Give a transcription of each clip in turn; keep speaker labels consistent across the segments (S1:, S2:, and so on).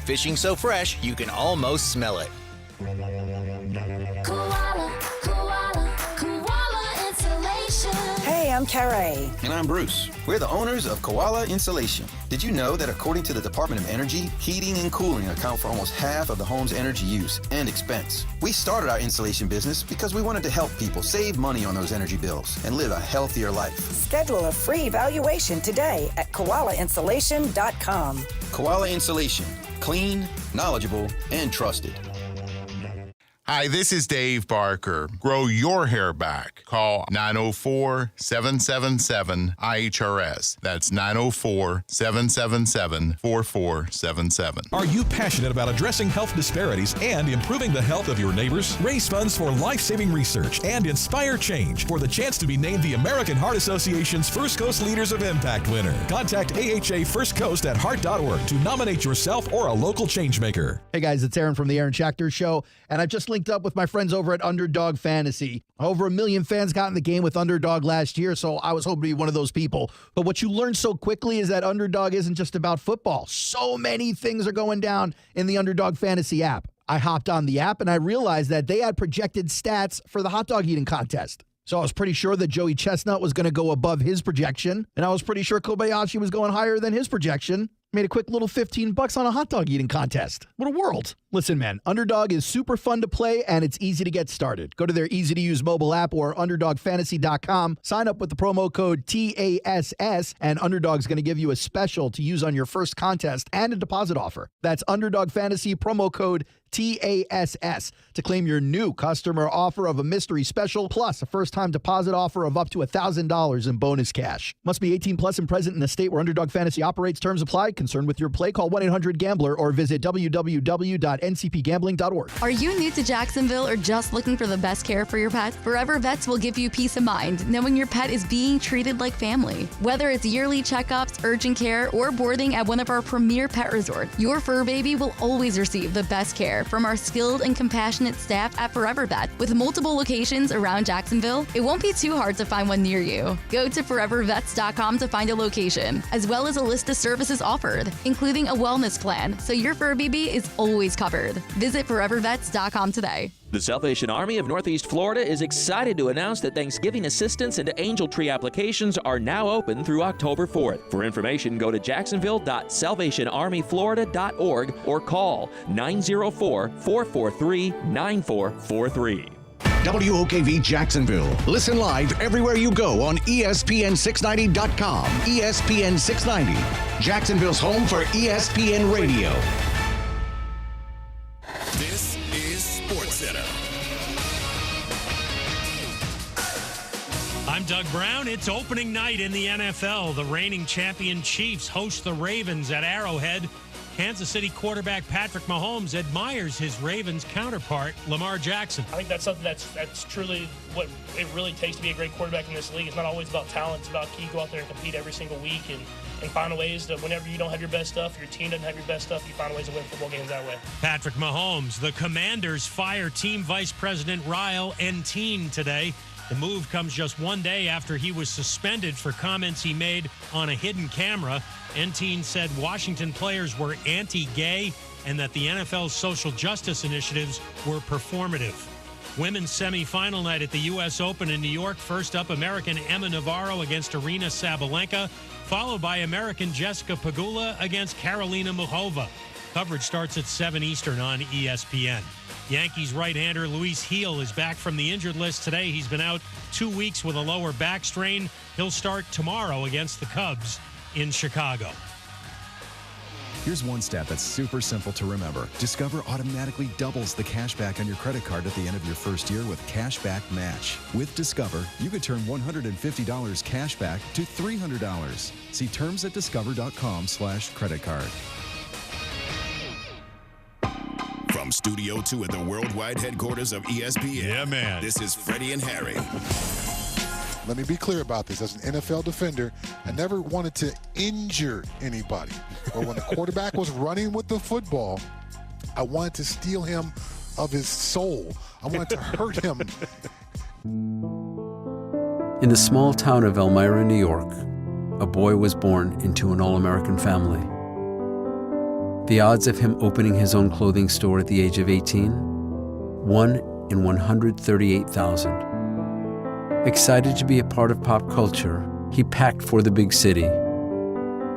S1: Fishing so fresh, you can almost smell it.
S2: Koala, koala, koala insulation.
S3: Hey, I'm Carrie.
S4: And I'm Bruce. We're the owners of Koala Insulation. Did you know that according to the Department of Energy, heating and cooling account for almost half of the home's energy use and expense? We started our insulation business because we wanted to help people save money on those energy bills and live a healthier life.
S3: Schedule a free evaluation today at koalainsulation.com.
S4: Koala Insulation. Clean, knowledgeable, and trusted.
S5: Hi, this is Dave Barker. Grow your hair back. Call 904-777-IHRS. That's 904-777-4477.
S6: Are you passionate about addressing health disparities and improving the health of your neighbors? Raise funds for life-saving research and inspire change for the chance to be named the American Heart Association's First Coast Leaders of Impact winner. Contact AHA First Coast at heart.org to nominate yourself or a local changemaker.
S7: Hey guys, it's Aaron from the Aaron Schachter Show, and I've just linked up with my friends over at Underdog Fantasy. Over 1 million fans got in the game with Underdog last year, so I was hoping to be one of those people. But what you learn so quickly is that Underdog isn't just about football. So many things are going down in the Underdog Fantasy app. I hopped on the app and I realized that they had projected stats for the hot dog eating contest. So I was pretty sure that Joey Chestnut was going to go above his projection, and I was pretty sure Kobayashi was going higher than his projection. Made a quick little $15 on a hot dog eating contest. What a world. Listen, man, Underdog is super fun to play, and it's easy to get started. Go to their easy-to-use mobile app or UnderdogFantasy.com. Sign up with the promo code TASS, and Underdog's going to give you a special to use on your first contest and a deposit offer. That's Underdog Fantasy, promo code TASS to claim your new customer offer of a mystery special, plus a first-time deposit offer of up to $1,000 in bonus cash. Must be 18 plus and present in the state where Underdog Fantasy operates. Terms apply. Concerned with your play? Call 1-800-GAMBLER or visit www.ncpgambling.org.
S8: Are you new to Jacksonville or just looking for the best care for your pet? Forever Vets will give you peace of mind knowing your pet is being treated like family. Whether it's yearly checkups, urgent care, or boarding at one of our premier pet resorts, your fur baby will always receive the best care from our skilled and compassionate staff at Forever Vet. With multiple locations around Jacksonville, it won't be too hard to find one near you. Go to forevervets.com to find a location, as well as a list of services offered, including a wellness plan, so your fur baby is always covered. Visit forevervets.com today.
S9: The Salvation Army of Northeast Florida is excited to announce that Thanksgiving assistance and Angel Tree applications are now open through October 4th. For information, go to jacksonville.salvationarmyflorida.org or call 904-443-9443.
S10: WOKV Jacksonville. Listen live everywhere you go on ESPN690.com. ESPN 690, Jacksonville's home for ESPN Radio.
S11: This is SportsCenter.
S12: I'm Doug Brown. It's opening night in the NFL. The reigning champion Chiefs host the Ravens at Arrowhead. Kansas City quarterback Patrick Mahomes admires his Ravens counterpart, Lamar Jackson.
S13: I think that's something that's truly what it really takes to be a great quarterback in this league. It's not always about talent. It's about can you go out there and compete every single week and find ways to, whenever you don't have your best stuff, your team doesn't have your best stuff, you find ways to win football games that way.
S12: Patrick Mahomes, the Commanders fire team vice president Ryle Entine today. The move comes just one day after he was suspended for comments he made on a hidden camera. Entine said Washington players were anti-gay and that the NFL's social justice initiatives were performative. Women's semifinal night at the U.S. Open in New York. First up, American Emma Navarro against Arina Sabalenka, followed by American Jessica Pegula against Karolina Muchova. Coverage starts at 7 Eastern on ESPN. Yankees right-hander Luis Gil is back from the injured list today. He's been out 2 weeks with a lower back strain. He'll start tomorrow against the Cubs in Chicago.
S14: Here's one stat that's super simple to remember. Discover automatically doubles the cash back on your credit card at the end of your first year with Cashback Match. With Discover, you could turn $150 cash back to $300. See terms at discover.com/credit card.
S11: From Studio 2 at the worldwide headquarters of ESPN.
S12: Yeah, man.
S11: This is Freddie and Harry.
S15: Let me be clear about this. As an NFL defender, I never wanted to injure anybody. But when the quarterback was running with the football, I wanted to steal him of his soul. I wanted to hurt him.
S16: In the small town of Elmira, New York, a boy was born into an all-American family. The odds of him opening his own clothing store at the age of 18? 1 in 138,000. Excited to be a part of pop culture, he packed for the big city.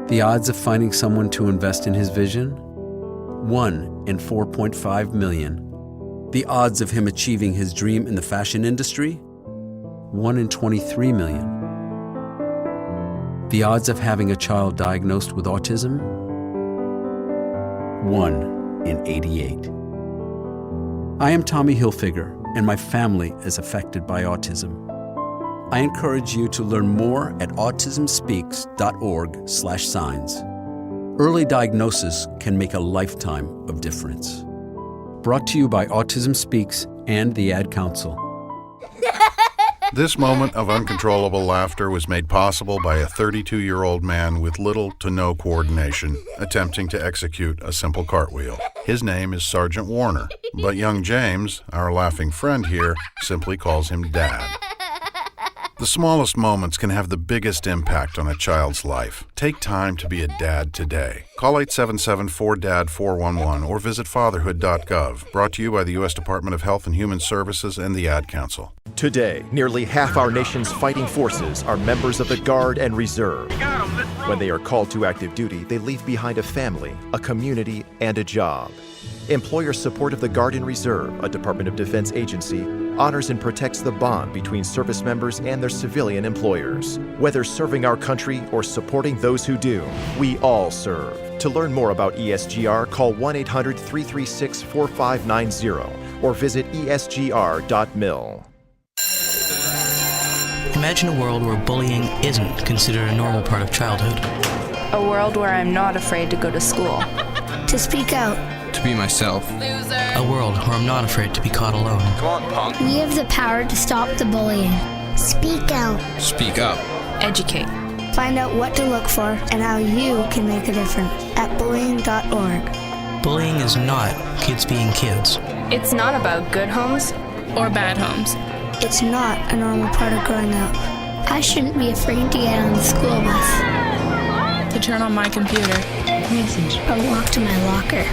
S16: The odds of finding someone to invest in his vision? 1 in 4.5 million. The odds of him achieving his dream in the fashion industry? 1 in 23 million. The odds of having a child diagnosed with autism? 1 in 88. I am Tommy Hilfiger, and my family is affected by autism. I encourage you to learn more at autismspeaks.org/signs. Early diagnosis can make a lifetime of difference. Brought to you by Autism Speaks and the Ad Council.
S5: This moment of uncontrollable laughter was made possible by a 32-year-old man with little to no coordination attempting to execute a simple cartwheel. His name is Sergeant Warner, but young James, our laughing friend here, simply calls him Dad. The smallest moments can have the biggest impact on a child's life. Take time to be a dad today. Call 877-4DAD-411 or visit fatherhood.gov. Brought to you by the U.S. Department of Health and Human Services and the Ad Council.
S17: Today, nearly half our nation's fighting forces are members of the Guard and Reserve. When they are called to active duty, they leave behind a family, a community, and a job. Employer support of the Guard and Reserve, a Department of Defense agency, honors and protects the bond between service members and their civilian employers. Whether serving our country or supporting those who do, we all serve. To learn more about ESGR, call 1-800-336-4590 or visit esgr.mil.
S18: Imagine a world where bullying isn't considered a normal part of childhood.
S19: A world where I'm not afraid to go to school.
S20: To speak out.
S21: To be myself.
S18: Loser. A world where I'm not afraid to be caught alone.
S21: Come on, punk.
S20: We have the power to stop the bullying. Speak out.
S21: Speak up.
S19: Educate.
S20: Find out what to look for and how you can make a difference at bullying.org.
S18: Bullying is not kids being kids.
S19: It's not about good homes or bad homes.
S20: It's not a normal part of growing up. I shouldn't be afraid to get on the school bus.
S19: To turn on my computer.
S20: Message. Or walk to my locker.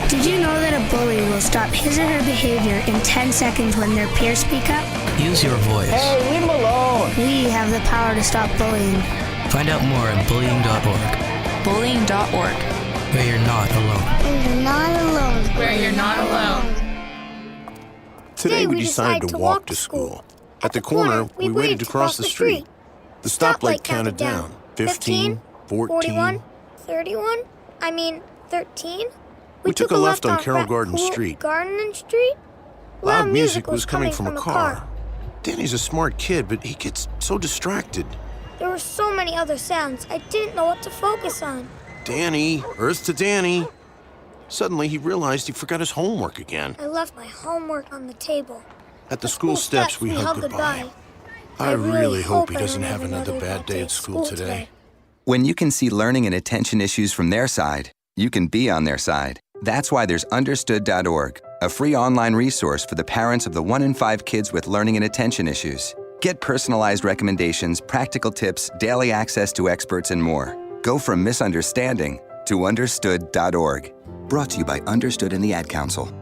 S20: Did you know that a bully will stop his or her behavior in 10 seconds when their peers speak up?
S18: Use your voice.
S20: Hey, leave them alone. We have the power to stop bullying.
S18: Find out more at bullying.org.
S19: Bullying.org.
S18: Where you're not alone.
S20: Where you're not alone.
S19: Where you're not alone.
S22: Today we decided to walk to school. At the corner, we waited to cross the street. The stoplight counted down. 15, 14,
S20: 31? 13?
S22: We took a left on Carroll Garden Street.
S20: Garden Street?
S22: Loud music was coming from a car. Danny's a smart kid, but he gets so distracted.
S20: There were so many other sounds, I didn't know what to focus on.
S22: Danny, Earth to Danny. Suddenly, he realized he forgot his homework again.
S20: I left my homework on the table.
S22: At the school steps, we hugged goodbye. I really hope he doesn't have another bad day at school today.
S23: When you can see learning and attention issues from their side, you can be on their side. That's why there's Understood.org, a free online resource for the parents of the 1 in 5 kids with learning and attention issues. Get personalized recommendations, practical tips, daily access to experts, and more. Go from misunderstanding to Understood.org. Brought to you by Understood and the Ad Council.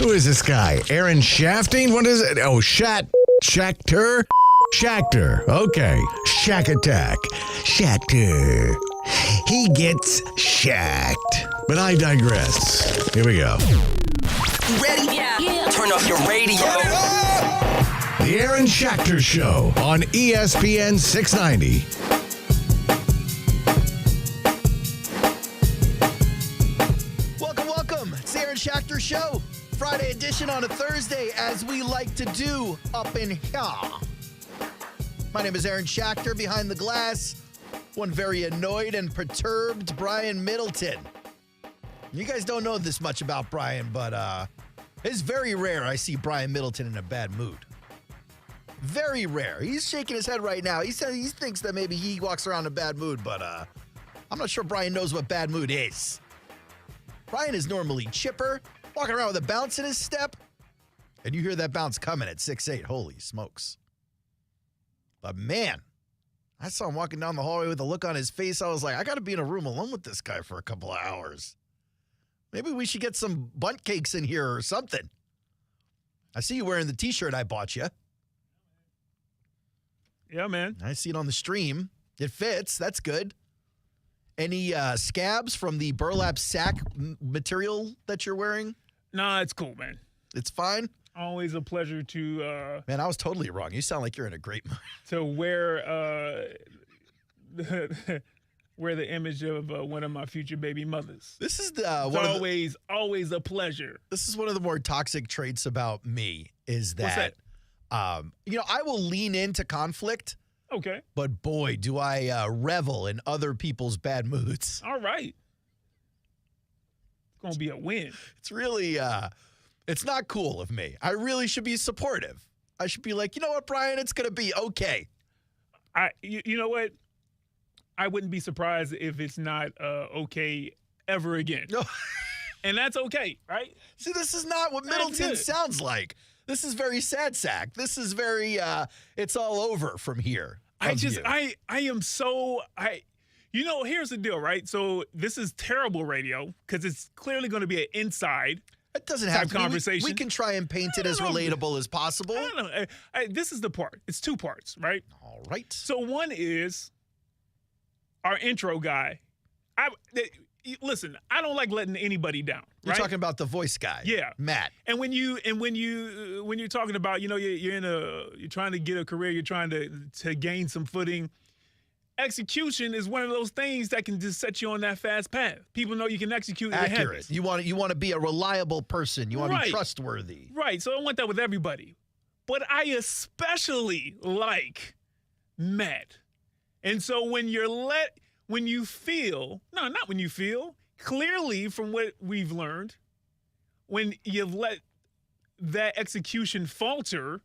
S24: Who is this guy? Aaron Shafting? What is it? Oh, Schachter? Schachter. Okay. Shack Attack. Schachter. He gets shacked. But I digress. Here we go.
S25: You ready? Yeah. Turn up your radio.
S24: The Aaron Schachter Show on ESPN 690.
S7: Welcome. It's the Aaron Schachter Show. Friday edition on a Thursday, as we like to do up in here. My name is Aaron Schachter. Behind the glass, one very annoyed and perturbed Brian Middleton. You guys don't know this much about Brian, but it's very rare I see Brian Middleton in a bad mood. Very rare. He's shaking his head right now. He said he thinks that maybe he walks around in a bad mood, but I'm not sure Brian knows what bad mood is. Brian is normally chipper, walking around with a bounce in his step, and you hear that bounce coming at 6'8". Holy smokes. But man, I saw him walking down the hallway with a look on his face. I was like, I got to be in a room alone with this guy for a couple of hours. Maybe we should get some bundt cakes in here or something. I see you wearing the T-shirt I bought you.
S1: Yeah, man.
S7: I see it on the stream. It fits. That's good. Any scabs from the burlap sack material that you're wearing?
S1: Nah, it's cool, man.
S7: It's fine?
S1: Always a pleasure to...
S7: Man, I was totally wrong. You sound like you're in a great mood.
S1: To wear... wear the image of one of my future baby mothers.
S7: This is
S1: always a pleasure.
S7: This is one of the more toxic traits about me is that,
S1: What's that?
S7: I will lean into conflict.
S1: Okay.
S7: But boy, do I revel in other people's bad moods.
S1: All right. It's going to be a win.
S7: It's really, it's not cool of me. I really should be supportive. I should be like, you know what, Brian, it's going to be okay.
S1: You know what? I wouldn't be surprised if it's not okay ever again.
S7: No.
S1: And that's okay, right?
S7: See, this is not what Middleton sounds like. This is very sad sack. This is very, it's all over from here.
S1: I am so, here's the deal, right? So this is terrible radio because it's clearly going to be an inside
S7: It doesn't have to be.
S1: conversation.
S7: We can try and paint it as relatable as possible.
S1: I don't know. This is the part. It's two parts, right?
S7: All right.
S1: So one is our intro guy. Listen, I don't like letting anybody down.
S7: You're
S1: right?
S7: talking about the voice guy.
S1: Yeah,
S7: Matt.
S1: And when you're talking about, you're trying to get a career, you're trying to gain some footing. Execution is one of those things that can just set you on that fast path. People know you can execute.
S7: Accurate. You want to be a reliable person. You want to be
S1: Right.
S7: trustworthy.
S1: Right. So I want that with everybody. But I especially like Matt. And so when you feel, clearly from what we've learned, when you've let that execution falter,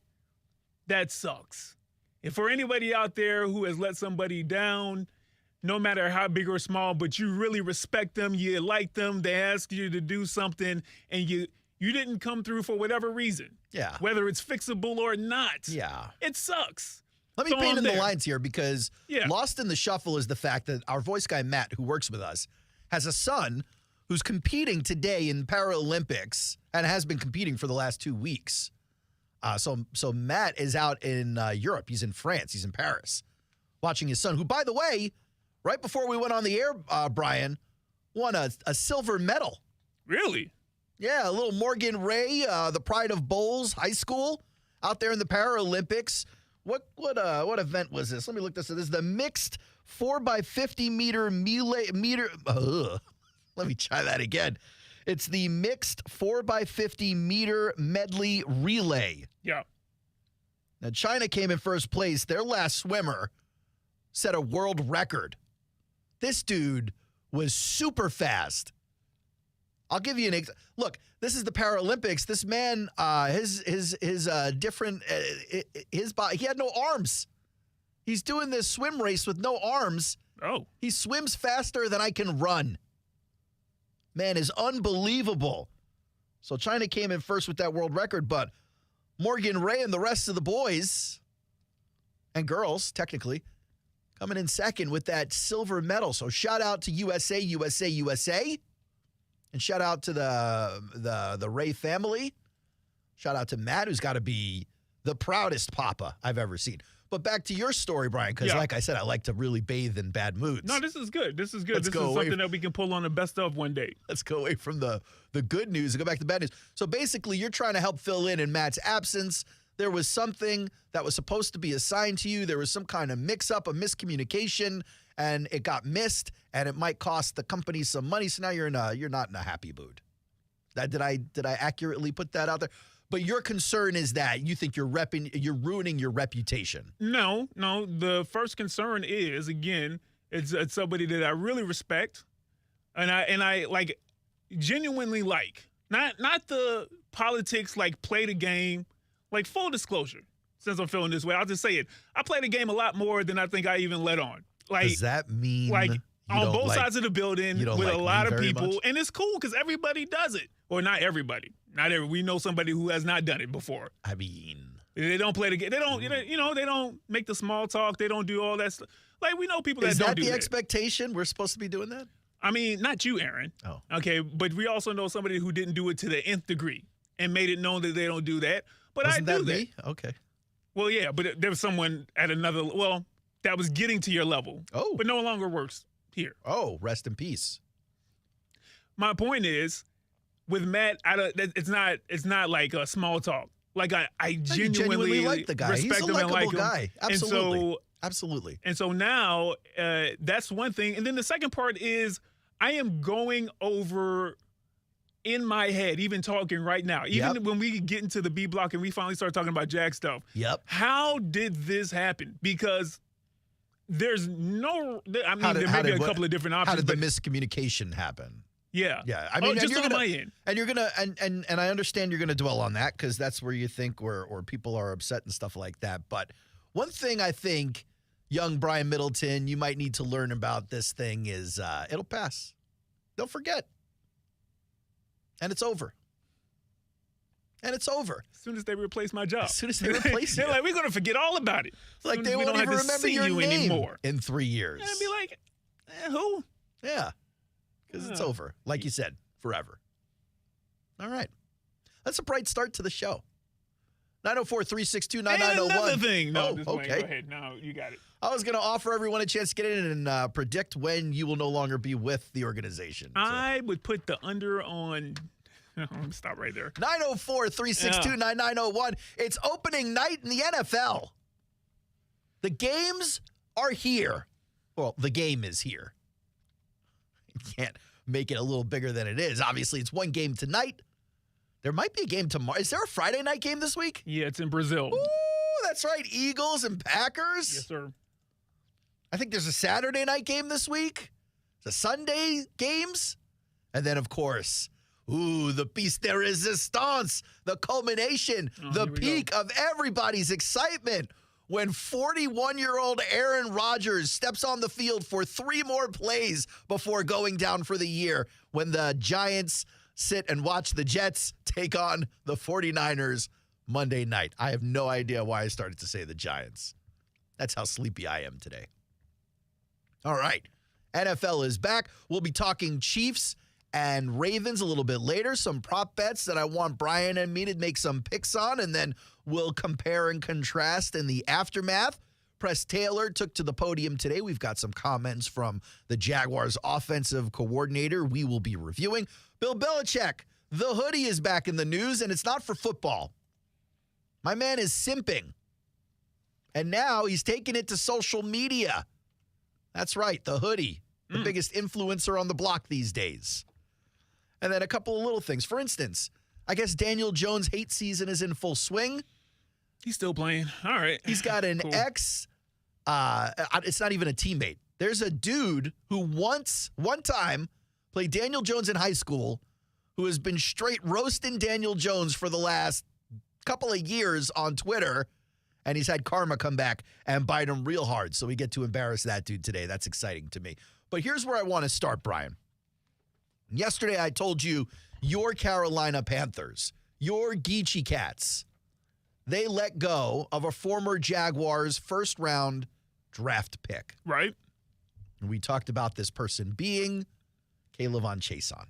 S1: that sucks. And for anybody out there who has let somebody down, no matter how big or small, but you really respect them, you like them, they ask you to do something, and you didn't come through for whatever reason.
S7: Yeah.
S1: Whether it's fixable or not.
S7: Yeah.
S1: It sucks.
S7: Let me
S1: So
S7: paint
S1: I'm
S7: in the
S1: there.
S7: lines here because
S1: Yeah.
S7: lost in the shuffle is the fact that our voice guy, Matt, who works with us, has a son who's competing today in Paralympics and has been competing for the last 2 weeks. So Matt is out in Europe. He's in France. He's in Paris watching his son, who, by the way, right before we went on the air, Brian, won a silver medal.
S1: Really?
S7: Yeah, a little Morgan Ray, the pride of Bowles High School, out there in the Paralympics. What event was this? Let me look this up. This is the mixed 4x50 meter meter. Let me try that again. It's the mixed 4x50 meter medley relay.
S1: Yeah.
S7: Now, China came in first place. Their last swimmer set a world record. This dude was super fast. I'll give you an example. Look, this is the Paralympics. This man, his body, he had no arms. He's doing this swim race with no arms.
S1: Oh.
S7: He swims faster than I can run. Man is unbelievable. So China came in first with that world record, but Morgan Ray and the rest of the boys and girls, technically, coming in second with that silver medal. So shout out to USA, USA, USA. And shout out to the Ray family. Shout out to Matt, who's got to be the proudest papa I've ever seen. But back to your story, Brian, because like I said, I like to really bathe in bad moods.
S1: No, this is good. This is good.
S7: Let's
S1: This
S7: go
S1: is
S7: away
S1: something that we can pull on the best of one day.
S7: Let's go away from the good news and go back to the bad news. So basically, you're trying to help fill in Matt's absence. There was something that was supposed to be assigned to you. There was some kind of mix-up, a miscommunication, and it got missed, and it might cost the company some money. So now you're not in a happy mood. Did I accurately put that out there? But your concern is that you think you're ruining your reputation.
S1: No. The first concern is, again, it's somebody that I really respect, and I like genuinely like. Not the politics, like play the game, like full disclosure. Since I'm feeling this way, I'll just say it. I play the game a lot more than I think I even let on. Like,
S7: does that mean
S1: like on both
S7: like,
S1: sides of the building with
S7: like
S1: a lot of
S7: very
S1: people,
S7: much?
S1: and it's cool because everybody does it, or not everybody. We know somebody who has not done it before.
S7: I mean,
S1: They don't play the game. They don't, they don't make the small talk. They don't do all that stuff. Like, we know people that don't do that.
S7: Is that the expectation? We're supposed to be doing that?
S1: I mean, not you, Aaron.
S7: Oh.
S1: Okay, but we also know somebody who didn't do it to the nth degree and made it known that they don't do that. But
S7: Wasn't
S1: I do
S7: that. Me? Okay.
S1: Well, yeah, but there was someone at another, that was getting to your level.
S7: Oh.
S1: But no longer works here.
S7: Oh, rest in peace.
S1: My point is, with Matt, it's not like a small talk. Like, I genuinely
S7: like the guy.
S1: Respect
S7: He's a
S1: him and like
S7: likable
S1: him.
S7: guy. Absolutely.
S1: Absolutely. And so now, that's one thing. And then the second part is, I am going over in my head, even talking right now, even when we get into the B block and we finally start talking about Jag stuff.
S7: Yep.
S1: How did this happen? Because there's no, there may be a couple of different options.
S7: How did the miscommunication happen?
S1: Yeah.
S7: Yeah. I mean,
S1: just on my end.
S7: And you're gonna and I understand you're gonna dwell on that because that's where you think or people are upset and stuff like that. But one thing I think, young Brian Middleton, you might need to learn about this thing is it'll pass. They'll forget. And it's over. And it's over.
S1: As soon as they replace my job.
S7: As soon as they replace you.
S1: They're like, we're going to forget all about it.
S7: Like they won't even remember your name
S1: anymore
S7: in 3 years.
S1: And be like, who?
S7: Yeah. Because it's over. Like you said, forever. All right. That's a bright start to the show. 904-362-9901.
S1: Another thing. No,
S7: okay.
S1: Go ahead. No, you got it.
S7: I was going to offer everyone a chance to get in and predict when you will no longer be with the organization.
S1: I would put the under on. I'm going to stop right there.
S7: 904-362-9901. It's opening night in the NFL. The games are here. Well, the game is here. You can't make it a little bigger than it is. Obviously, it's one game tonight. There might be a game tomorrow. Is there a Friday night game this week?
S1: Yeah, it's in Brazil.
S7: Ooh, that's right. Eagles and Packers.
S1: Yes, sir.
S7: I think there's a Saturday night game this week. The Sunday games. And then, of course, the piece de resistance, the culmination, the peak of everybody's excitement when 41-year-old Aaron Rodgers steps on the field for 3 more plays before going down for the year when the Giants sit and watch the Jets take on the 49ers Monday night. I have no idea why I started to say the Giants. That's how sleepy I am today. All right. NFL is back. We'll be talking Chiefs and Ravens a little bit later. Some prop bets that I want Brian and me to make some picks on, and then we'll compare and contrast in the aftermath. Press Taylor took to the podium today. We've got some comments from the Jaguars offensive coordinator we will be reviewing. Bill Belichick, the hoodie is back in the news, and it's not for football. My man is simping. And now he's taking it to social media. That's right, the hoodie, the biggest influencer on the block these days. And then a couple of little things. For instance, I guess Daniel Jones' hate season is in full swing.
S1: He's still playing. All right.
S7: He's got an ex. It's not even a teammate. There's a dude who one time played Daniel Jones in high school who has been straight roasting Daniel Jones for the last couple of years on Twitter, and he's had karma come back and bite him real hard. So we get to embarrass that dude today. That's exciting to me. But here's where I want to start, Brian. Yesterday, I told you your Carolina Panthers, your Geechee Cats, they let go of a former Jaguars first-round draft pick.
S1: Right.
S7: And we talked about this person being Kayvon Chason.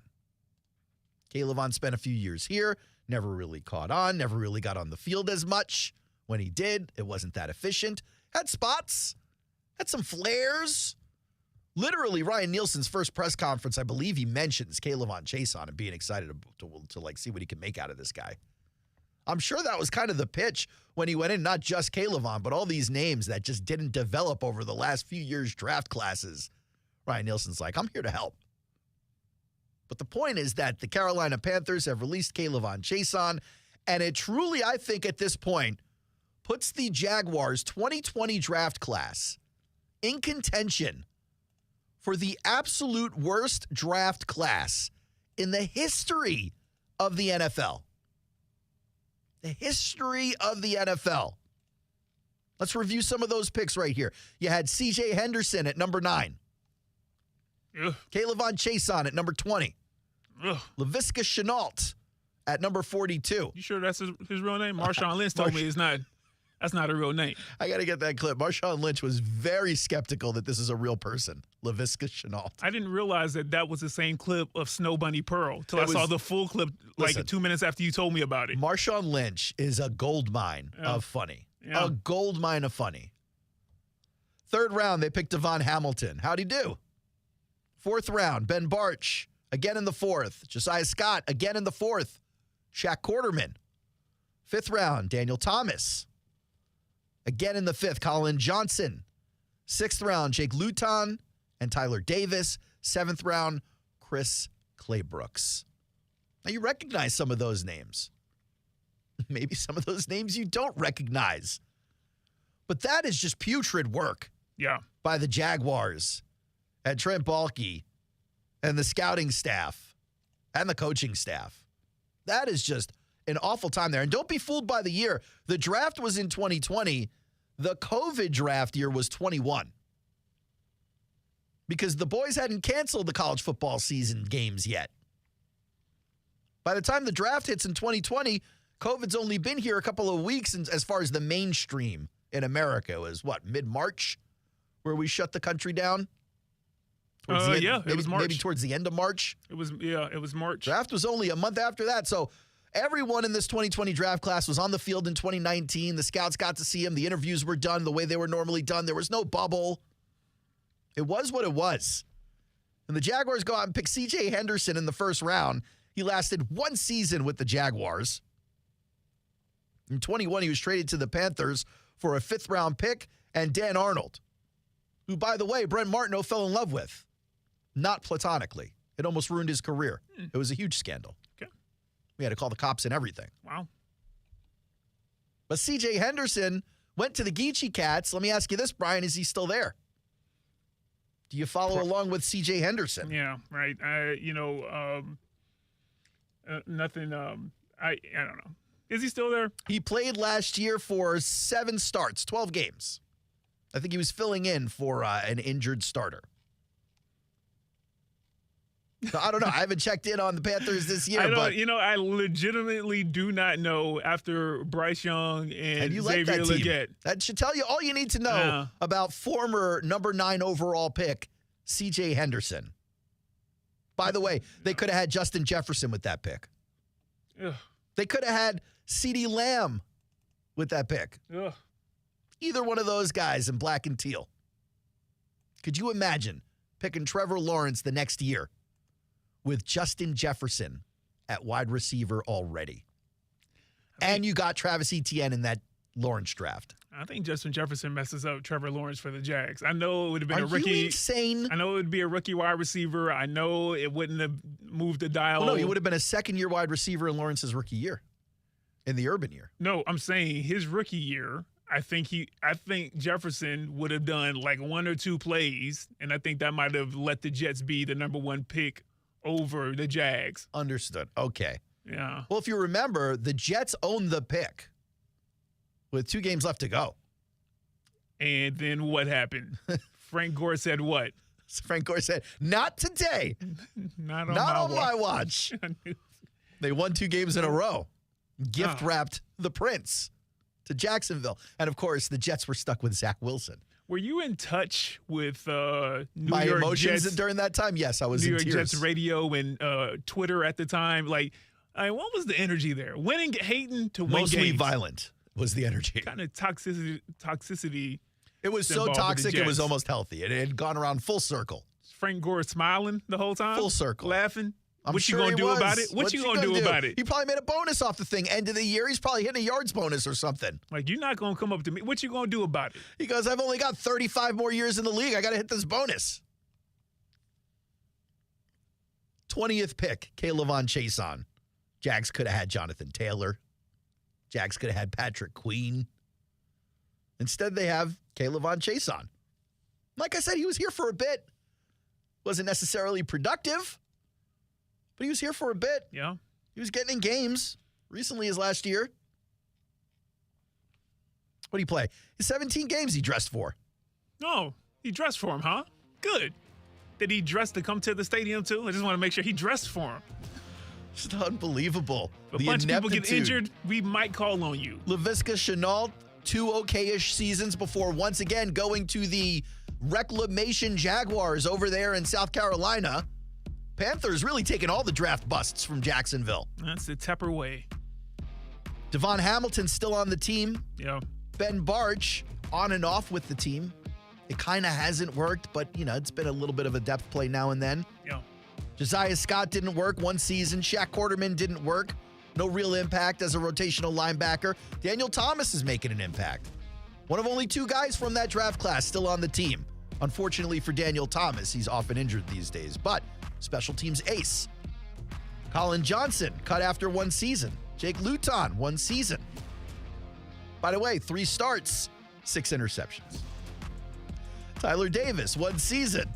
S7: Kayvon spent a few years here, never really caught on, never really got on the field as much. When he did, it wasn't that efficient. Had spots, had some flares. Literally, Ryan Nielsen's first press conference, I believe he mentions Kayvon Chason and being excited to like see what he can make out of this guy. I'm sure that was kind of the pitch when he went in, not just Kayvon, but all these names that just didn't develop over the last few years' draft classes. Ryan Nielsen's like, I'm here to help. But the point is that the Carolina Panthers have released Kayvon Chason, and it truly, I think at this point, puts the Jaguars' 2020 draft class in contention for the absolute worst draft class in the history of the NFL. The history of the NFL. Let's review some of those picks right here. You had C.J. Henderson at number 9. Kayvon Chason at number 20. Laviska Shenault at number 42.
S1: You sure that's his real name? Marshawn Lynch told me it's not. That's not a real name.
S7: I got to get that clip. Marshawn Lynch was very skeptical that this is a real person, Laviska Shenault.
S1: I didn't realize that was the same clip of Snow Bunny Pearl till I saw the full clip like 2 minutes after you told me about it.
S7: Marshawn Lynch is a gold mine of funny.
S1: Yeah.
S7: A gold mine of funny. Third round, they picked Devon Hamilton. How'd he do? Fourth round, Ben Barch, again in the fourth. Josiah Scott, again in the fourth. Shaq Quarterman. Fifth round, Daniel Thomas. Again in the fifth, Colin Johnson. Sixth round, Jake Luton and Tyler Davis. Seventh round, Chris Claybrooks. Now, you recognize some of those names. Maybe some of those names you don't recognize. But that is just putrid work by the Jaguars and Trent Baalke and the scouting staff and the coaching staff. That is just an awful time there. And don't be fooled by the year. The draft was in 2020. The COVID draft year was 21. Because the boys hadn't canceled the college football season games yet. By the time the draft hits in 2020, COVID's only been here a couple of weeks as far as the mainstream in America. It was, mid-March where we shut the country down?
S1: It was March.
S7: Maybe towards the end of March.
S1: It was March.
S7: Draft was only a month after that. So everyone in this 2020 draft class was on the field in 2019. The scouts got to see him. The interviews were done the way they were normally done. There was no bubble. It was what it was. And the Jaguars go out and pick C.J. Henderson in the first round. He lasted one season with the Jaguars. In 21, he was traded to the Panthers for a fifth-round pick and Dan Arnold, who, by the way, Brent Martineau fell in love with. Not platonically. It almost ruined his career. It was a huge scandal.
S1: Okay.
S7: We had to call the cops and everything.
S1: Wow.
S7: But C.J. Henderson went to the Geechee Cats. Let me ask you this, Brian. Is he still there? Do you follow along with C.J. Henderson?
S1: Yeah, right. Nothing. I don't know. Is he still there?
S7: He played last year for 7 starts, 12 games. I think he was filling in for an injured starter. So I don't know. I haven't checked in on the Panthers this year.
S1: I legitimately do not know after Bryce Young and
S7: you
S1: Xavier
S7: like that team.
S1: Legette.
S7: That should tell you all you need to know about former number 9 overall pick, C.J. Henderson. By the way, they could have had Justin Jefferson with that pick.
S1: Ugh.
S7: They could have had CeeDee Lamb with that pick.
S1: Ugh.
S7: Either one of those guys in black and teal. Could you imagine picking Trevor Lawrence the next year with Justin Jefferson at wide receiver already? And you got Travis Etienne in that Lawrence draft.
S1: I think Justin Jefferson messes up Trevor Lawrence for the Jags. I know it would have been a rookie.
S7: Are you insane?
S1: I know it would be a rookie wide receiver. I know it wouldn't have moved the dial.
S7: Well, no, he would have been a second-year wide receiver in Lawrence's rookie year, in the Urban year.
S1: No, I'm saying his rookie year, I think Jefferson would have done like 1 or 2 plays, and I think that might have let the Jets be the number 1 pick over the Jags.
S7: Understood. Okay.
S1: Yeah.
S7: Well, if you remember, the Jets owned the pick with 2 games left to go.
S1: And then what happened? Frank Gore said what?
S7: Frank Gore said, not today.
S1: Not
S7: on my watch. They won 2 games in a row. Gift wrapped the Prince to Jacksonville. And, of course, the Jets were stuck with Zach Wilson.
S1: Were you in touch with
S7: my
S1: York
S7: emotions
S1: Jets,
S7: during that time? Yes, I was
S1: New
S7: in
S1: York
S7: tears.
S1: Jets radio and Twitter at the time. Like, what was the energy there? Winning, hating to win
S7: Mostly
S1: games.
S7: violent was the energy.
S1: Kind of toxicity.
S7: It was so toxic, it was almost healthy. It had gone around full circle.
S1: Frank Gore smiling the whole time?
S7: Full circle.
S1: Laughing?
S7: What
S1: you gonna do about it? What you gonna do about it?
S7: He probably made a bonus off the thing. End of the year, he's probably hitting a yards bonus or something.
S1: Like, you're not gonna come up to me. What you gonna do about it?
S7: He goes, I've only got 35 more years in the league. I got to hit this bonus. 20th pick, Caleb Von Chason. Jags could have had Jonathan Taylor. Jags could have had Patrick Queen. Instead, they have Caleb Von Chason. Like I said, he was here for a bit. Wasn't necessarily productive, but he was here for a bit.
S1: Yeah.
S7: He was getting in games. Recently, his last year. What did he play? His 17 games he dressed for.
S1: No, he dressed for him, huh? Good. Did he dress to come to the stadium, too? I just want to make sure he dressed for him.
S7: Just unbelievable.
S1: If a bunch of people get injured, we might call on you.
S7: Laviska Shenault 2 okay-ish seasons before once again going to the Reclamation Jaguars over there in South Carolina. Panthers really taking all the draft busts from Jacksonville.
S1: That's the Tepper way.
S7: Devon Hamilton's still on the team.
S1: Yeah.
S7: Ben Barch on and off with the team. It kind of hasn't worked, but, it's been a little bit of a depth play now and then.
S1: Yeah.
S7: Josiah Scott didn't work one season. Shaq Quarterman didn't work. No real impact as a rotational linebacker. Daniel Thomas is making an impact. One of only 2 guys from that draft class still on the team. Unfortunately for Daniel Thomas, he's often injured these days, but special teams ace. Colin Johnson cut after 1 season. Jake Luton, 1 season. By the way, 3 starts, 6 interceptions. Tyler Davis, 1 season.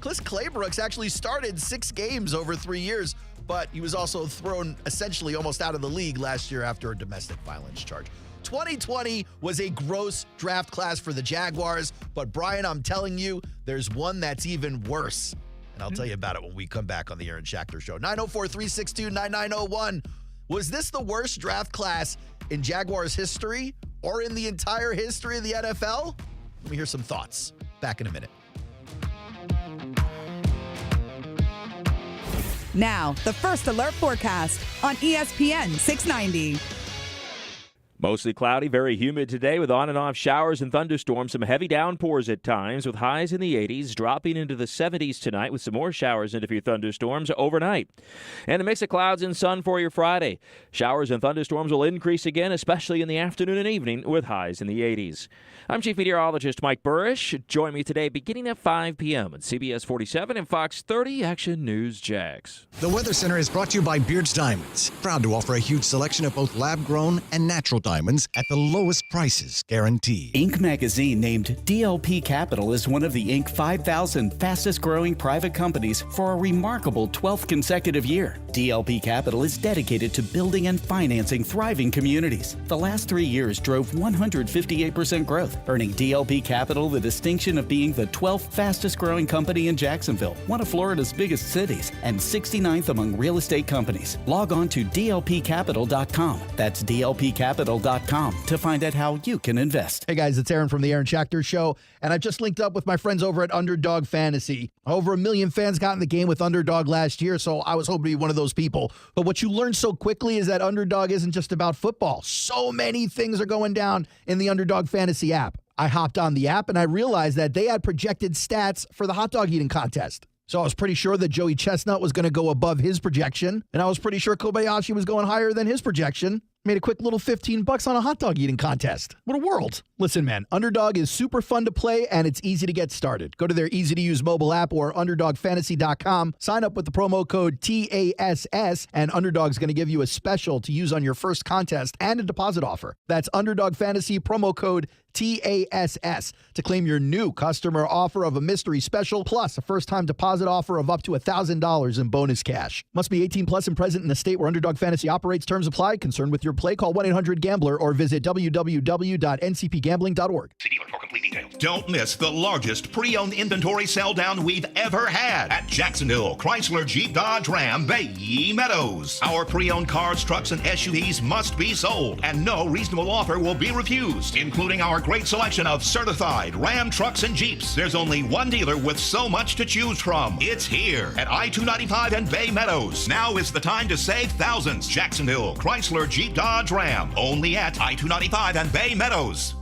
S7: Cliff Claybrooks actually started 6 games over 3 years, but he was also thrown essentially almost out of the league last year after a domestic violence charge. 2020 was a gross draft class for the Jaguars, but Brian, I'm telling you, there's one that's even worse. And I'll tell you about it when we come back on the Aaron Schachter Show. 904-362-9901. Was this the worst draft class in Jaguars history or in the entire history of the NFL? Let me hear some thoughts. Back in a minute.
S2: Now, the First Alert forecast on ESPN 690.
S9: Mostly cloudy, very humid today with on and off showers and thunderstorms, some heavy downpours at times with highs in the 80s, dropping into the 70s tonight with some more showers and a few thunderstorms overnight. And a mix of clouds and sun for your Friday. Showers and thunderstorms will increase again, especially in the afternoon and evening with highs in the 80s. I'm Chief Meteorologist Mike Burrish. Join me today beginning at 5 p.m. on CBS 47 and Fox 30 Action News Jax.
S10: The Weather Center is brought to you by Beard's Diamonds, proud to offer a huge selection of both lab-grown and natural diamonds at the lowest prices guaranteed.
S3: Inc. magazine named DLP Capital as one of the Inc. 5,000 fastest-growing private companies for a remarkable 12th consecutive year. DLP Capital is dedicated to building and financing thriving communities. The last 3 years drove 158% growth, earning DLP Capital the distinction of being the 12th fastest-growing company in Jacksonville, one of Florida's biggest cities, and 69th among real estate companies. Log on to dlpcapital.com. That's dlpcapital.com to find out how you can invest.
S7: Hey guys, it's Aaron from the Aaron Schachter Show, and I've just linked up with my friends over at Underdog Fantasy. Over 1 million fans got in the game with Underdog last year, so I was hoping to be one of those people. But what you learn so quickly is that Underdog isn't just about football. So many things are going down in the Underdog Fantasy app. I hopped on the app and I realized that they had projected stats for the hot dog eating contest. So I was pretty sure that Joey Chestnut was going to go above his projection, and I was pretty sure Kobayashi was going higher than his projection. Made a quick little $15 on a hot dog eating contest. What a world. Listen, man, Underdog is super fun to play and it's easy to get started. Go to their easy-to-use mobile app or UnderdogFantasy.com. Sign up with the promo code TASS, and Underdog's going to give you a special to use on your first contest and a deposit offer. That's Underdog Fantasy promo code TASS to claim your new customer offer of a mystery special plus a first-time deposit offer of up to $1,000 in bonus cash. Must be 18 plus and present in the state where Underdog Fantasy operates. Terms apply. Concerned with your play? Call 1-800-GAMBLER or visit www.ncpgambling.org.
S4: See dealer for complete details. Don't miss the largest pre-owned inventory sell down we've ever had at Jacksonville Chrysler Jeep Dodge Ram Bay Meadows. Our pre-owned cars, trucks, and SUVs must be sold, and no reasonable offer will be refused, including our great selection of certified Ram trucks and Jeeps. There's only one dealer with so much to choose from. It's here at I-295 and Bay Meadows. Now is the time to save thousands. Jacksonville Chrysler Jeep Dodge Ram, only at I-295 and Bay Meadows.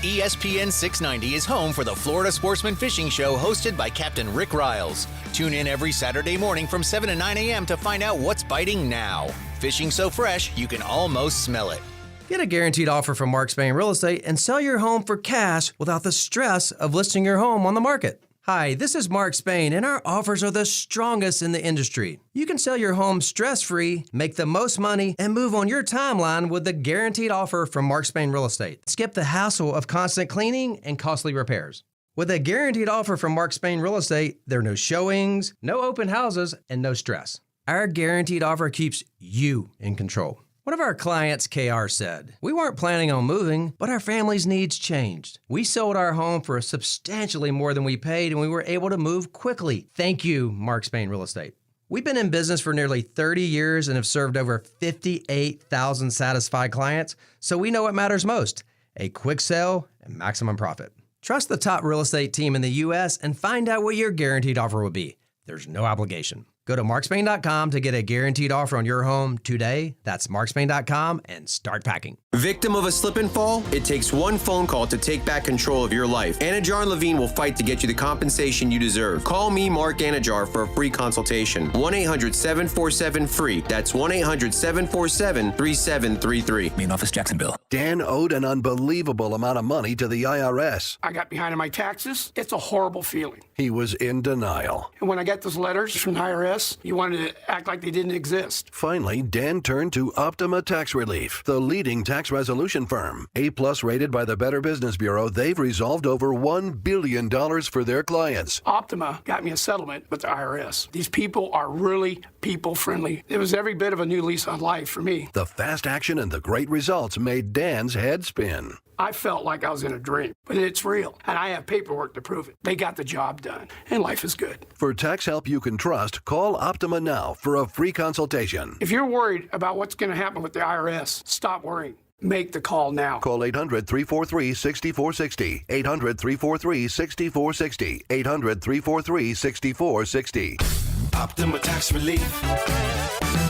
S6: ESPN 690 is home for the Florida Sportsman Fishing Show hosted by Captain Rick Riles. Tune in every Saturday morning from 7 to 9 a.m. to find out what's biting now. Fishing so fresh, you can almost smell it.
S8: Get a guaranteed offer from Mark Spain Real Estate and sell your home for cash without the stress of listing your home on the market. Hi, this is Mark Spain, and our offers are the strongest in the industry. You can sell your home stress-free, make the most money, and move on your timeline with the guaranteed offer from Mark Spain Real Estate. Skip the hassle of constant cleaning and costly repairs. With a guaranteed offer from Mark Spain Real Estate, there are no showings, no open houses, and no stress. Our guaranteed offer keeps you in control. One of our clients, KR, said, "We weren't planning on moving, but our family's needs changed. We sold our home for substantially more than we paid, and we were able to move quickly. Thank you, Mark Spain Real Estate." We've been in business for nearly 30 years and have served over 58,000 satisfied clients, so we know what matters most. a quick sale, and maximum profit. Trust the top real estate team in the U.S. and find out what your guaranteed offer will be. There's no obligation. Go to markspain.com to get a guaranteed offer on your home today. That's markspain.com and start packing.
S11: Victim of a slip and fall? It takes one phone call to take back control of your life. Anajar and Levine will fight to get you the compensation you deserve. Call me, Mark Anajar, for a free consultation. 1-800-747-FREE. That's 1-800-747-3733.
S12: Main office, Jacksonville.
S13: Dan owed an unbelievable amount of money to the IRS.
S14: I got behind on my taxes. It's a horrible feeling.
S13: He was in denial.
S14: And when I got those letters from the IRS, you wanted to act like they didn't exist.
S13: Finally, Dan turned to Optima Tax Relief, the leading tax resolution firm. A-plus rated by the Better Business Bureau, they've resolved over $1 billion for their clients.
S14: Optima got me a settlement with the IRS. These people are really people-friendly. It was every bit of a new lease on life for me.
S13: The fast action and the great results made Dan's head spin.
S14: I felt like I was in a dream, but it's real, and I have paperwork to prove it. They got the job done, and life is good.
S13: For tax help you can trust, call Optima now for a free consultation.
S14: If you're worried about what's going to happen with the IRS, stop worrying. Make the call now.
S13: Call 800-343-6460. 800-343-6460. 800-343-6460.
S12: Optima Tax Relief.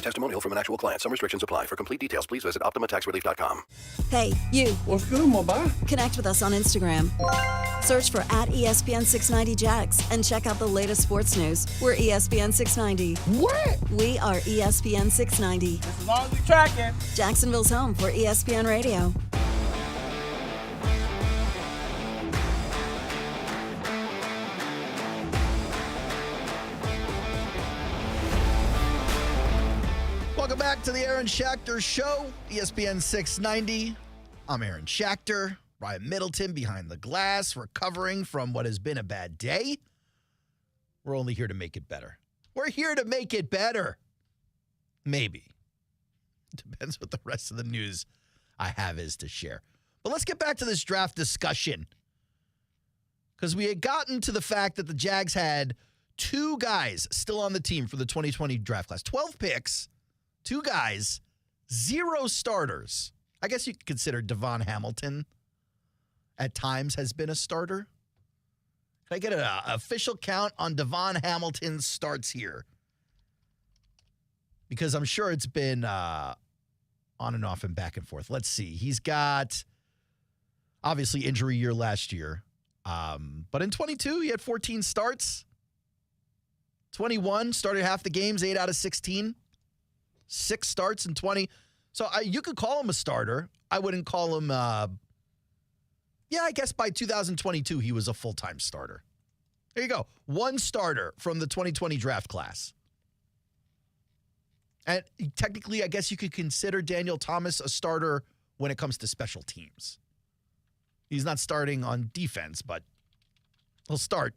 S13: Testimonial from an actual client. Some restrictions apply. For complete details, please visit OptimaTaxRelief.com.
S15: Hey, you.
S14: What's good, my boy?
S15: Connect with us on Instagram. Search for @ESPN 690 Jax and check out the latest sports news. We're ESPN 690.
S14: What?
S15: We are ESPN 690.
S14: As long as we tracking.
S15: Jacksonville's home for ESPN Radio.
S7: Welcome back to the Aaron Schachter Show, ESPN 690. I'm Aaron Schachter. Ryan Middleton behind the glass, recovering from what has been a bad day. We're only here to make it better. We're here to make it better. Maybe. Depends what the rest of the news I have is to share. But let's get back to this draft discussion. Because we had gotten to the fact that the Jags had two guys still on the team for the 2020 draft class. 12 picks, two guys, 0 starters. I guess you could consider Devon Hamilton at times has been a starter. Can I get an official count on Devon Hamilton's starts here? Because I'm sure it's been on and off and back and forth. Let's see. He's got, obviously, injury year last year. But in 22, he had 14 starts. 21, started half the games, 8 out of 16. 6 starts in 20. So you could call him a starter. I wouldn't call him, I guess by 2022, he was a full-time starter. There you go. 1 starter from the 2020 draft class. And technically, I guess you could consider Daniel Thomas a starter when it comes to special teams. He's not starting on defense, but he'll start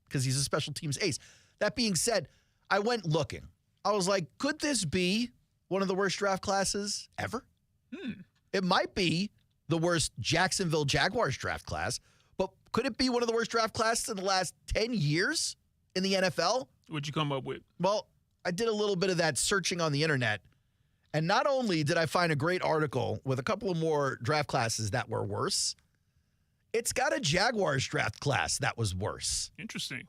S7: because he's a special teams ace. That being said, I went looking. I was like, could this be one of the worst draft classes ever? It might be the worst Jacksonville Jaguars draft class, but could it be one of the worst draft classes in the last 10 years in the NFL?
S1: What'd you come up with?
S7: Well, I did a little bit of that searching on the internet, and not only did I find a great article with a couple of more draft classes that were worse, it's got a Jaguars draft class that was worse.
S1: Interesting.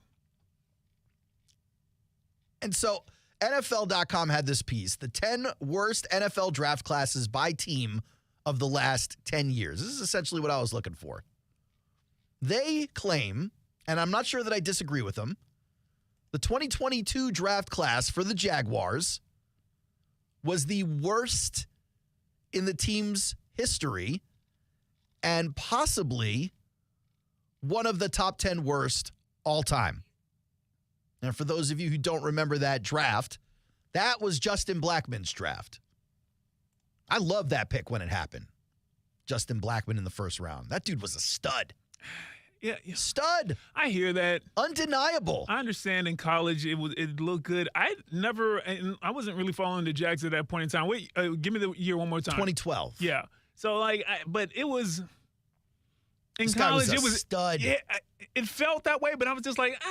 S7: And so NFL.com had this piece, the 10 worst NFL draft classes by team of the last 10 years. This is essentially what I was looking for. They claim, and I'm not sure that I disagree with them, the 2022 draft class for the Jaguars was the worst in the team's history and possibly one of the top 10 worst all time. And for those of you who don't remember that draft, that was Justin Blackmon's draft. I loved that pick when it happened. Justin Blackmon in the first round. That dude was a stud.
S1: Yeah.
S7: Stud.
S1: I hear that.
S7: Undeniable.
S1: I understand in college it looked good. I wasn't really following the Jags at that point in time. Wait, give me the year one more time.
S7: 2012.
S1: Yeah. So but it was in
S7: this
S1: college.
S7: guy was
S1: it was
S7: stud.
S1: Yeah, it felt that way, but I was just like,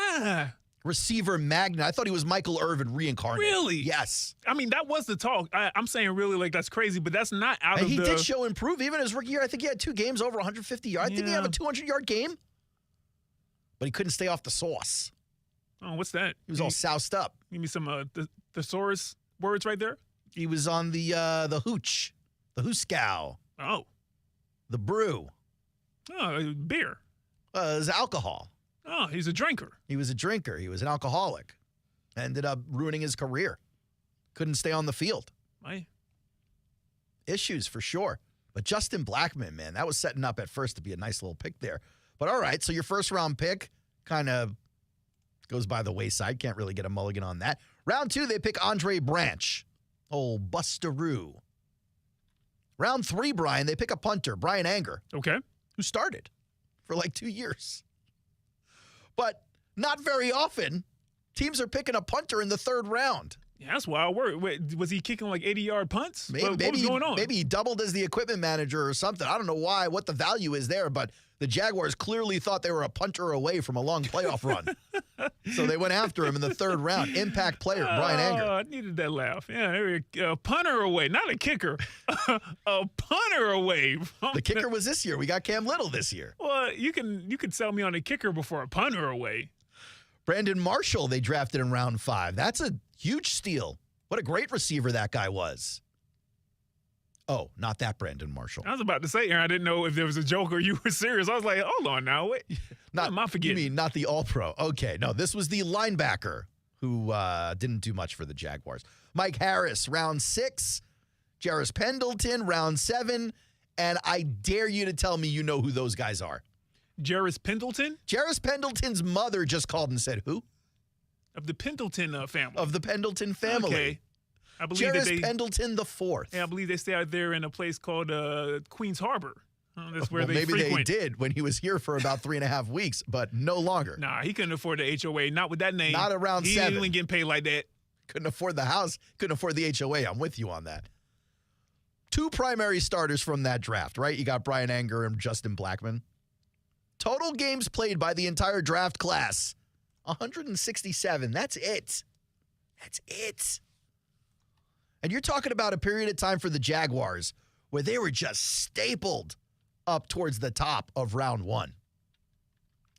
S7: receiver magnet. I thought he was Michael Irvin reincarnated.
S1: Really?
S7: Yes.
S1: I mean, that was the talk. I'm saying really like that's crazy, but that's not out
S7: And
S1: of
S7: he
S1: the...
S7: did show improve. Even his rookie year, I think he had 2 games over 150 yards. Didn't he have a 200-yard game? But he couldn't stay off the sauce.
S1: Oh, what's that?
S7: He was all soused up.
S1: Give me some thesaurus words right there.
S7: He was on the hooch, the hooskow.
S1: Oh.
S7: The brew.
S1: Oh, beer.
S7: It was alcohol.
S1: Oh, he's a drinker.
S7: He was a drinker. He was an alcoholic. Ended up ruining his career. Couldn't stay on the field.
S1: Aye.
S7: Issues for sure. But Justin Blackmon, man, that was setting up at first to be a nice little pick there. But all right, so your first round pick kind of goes by the wayside. Can't really get a mulligan on that. Round 2, they pick Andre Branch. Old Busteroo. Round 3, Brian, they pick a punter, Brian Anger.
S1: Okay.
S7: Who started for like 2 years. But not very often, teams are picking a punter in the 3rd round.
S1: Yeah, that's wild work. Wait, was he kicking like 80-yard punts?
S7: Maybe,
S1: what was going on?
S7: Maybe he doubled as the equipment manager or something. I don't know what the value is there, but the Jaguars clearly thought they were a punter away from a long playoff run. So they went after him in the 3rd round. Impact player, Brian Anger.
S1: I needed that laugh. Yeah, a punter away, not a kicker. A punter away.
S7: The kicker was this year. We got Cam Little this year.
S1: Well, you could sell me on a kicker before a punter away.
S7: Brandon Marshall, they drafted in round 5. That's a huge steal. What a great receiver that guy was. Oh, not that Brandon Marshall.
S1: I was about to say, Aaron, I didn't know if there was a joke or you were serious. I was like, hold on now. Wait. What am I forgetting?
S7: You mean not the All-Pro. Okay, no, this was the linebacker who didn't do much for the Jaguars. Mike Harris, round 6. Jarvis Pendleton, round 7. And I dare you to tell me you know who those guys are.
S1: Jarvis Pendleton?
S7: Jarvis Pendleton's mother just called and said, who?
S1: Of the Pendleton family.
S7: Of the Pendleton family.
S1: Okay. I believe
S7: Jarvis Pendleton the 4th.
S1: Yeah, I believe they stay out there in a place called Queens Harbor. That's where
S7: maybe
S1: frequent.
S7: they did when he was here for about 3.5 weeks, but no longer.
S1: Nah, he couldn't afford the HOA. Not with that name.
S7: Not around
S1: he
S7: 7.
S1: He wasn't getting paid like that.
S7: Couldn't afford the house. Couldn't afford the HOA. I'm with you on that. 2 primary starters from that draft, right? You got Brian Anger and Justin Blackmon. Total games played by the entire draft class, 167. That's it. That's it. And you're talking about a period of time for the Jaguars where they were just stapled up towards the top of round 1.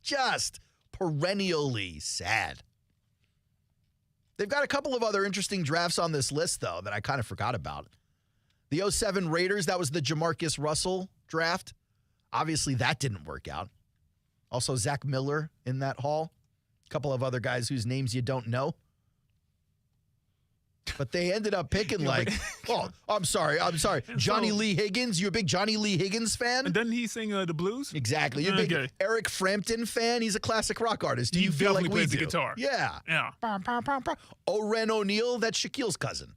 S7: Just perennially sad. They've got a couple of other interesting drafts on this list, though, that I kind of forgot about. The 07 Raiders, that was the Jamarcus Russell draft. Obviously, that didn't work out. Also, Zach Miller in that haul. A couple of other guys whose names you don't know. But they ended up picking I'm sorry. Johnny Lee Higgins. You a big Johnny Lee Higgins fan?
S1: Doesn't he sing the blues?
S7: Exactly. You're a big Eric Frampton fan. He's a classic rock artist. Do you feel like we
S1: plays
S7: do?
S1: the guitar.
S7: Yeah. Oren O'Neal, that's Shaquille's cousin.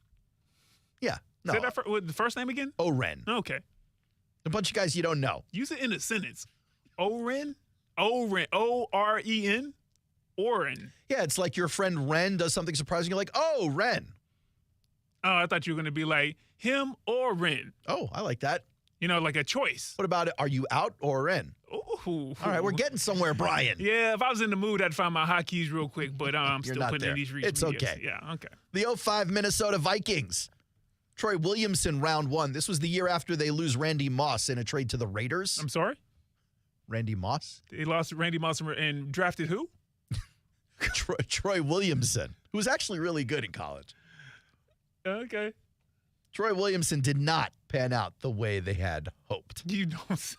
S7: Yeah. No.
S1: Say that the first name again?
S7: Oren.
S1: Okay.
S7: A bunch of guys you don't know.
S1: Use it in a sentence. Oren? Oren. O-R-E-N? Oren.
S7: Yeah, it's like your friend Ren does something surprising. You're like, oh, Ren.
S1: Oh, I thought you were going to be like him or Ren.
S7: Oh, I like that.
S1: You know, like a choice.
S7: What about it? Are you out or in?
S1: Ooh.
S7: All right, we're getting somewhere, Brian.
S1: Yeah, if I was in the mood, I'd find my hotkeys real quick, but I'm still putting
S7: there.
S1: in these reach
S7: It's
S1: medias.
S7: okay.
S1: Yeah, okay.
S7: The 05 Minnesota Vikings. Troy Williamson, round 1. This was the year after they lose Randy Moss in a trade to the Raiders.
S1: I'm sorry?
S7: Randy Moss?
S1: They lost Randy Moss and drafted who?
S7: Troy Williamson, who was actually really good in college.
S1: Okay.
S7: Troy Williamson did not pan out the way they had hoped.
S1: You don't say.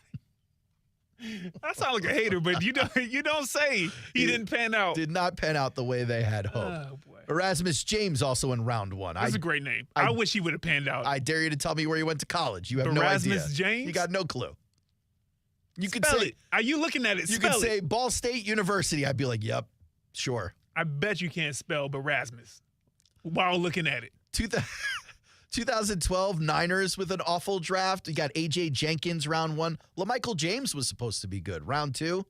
S1: I sound like a hater, but you don't say he didn't pan out.
S7: Did not pan out the way they had hoped.
S1: Oh, boy.
S7: Erasmus James also in round 1.
S1: That's a great name. I wish he would have panned out.
S7: I dare you to tell me where he went to college. You have no idea.
S1: Erasmus James?
S7: You got no clue. You could
S1: Spell
S7: say
S1: it. Are you looking at it?
S7: You
S1: Spell
S7: could say
S1: it.
S7: Ball State University. I'd be like, yep, sure.
S1: I bet you can't spell Erasmus while looking at it.
S7: 2012 Niners with an awful draft. You got A.J. Jenkins, round 1. LaMichael James was supposed to be good. Round 2,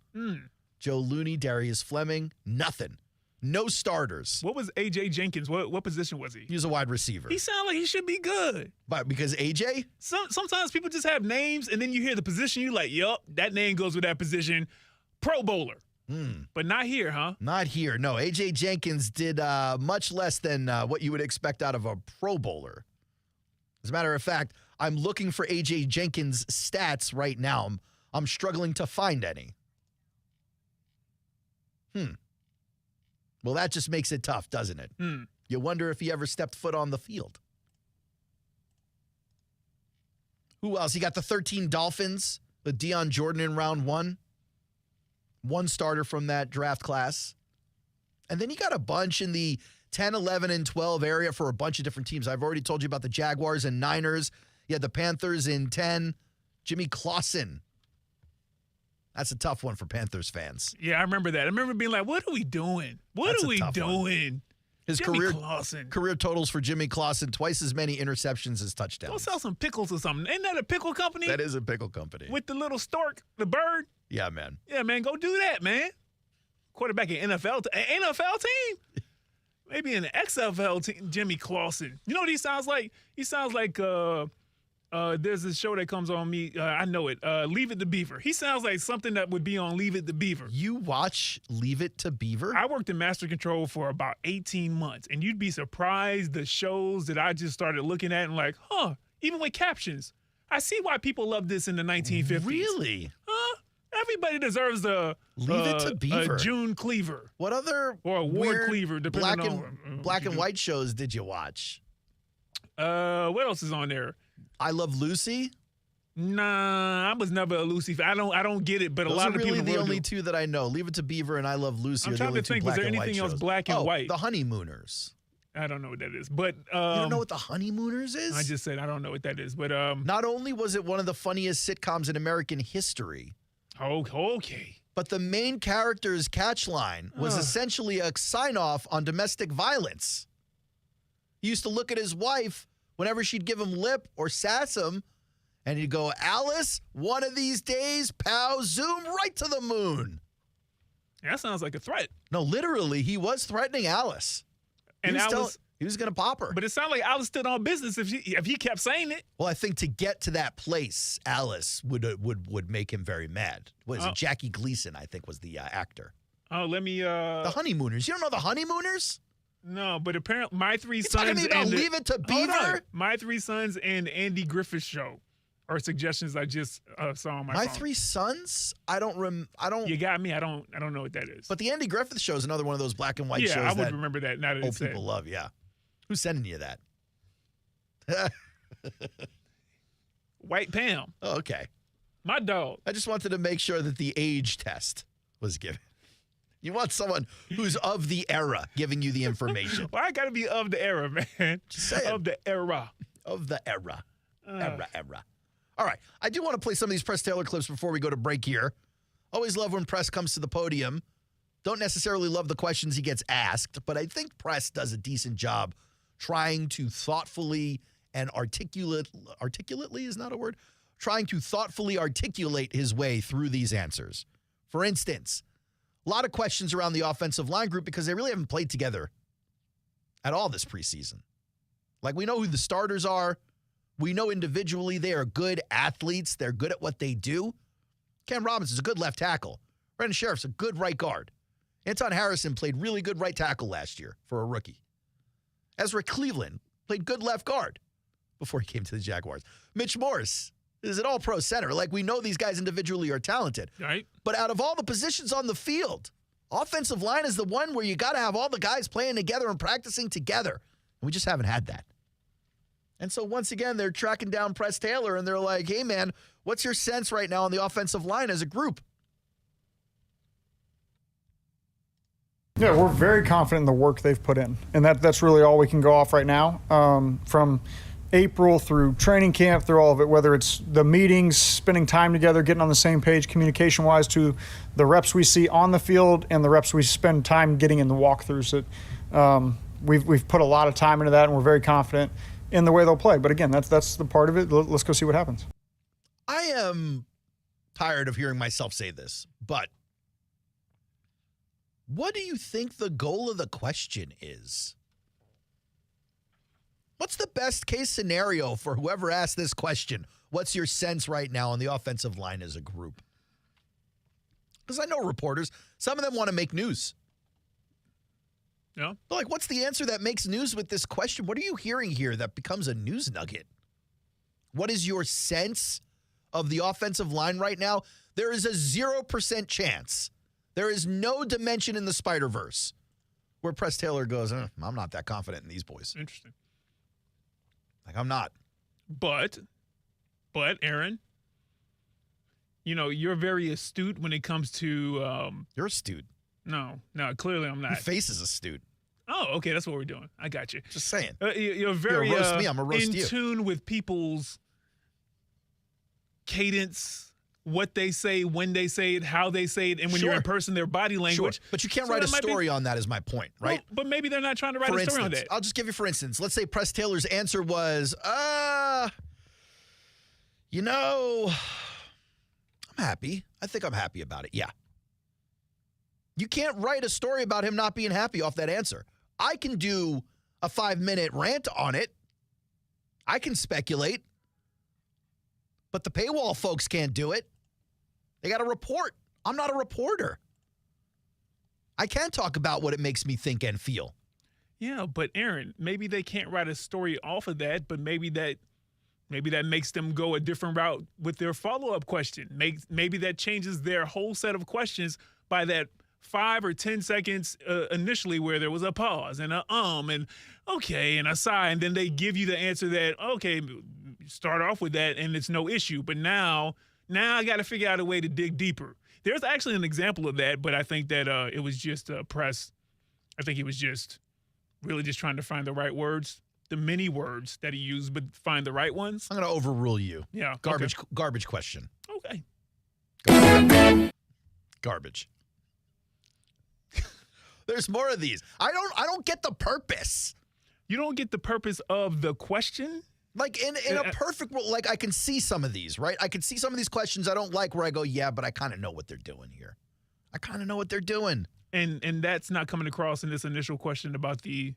S7: Joe Looney, Darius Fleming, nothing. No starters.
S1: What was A.J. Jenkins? What position was he?
S7: He was a wide receiver.
S1: He sounded like he should be good.
S7: But because A.J.?
S1: Sometimes people just have names, and then you hear the position, you're like, yup, that name goes with that position. Pro Bowler. But not here, huh?
S7: Not here. No, A.J. Jenkins did much less than what you would expect out of a Pro Bowler. As a matter of fact, I'm looking for A.J. Jenkins' stats right now. I'm struggling to find any. Well, that just makes it tough, doesn't it? You wonder if he ever stepped foot on the field. Who else? He got the 13 Dolphins with Deion Jordan in round 1. One starter from that draft class. And then he got a bunch in the 10, 11, and 12 area for a bunch of different teams. I've already told you about the Jaguars and Niners. He had the Panthers in 10. Jimmy Clausen. That's a tough one for Panthers fans.
S1: Yeah, I remember that. I remember being like, what are we doing? What are we doing?
S7: His career totals for Jimmy Clausen, twice as many interceptions as touchdowns.
S1: Go sell some pickles or something. Ain't that a pickle company?
S7: That is a pickle company.
S1: With the little stork, the bird?
S7: Yeah, man.
S1: Yeah, man, go do that, man. Quarterback in NFL team? Maybe an XFL team, Jimmy Clausen. You know what he sounds like? He sounds like there's this show that comes on me. I know it. Leave It to Beaver. He sounds like something that would be on Leave It to Beaver.
S7: You watch Leave It to Beaver?
S1: I worked in Master Control for about 18 months, and you'd be surprised the shows that I just started looking at and like, even with captions. I see why people loved this in the 1950s.
S7: Really?
S1: Everybody deserves the
S7: Leave It to Beaver.
S1: A June Cleaver.
S7: What other
S1: or a Ward Cleaver, depending
S7: black and white shows did you watch?
S1: What else is on there?
S7: I Love Lucy.
S1: Nah, I was never a Lucy fan. I don't get it, but
S7: Those
S1: a lot
S7: are
S1: of
S7: really
S1: people
S7: the only two that I know. Leave It to Beaver and I Love Lucy.
S1: I'm
S7: are
S1: trying
S7: the only
S1: to think.
S7: Two
S1: Was
S7: black
S1: there
S7: and
S1: anything
S7: white
S1: else
S7: shows.
S1: black and white?
S7: The Honeymooners.
S1: I don't know what that is, but
S7: you don't know what the Honeymooners is?
S1: I just said I don't know what that is, but
S7: not only was it one of the funniest sitcoms in American history.
S1: Okay.
S7: But the main character's catchline was essentially a sign-off on domestic violence. He used to look at his wife whenever she'd give him lip or sass him, and he'd go, Alice, one of these days, pow, zoom right to the moon.
S1: That sounds like a threat.
S7: No, literally, he was threatening Alice.
S1: And
S7: he was going to pop her.
S1: But it sounded like Alice stood on business if he kept saying it.
S7: Well, I think to get to that place, Alice would make him very mad. What is it? Jackie Gleason, I think, was the actor.
S1: Oh, let me...
S7: The Honeymooners. You don't know the Honeymooners?
S1: No, but apparently My Three
S7: You're
S1: Sons...
S7: talking to me about Leave It to Beaver?
S1: My Three Sons and Andy Griffith Show are suggestions I just saw on my phone.
S7: My Three Sons? I don't.
S1: You got me. I don't know what that is.
S7: But the Andy Griffith Show is another one of those black and white shows.
S1: Yeah, I would remember that. Now that
S7: old people love. Yeah. Who's sending you that?
S1: White Pam.
S7: Oh, okay.
S1: My dog.
S7: I just wanted to make sure that the age test was given. You want someone who's of the era giving you the information.
S1: Well, I got to be of the era, man.
S7: Just saying.
S1: Of the era.
S7: Of the era. Era. All right. I do want to play some of these Press Taylor clips before we go to break here. Always love when Press comes to the podium. Don't necessarily love the questions he gets asked, but I think Press does a decent job trying to thoughtfully and articulately is not a word, trying to thoughtfully articulate his way through these answers. For instance, a lot of questions around the offensive line group because they really haven't played together at all this preseason. Like, we know who the starters are. We know individually they are good athletes. They're good at what they do. Cam Robinson's a good left tackle. Brendan Sheriff's a good right guard. Anton Harrison played really good right tackle last year for a rookie. Ezra Cleveland played good left guard before he came to the Jaguars. Mitch Morse is an all-pro center. Like, we know these guys individually are talented.
S1: Right.
S7: But out of all the positions on the field, offensive line is the one where you got to have all the guys playing together and practicing together. And we just haven't had that. And so once again, they're tracking down Press Taylor, and they're like, hey, man, what's your sense right now on the offensive line as a group?
S5: Yeah, we're very confident in the work they've put in, and that's really all we can go off right now. From April through training camp, through all of it, whether it's the meetings, spending time together, getting on the same page communication-wise, to the reps we see on the field and the reps we spend time getting in the walkthroughs. We've put a lot of time into that, and we're very confident in the way they'll play. But again, that's the part of it. Let's go see what happens.
S7: I am tired of hearing myself say this, but what do you think the goal of the question is? What's the best case scenario for whoever asked this question? What's your sense right now on the offensive line as a group? Because I know reporters, some of them want to make news.
S1: Yeah.
S7: But like, what's the answer that makes news with this question? What are you hearing here that becomes a news nugget? What is your sense of the offensive line right now? There is a 0% chance. There is no dimension in the Spider-Verse where Press Taylor goes, I'm not that confident in these boys.
S1: Interesting.
S7: Like, I'm not.
S1: But, Aaron, you're very astute when it comes to...
S7: You're astute.
S1: No, clearly I'm not.
S7: Your face is astute.
S1: Oh, okay, that's what we're doing. I got you.
S7: Just saying.
S1: You're very
S7: You'll roast me, I'm gonna roast
S1: in
S7: you.
S1: tune with people's cadence, what they say, when they say it, how they say it, and when you're in person, their body language.
S7: Sure. But you can't write a story on that is my point, right?
S1: Well, but maybe they're not trying to write a story on that.
S7: I'll just give you, for instance, let's say Press Taylor's answer was, I'm happy. I think I'm happy about it. Yeah. You can't write a story about him not being happy off that answer. I can do a 5-minute rant on it. I can speculate. But the paywall folks can't do it. They got to report. I'm not a reporter. I can talk about what it makes me think and feel.
S1: Yeah, but Aaron, maybe they can't write a story off of that, but maybe that makes them go a different route with their follow-up question. Maybe that changes their whole set of questions by that 5 or 10 seconds initially where there was a pause and and okay and a sigh, and then they give you the answer that, okay, start off with that and it's no issue. But now I got to figure out a way to dig deeper. There's actually an example of that, but I think that it was just Press. I think he was just really just trying to find the right words, the many words that he used, but find the right ones.
S7: I'm going to overrule you.
S1: Yeah.
S7: Garbage question.
S1: Okay.
S7: Garbage. There's more of these. I don't get the purpose.
S1: You don't get the purpose of the question?
S7: Like in a perfect world, like I can see some of these, right? I can see some of these questions I don't like where I go, yeah, but I kind of know what they're doing here. I kind of know what they're doing.
S1: And that's not coming across in this initial question about the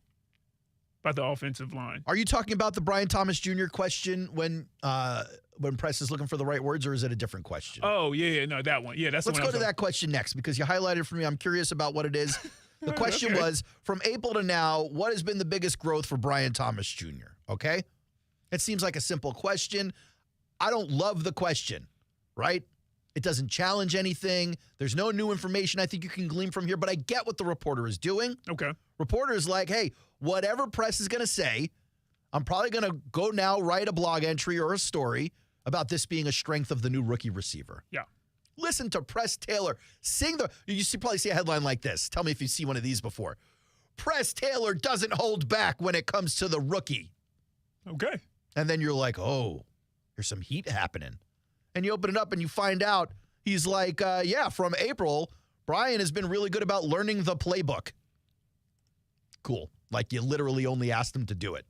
S1: offensive line.
S7: Are you talking about the Brian Thomas Jr. question when Press is looking for the right words, or is it a different question?
S1: Oh, yeah, no, that one. Yeah, that's the one.
S7: Let's go to that question next because you highlighted for me. I'm curious about what it is. The question was, from April to now, what has been the biggest growth for Brian Thomas Jr.? Okay? It seems like a simple question. I don't love the question, right? It doesn't challenge anything. There's no new information I think you can glean from here, but I get what the reporter is doing.
S1: Okay.
S7: Reporter is like, hey, whatever Press is going to say, I'm probably going to go now write a blog entry or a story about this being a strength of the new rookie receiver.
S1: Yeah.
S7: Listen to Press Taylor sing probably see a headline like this. Tell me if you've seen one of these before. Press Taylor doesn't hold back when it comes to the rookie.
S1: Okay.
S7: And then you're like, oh, there's some heat happening. And you open it up and you find out he's like, from April, Brian has been really good about learning the playbook. Cool. Like you literally only asked him to do it.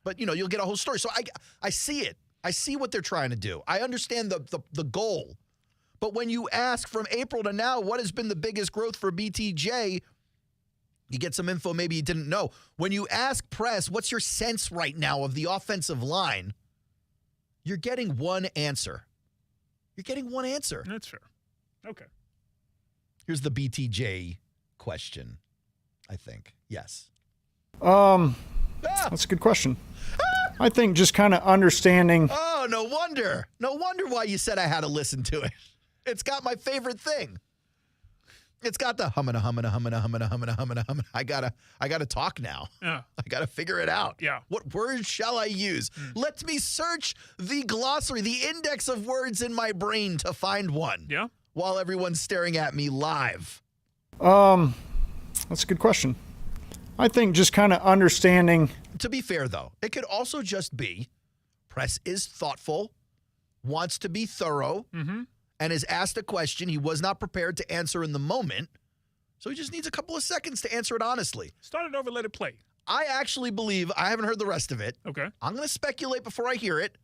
S7: But, you'll get a whole story. So I see it. I see what they're trying to do. I understand the goal. But when you ask from April to now, what has been the biggest growth for BTJ, you get some info maybe you didn't know. When you ask Press, what's your sense right now of the offensive line, you're getting one answer. You're getting one answer.
S1: That's fair. Okay.
S7: Here's the BTJ question, I think. Yes.
S5: That's a good question. I think just kind of understanding.
S7: Oh, no wonder. No wonder why you said I had to listen to it. It's got my favorite thing. It's got the hummina. I gotta talk now.
S1: Yeah.
S7: I gotta figure it out.
S1: Yeah.
S7: What words shall I use? Let me search the glossary, the index of words in my brain to find one.
S1: Yeah.
S7: While everyone's staring at me live.
S5: That's a good question. I think just kind of understanding.
S7: To be fair, though, it could also just be Press is thoughtful, wants to be thorough, and is asked a question he was not prepared to answer in the moment. So he just needs a couple of seconds to answer it honestly.
S1: Start it over, let it play.
S7: I actually believe, I haven't heard the rest of it.
S1: Okay.
S7: I'm going to speculate before I hear it.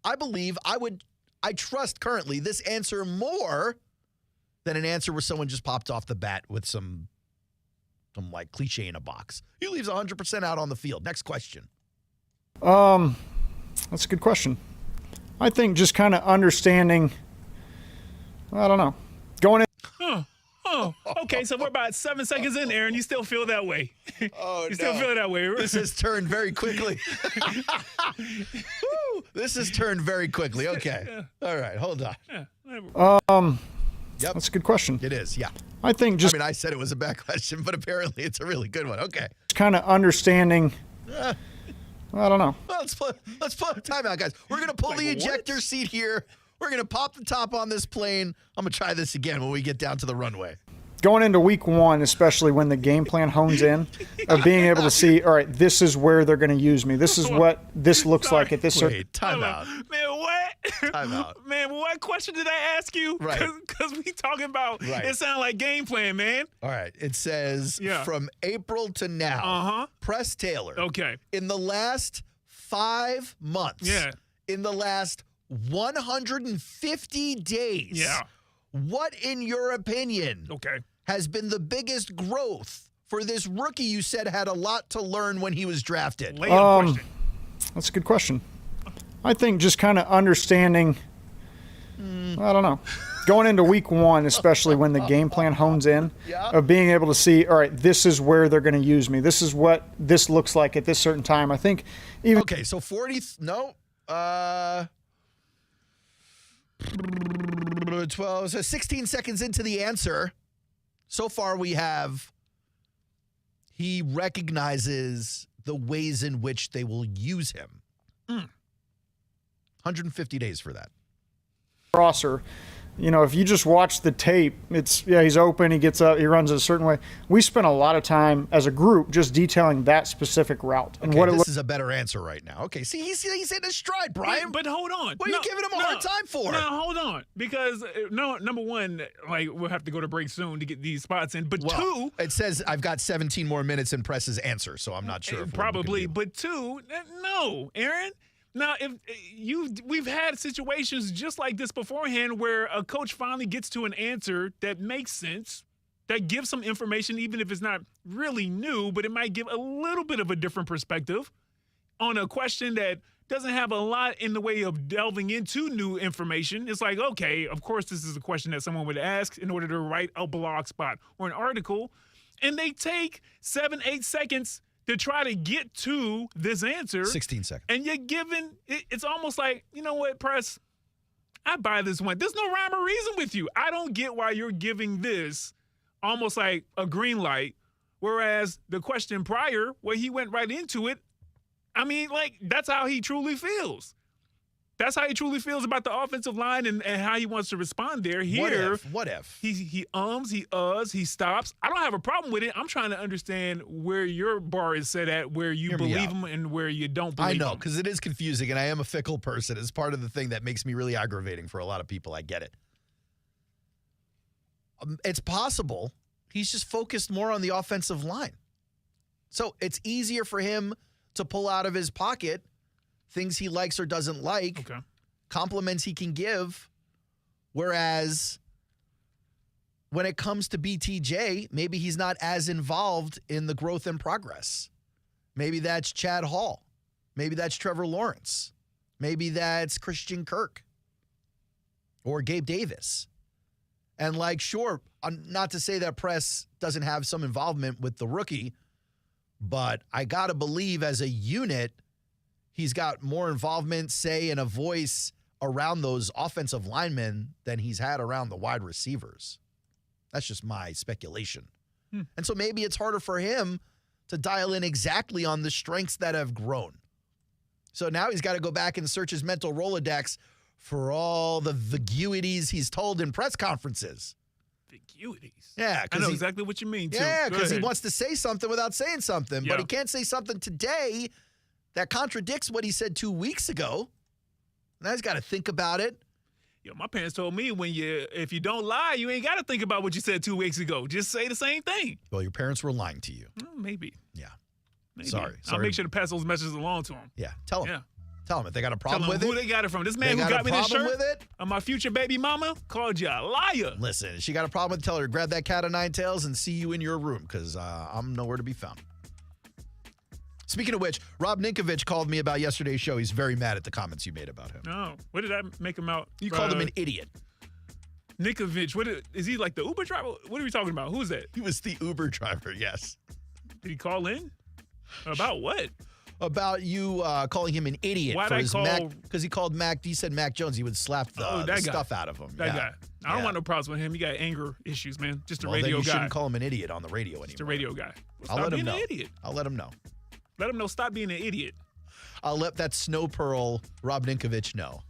S7: I believe I trust currently this answer more than an answer where someone just popped off the bat with some like cliche in a box. He leaves 100% out on the field. Next question.
S5: That's a good question. I think just kind of understanding I don't know. Going in.
S1: Oh, okay. So we're about 7 seconds in, Aaron. You still feel that way.
S7: Oh,
S1: you still feel that way.
S7: This has turned very quickly. This has turned very quickly. Okay. All right. Hold on. Yep.
S5: That's a good question.
S7: It is, yeah.
S5: I think
S7: I said it was a bad question, but apparently it's a really good one. Okay.
S5: kind of understanding. I don't know.
S7: Let's put a timeout, guys. We're going to pull the ejector seat here. We're going to pop the top on this plane. I'm going to try this again when we get down to the runway.
S5: Going into week one, especially when the game plan hones in, of being able to see, all right, this is where they're going to use me. This is what this looks like at this certain.
S7: Wait, timeout.
S1: Man, what?
S7: Timeout.
S1: Man, what question did I ask you?
S7: Right.
S1: Because we talking about, it sounded like game plan, man.
S7: All right. It says from April to now, Press Taylor.
S1: Okay.
S7: In the last 5 months.
S1: Yeah.
S7: In the last 150 days.
S1: Yeah.
S7: What, in your opinion, has been the biggest growth for this rookie you said had a lot to learn when he was drafted?
S5: That's a good question. I think just kind of understanding, I don't know, going into week one, especially when the game plan hones in, of being able to see, all right, this is where they're going to use me. This is what this looks like at this certain time. I think even.
S7: Okay, so 12, so 16 seconds into the answer. So far we have, he recognizes the ways in which they will use him. 150 days for that.
S5: Crosser. You know, if you just watch the tape, he's open, he gets up, he runs it a certain way. We spent a lot of time as a group just detailing that specific route. And what
S7: this is a better answer right now. Okay, see, he's in his stride, Brian.
S1: But hold on.
S7: What are you giving him a hard time for?
S1: No, hold on. Because, number one, we'll have to go to break soon to get these spots in. But two.
S7: It says I've got 17 more minutes in Press's answer, so I'm not sure.
S1: Probably. But two, no, Aaron. Now, we've had situations just like this beforehand where a coach finally gets to an answer that makes sense, that gives some information, even if it's not really new, but it might give a little bit of a different perspective on a question that doesn't have a lot in the way of delving into new information. It's like, okay, of course, this is a question that someone would ask in order to write a blog spot or an article, and they take 7-8 seconds to try to get to this answer.
S7: 16 seconds.
S1: And you're given, it's almost like, you know what, Press, I buy this one. There's no rhyme or reason with you. I don't get why you're giving this almost like a green light, whereas the question prior, where he went right into it, I mean, like, that's how he truly feels. That's how he truly feels about the offensive line and how he wants to respond there. Here,
S7: what if?
S1: He ums, he he stops. I don't have a problem with it. I'm trying to understand where your bar is set at, where you believe him and where you don't believe him.
S7: I know, because it is confusing, and I am a fickle person. It's part of the thing that makes me really aggravating for a lot of people. I get it. It's possible he's just focused more on the offensive line. So it's easier for him to pull out of his pocket things he likes or doesn't like, compliments he can give, whereas when it comes to BTJ, maybe he's not as involved in the growth and progress. Maybe that's Chad Hall. Maybe that's Trevor Lawrence. Maybe that's Christian Kirk or Gabe Davis. And sure, not to say that Press doesn't have some involvement with the rookie, but I got to believe as a unit, he's got more involvement, say, and a voice around those offensive linemen than he's had around the wide receivers. That's just my speculation. And so maybe it's harder for him to dial in exactly on the strengths that have grown. So now he's got to go back and search his mental Rolodex for all the viguities he's told in press conferences.
S1: Viguities?
S7: Yeah.
S1: I know exactly what you mean, too.
S7: Yeah, because he wants to say something without saying something, but he can't say something today that contradicts what he said 2 weeks ago. Now he's got to think about it.
S1: Yo, my parents told me if you don't lie, you ain't got to think about what you said 2 weeks ago. Just say the same thing.
S7: Well, your parents were lying to you.
S1: Maybe.
S7: Yeah.
S1: Maybe.
S7: Sorry.
S1: I'll make sure to pass those messages along to them.
S7: Yeah. Tell them.
S1: Yeah.
S7: Tell them if they got a problem with
S1: who
S7: it.
S1: They got it from. This man who got me this shirt
S7: with it?
S1: My future baby mama called you a liar.
S7: Listen, she got a problem with it, tell her to grab that cat of nine tails and see you in your room because I'm nowhere to be found. Speaking of which, Rob Ninkovich called me about yesterday's show. He's very mad at the comments you made about him.
S1: No. What did I make him out?
S7: You called him an idiot.
S1: Nikovich. Is he like the Uber driver? What are we talking about? Who's that?
S7: He was the Uber driver, yes.
S1: Did he call in? About what?
S7: About you calling him an idiot
S1: Why'd
S7: for
S1: I
S7: his
S1: call-
S7: Mac, because he called Mac. He said Mac Jones. He would slap the stuff out of him.
S1: That guy. I don't want no problems with him. He got anger issues, man. Just a radio
S7: then you
S1: guy.
S7: shouldn't call him an idiot on the radio anymore.
S1: Just a radio guy.
S7: I'll
S1: Stop
S7: let him
S1: being
S7: know.
S1: an idiot.
S7: I'll let him know.
S1: Let him know. Stop being an idiot.
S7: I'll let that Snow Pearl Rob Ninkovich know.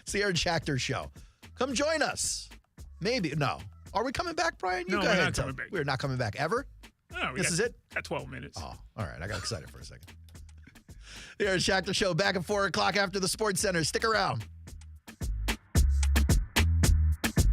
S7: It's the Aaron Schachter Show. Come join us. Maybe. No. Are we coming back, Brian? You
S1: No,
S7: go
S1: we're
S7: ahead.
S1: not coming back.
S7: We're not coming back ever?
S1: No,
S7: This is it?
S1: Got 12 minutes.
S7: Oh, all right. I got excited for a second. The Aaron Schachter Show back at 4 o'clock after the Sports Center. Stick around.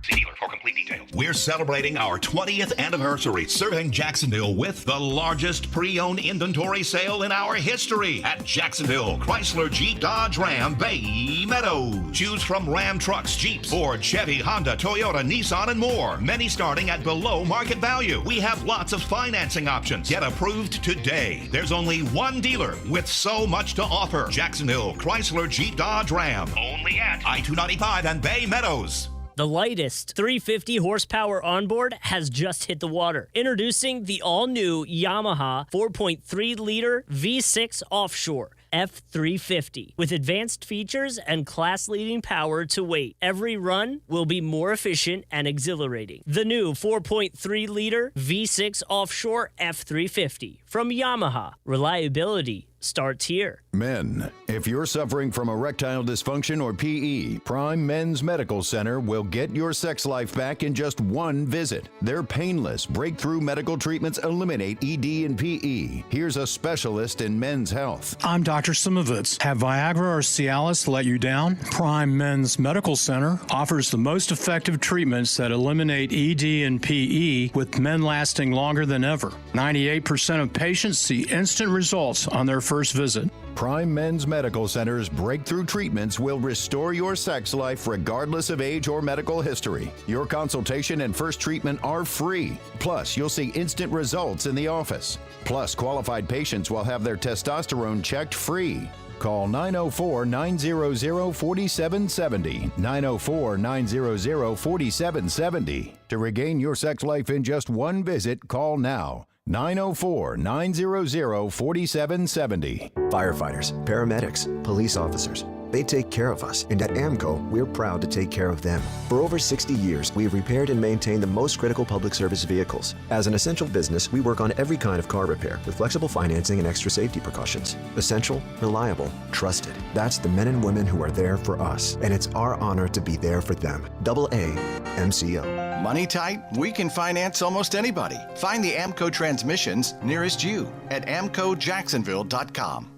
S4: See dealer for complete details. We're celebrating our 20th anniversary, serving Jacksonville with the largest pre-owned inventory sale in our history at Jacksonville Chrysler Jeep Dodge Ram Bay Meadows. Choose from Ram trucks, Jeeps, Ford, Chevy, Honda, Toyota, Nissan, and more. Many starting at below market value. We have lots of financing options. Get approved today. There's only one dealer with so much to offer. Jacksonville Chrysler Jeep Dodge Ram. Only at I-295 and Bay Meadows.
S16: The lightest 350 horsepower onboard has just hit the water. Introducing the all-new Yamaha 4.3-liter V6 Offshore F350. With advanced features and class-leading power to weight, every run will be more efficient and exhilarating. The new 4.3-liter V6 Offshore F350 from Yamaha. Reliability starts here.
S17: Men, if you're suffering from erectile dysfunction or PE, Prime Men's Medical Center will get your sex life back in just one visit. Their painless, breakthrough medical treatments eliminate ED and PE. Here's a specialist in men's health.
S18: I'm Dr. Simovitz. Have Viagra or Cialis let you down? Prime Men's Medical Center offers the most effective treatments that eliminate ED and PE, with men lasting longer than ever. 98% of patients see instant results on their first visit.
S17: Prime Men's Medical Center's breakthrough treatments will restore your sex life regardless of age or medical history. Your consultation and first treatment are free. Plus, you'll see instant results in the office. Plus, qualified patients will have their testosterone checked free. Call 904-900-4770, 904-900-4770. To regain your sex life in just one visit, call now. 904-900-4770.
S19: Firefighters, paramedics, police officers. They take care of us, and at AMCO, we're proud to take care of them. For over 60 years, we've repaired and maintained the most critical public service vehicles. As an essential business, we work on every kind of car repair with flexible financing and extra safety precautions. Essential, reliable, trusted. That's the men and women who are there for us, and it's our honor to be there for them. AA MCO.
S21: Money tight? We can finance almost anybody. Find the AMCO transmissions nearest you at amcojacksonville.com.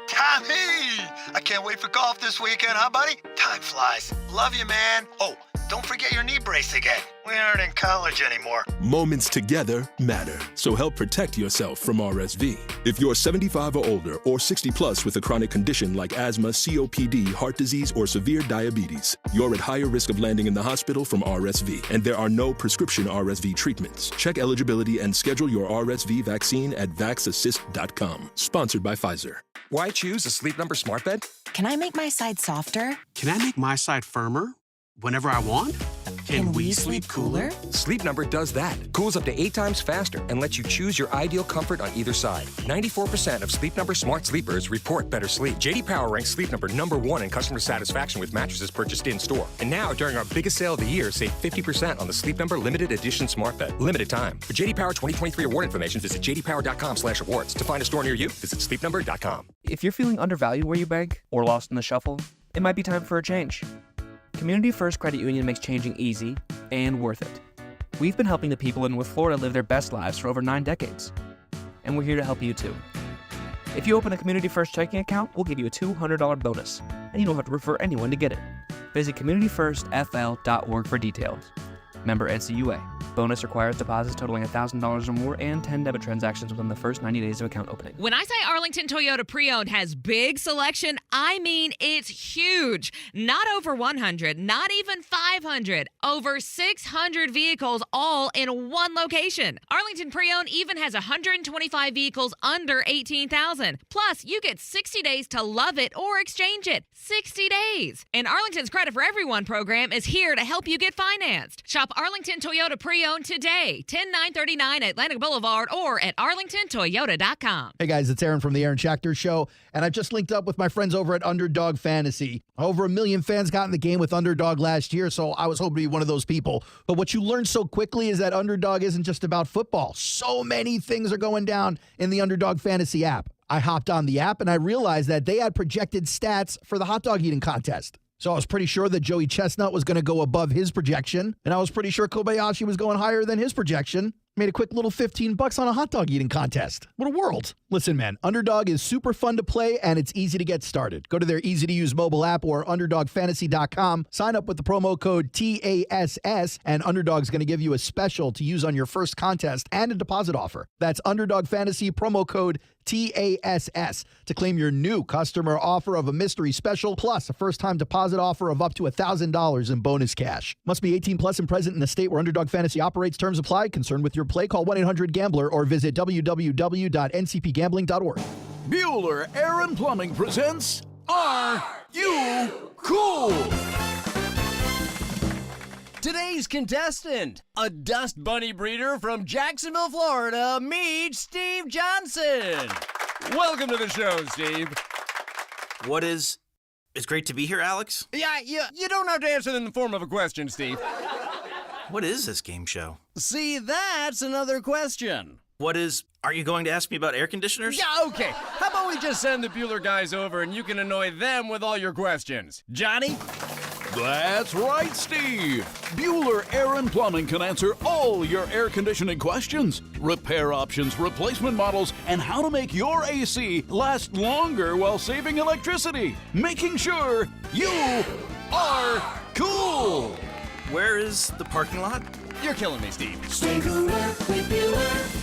S26: Tommy! I can't wait for golf this weekend, huh, buddy? Time flies. Love you, man. Oh, don't forget your knee brace again. We aren't in college anymore.
S27: Moments together matter, so help protect yourself from RSV. If you're 75 or older or 60 plus with a chronic condition like asthma, COPD, heart disease, or severe diabetes, you're at higher risk of landing in the hospital from RSV, and there are no prescription RSV treatments. Check eligibility and schedule your RSV vaccine at vaxassist.com. Sponsored by Pfizer.
S28: Why choose a Sleep Number smart bed?
S29: Can I make my side softer?
S28: Can I make my side firmer whenever I want? Can we sleep cooler?
S29: Sleep
S28: Number does that.
S29: Cools up to 8 times faster and lets you choose your ideal comfort on either side. 94% of Sleep Number smart sleepers report better sleep. J.D. Power ranks Sleep Number #1 in customer satisfaction with mattresses purchased in-store. And now, during our biggest sale of the year, save 50% on the Sleep Number Limited Edition smart bed. Limited time. For J.D. Power 2023 award information, visit jdpower.com/awards. To find a store near you, visit sleepnumber.com.
S30: If you're feeling undervalued where you bank or lost in the shuffle, it might be time for a change. Community First Credit Union makes changing easy and worth it. We've been helping the people in North Florida live their best lives for over 9 decades. And we're here to help you too. If you open a Community First checking account, we'll give you a $200 bonus, and you don't have to refer anyone to get it. Visit communityfirstfl.org for details. Member NCUA. Bonus requires deposits totaling $1,000 or more and 10 debit transactions within the first 90 days of account opening.
S2: When I say Arlington Toyota Pre-Owned has big selection, I mean it's huge. Not over 100, not even 500, over 600 vehicles all in one location. Arlington Pre-Owned even has 125 vehicles under $18,000. Plus, you get 60 days to love it or exchange it. 60 days. And Arlington's Credit for Everyone program is here to help you get financed. Shop Arlington Toyota Pre-Owned today, 10939 Atlantic Boulevard or at arlingtontoyota.com.
S7: Hey guys, it's Aaron from the Aaron Schachter Show, and I've just linked up with my friends over at Underdog Fantasy. Over 1 million fans got in the game with Underdog last year, so I was hoping to be one of those people. But what you learn so quickly is that Underdog isn't just about football. So many things are going down in the Underdog Fantasy app. I hopped on the app and I realized that they had projected stats for the hot dog eating contest. So I was pretty sure that Joey Chestnut was going to go above his projection, and I was pretty sure Kobayashi was going higher than his projection. Made a quick little $15 on a hot dog eating contest. What a world. Listen, man, Underdog is super fun to play, and it's easy to get started. Go to their easy-to-use mobile app or UnderdogFantasy.com. Sign up with the promo code TASS, and Underdog's going to give you a special to use on your first contest and a deposit offer. That's Underdog Fantasy promo code TASS to claim your new customer offer of a mystery special, plus a first-time deposit offer of up to $1,000 in bonus cash. Must be 18 plus and present in the state where Underdog Fantasy operates. Terms apply. Concerned with your play, call 1-800-GAMBLER or visit www.ncpgambling.org.
S3: Bueller Aaron Plumbing presents Are You Cool?
S6: Today's contestant, a dust bunny breeder from Jacksonville, Florida, meet Steve Johnson. Welcome to the show, Steve.
S9: It's great to be here, Alex.
S6: Yeah, you don't have to answer in the form of a question, Steve.
S9: What is this game show?
S6: See, that's another question.
S9: Are you going to ask me about air conditioners?
S6: Yeah, okay. How about we just send the Bueller guys over and you can annoy them with all your questions? Johnny?
S3: That's right, Steve. Bueller Aaron Plumbing can answer all your air conditioning questions, repair options, replacement models, and how to make your AC last longer while saving electricity, making sure you are cool.
S9: Where is the parking lot?
S6: You're killing me, Steve.
S12: Stay cooler with Bueller.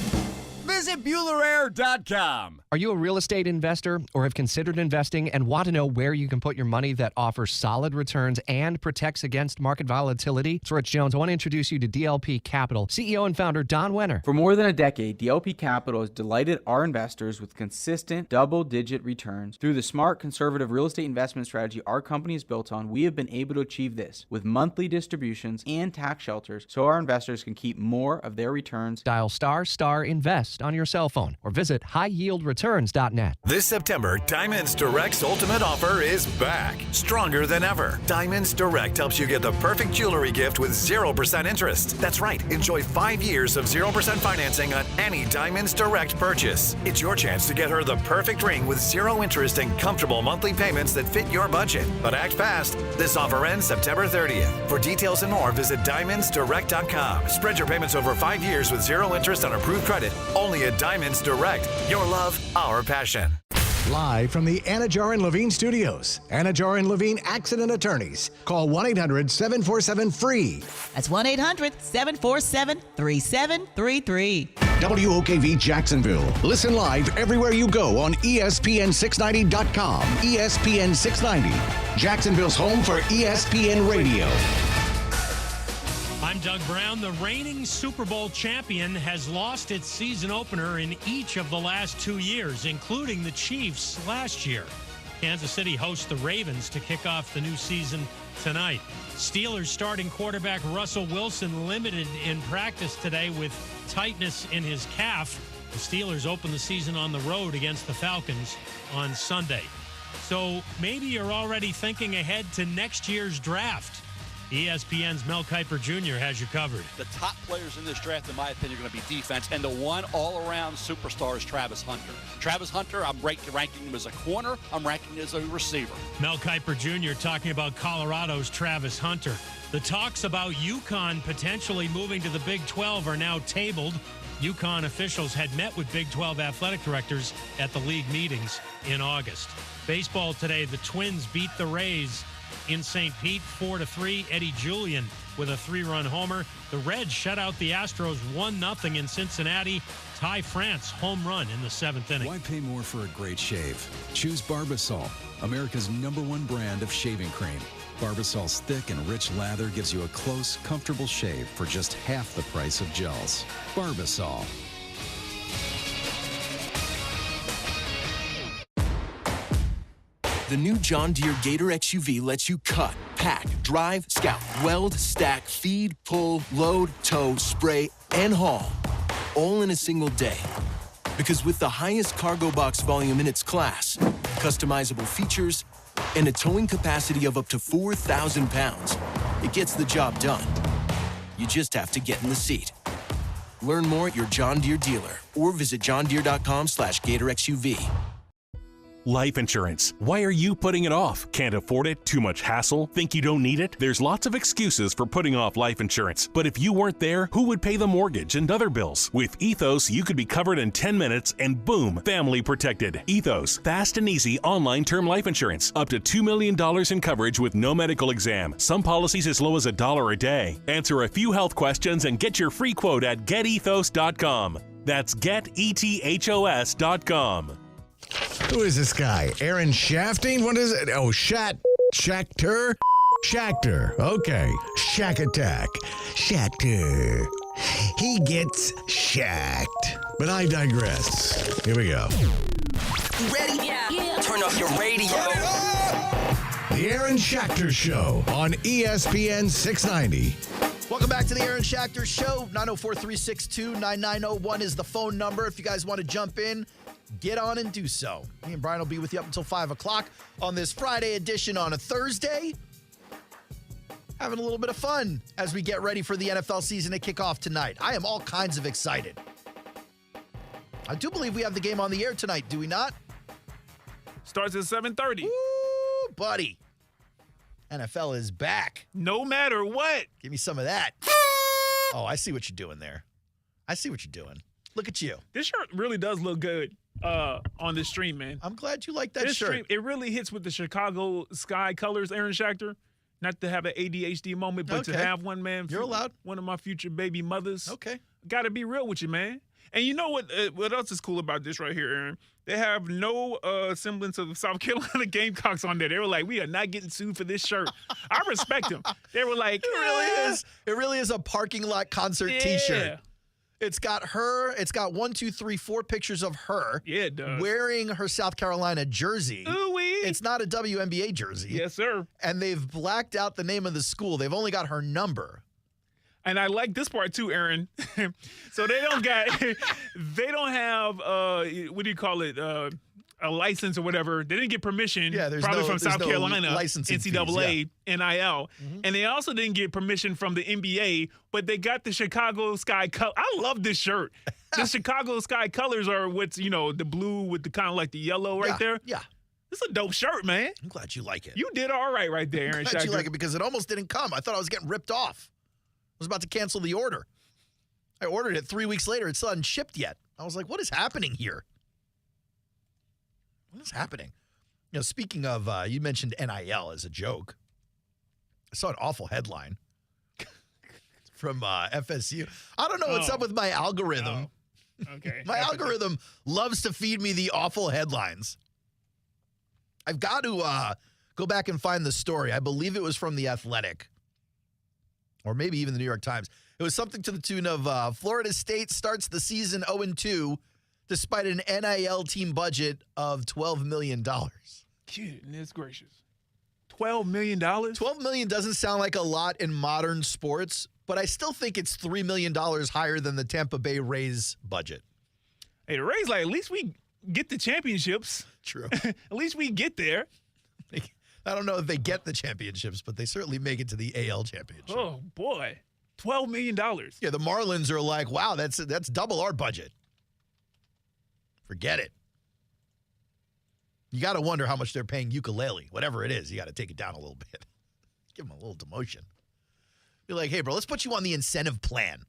S6: Visit BuellerAir.com.
S8: Are you a real estate investor or have considered investing and want to know where you can put your money that offers solid returns and protects against market volatility? It's Rich Jones. I want to introduce you to DLP Capital, CEO and founder Don Wenner.
S10: For more than a decade, DLP Capital has delighted our investors with consistent double-digit returns. Through the smart, conservative real estate investment strategy our company is built on, we have been able to achieve this with monthly distributions and tax shelters so our investors can keep more of their returns.
S8: Dial ** invest on your cell phone or visit highyieldreturns.net.
S20: This September, Diamonds Direct's ultimate offer is back, stronger than ever. Diamonds Direct helps you get the perfect jewelry gift with 0% interest. That's right, enjoy 5 years of 0% financing on any Diamonds Direct purchase. It's your chance to get her the perfect ring with 0 interest and comfortable monthly payments that fit your budget. But act fast. This offer ends September 30th. For details and more, visit diamondsdirect.com. Spread your payments over 5 years with 0 interest on approved credit. Only at Diamonds Direct. Your love, our passion.
S22: Live from the Anajar and Levine Studios, Anajar and Levine Accident Attorneys. Call 1-800-747-FREE.
S23: That's 1-800-747-3733.
S22: WOKV Jacksonville. Listen live everywhere you go on ESPN690.com. ESPN 690, Jacksonville's home for ESPN Radio.
S24: I'm Doug Brown. The reigning Super Bowl champion has lost its season opener in each of the last 2 years, including the Chiefs last year. Kansas City hosts the Ravens to kick off the new season tonight. Steelers starting quarterback Russell Wilson limited in practice today with tightness in his calf. The Steelers open the season on the road against the Falcons on Sunday. So maybe you're already thinking ahead to next year's draft. ESPN's Mel Kiper Jr. has you covered.
S25: The top players in this draft, in my opinion, are going to be defense, and the one all-around superstar is Travis Hunter. Travis Hunter, I'm ranking him as a corner. I'm ranking him as a receiver.
S24: Mel Kiper Jr. talking about Colorado's Travis Hunter. The talks about UConn potentially moving to the Big 12 are now tabled. UConn officials had met with Big 12 athletic directors at the league meetings in August. Baseball today, the Twins beat the Rays In St. Pete, 4-3. Eddie Julian with a 3-run homer. The Reds shut out the Astros 1-0 in Cincinnati. Ty France home run in the 7th inning.
S1: Why pay more for a great shave? Choose Barbasol, America's #1 brand of shaving cream. Barbasol's thick and rich lather gives you a close, comfortable shave for just half the price of gels. Barbasol.
S4: The new John Deere Gator XUV lets you cut, pack, drive, scout, weld, stack, feed, pull, load, tow, spray, and haul, all in a single day. Because with the highest cargo box volume in its class, customizable features, and a towing capacity of up to 4,000 pounds, it gets the job done. You just have to get in the seat. Learn more at your John Deere dealer or visit johndeere.com/Gator XUV.
S5: Life insurance. Why are you putting it off? Can't afford it? Too much hassle? Think you don't need it? There's lots of excuses for putting off life insurance. But if you weren't there, who would pay the mortgage and other bills? With Ethos, you could be covered in 10 minutes and boom, family protected. Ethos, fast and easy online term life insurance. Up to $2 million in coverage with no medical exam. Some policies as low as $1 a day. Answer a few health questions and get your free quote at getethos.com. That's getethos.com.
S22: Who is this guy? Aaron Shafting? What is it? Oh, Schachter? Schachter. Okay. Shack Attack. Schachter. He gets shacked. But I digress. Here we go.
S4: Ready? Yeah. Turn up your radio.
S22: The Aaron Schachter Show on ESPN 690.
S7: Welcome back to the Aaron Schachter Show. 904-362-9901 is the phone number. If you guys want to jump in, get on and do so. Me and Brian will be with you up until 5 o'clock on this Friday edition on a Thursday. Having a little bit of fun as we get ready for the NFL season to kick off tonight. I am all kinds of excited. I do believe we have the game on the air tonight, do we not?
S11: Starts at 7:30.
S7: Woo, buddy. NFL is back.
S11: No matter what.
S7: Give me some of that. Oh, I see what you're doing there. I see what you're doing. Look at you.
S11: This shirt really does look good on this stream, man.
S7: I'm glad you like that
S11: this
S7: shirt.
S11: Stream, it really hits with the Chicago sky colors, Aaron Schachter. Not to have an ADHD moment, but to have one, man.
S7: You're allowed.
S11: One of my future baby mothers.
S7: Okay.
S11: Got to be real with you, man. And you know what else is cool about this right here, Aaron? They have no semblance of the South Carolina Gamecocks on there. They were like, we are not getting sued for this shirt. I respect them. They were like,
S7: it really is a parking lot concert T-shirt. It's got her. It's got 1, 2, 3, 4 pictures of her.
S11: Yeah, it does.
S7: Wearing her South Carolina jersey.
S11: Ooh-wee.
S7: It's not a WNBA jersey.
S11: Yes, sir.
S7: And they've blacked out the name of the school. They've only got her number.
S11: And I like this part too, Aaron. So they don't have what do you call it? A license or whatever. They didn't get permission probably from South Carolina, NCAA, NIL. Mm-hmm. And they also didn't get permission from the NBA, but they got the Chicago Sky color. I love this shirt. The Chicago Sky colors are what's, the blue with the kind of like the yellow right there.
S7: Yeah.
S11: This is a dope shirt, man.
S7: I'm glad you like it.
S11: You did all right there, Aaron.
S7: I'm glad you like it because it almost didn't come. I thought I was getting ripped off. I was about to cancel the order. I ordered it 3 weeks later. It still hadn't shipped yet. I was like, what is happening here? What is happening? Speaking of, you mentioned NIL as a joke. I saw an awful headline from FSU. I don't know what's up with my algorithm.
S11: Oh. Okay.
S7: My algorithm loves to feed me the awful headlines. I've got to go back and find the story. I believe it was from The Athletic. Or maybe even the New York Times. It was something to the tune of Florida State starts the season 0-2 despite an NIL team budget of $12 million.
S11: Goodness gracious. $12 million?
S7: $12 million doesn't sound like a lot in modern sports, but I still think it's $3 million higher than the Tampa Bay Rays budget.
S11: Hey, the Rays, at least we get the championships.
S7: True.
S11: At least we get there.
S7: I don't know if they get the championships, but they certainly make it to the AL championship.
S11: Oh, boy. $12 million.
S7: Yeah, the Marlins are like, wow, that's double our budget. Forget it. You got to wonder how much they're paying Ukulele. Whatever it is, you got to take it down a little bit. Give them a little demotion. Be like, hey, bro, let's put you on the incentive plan.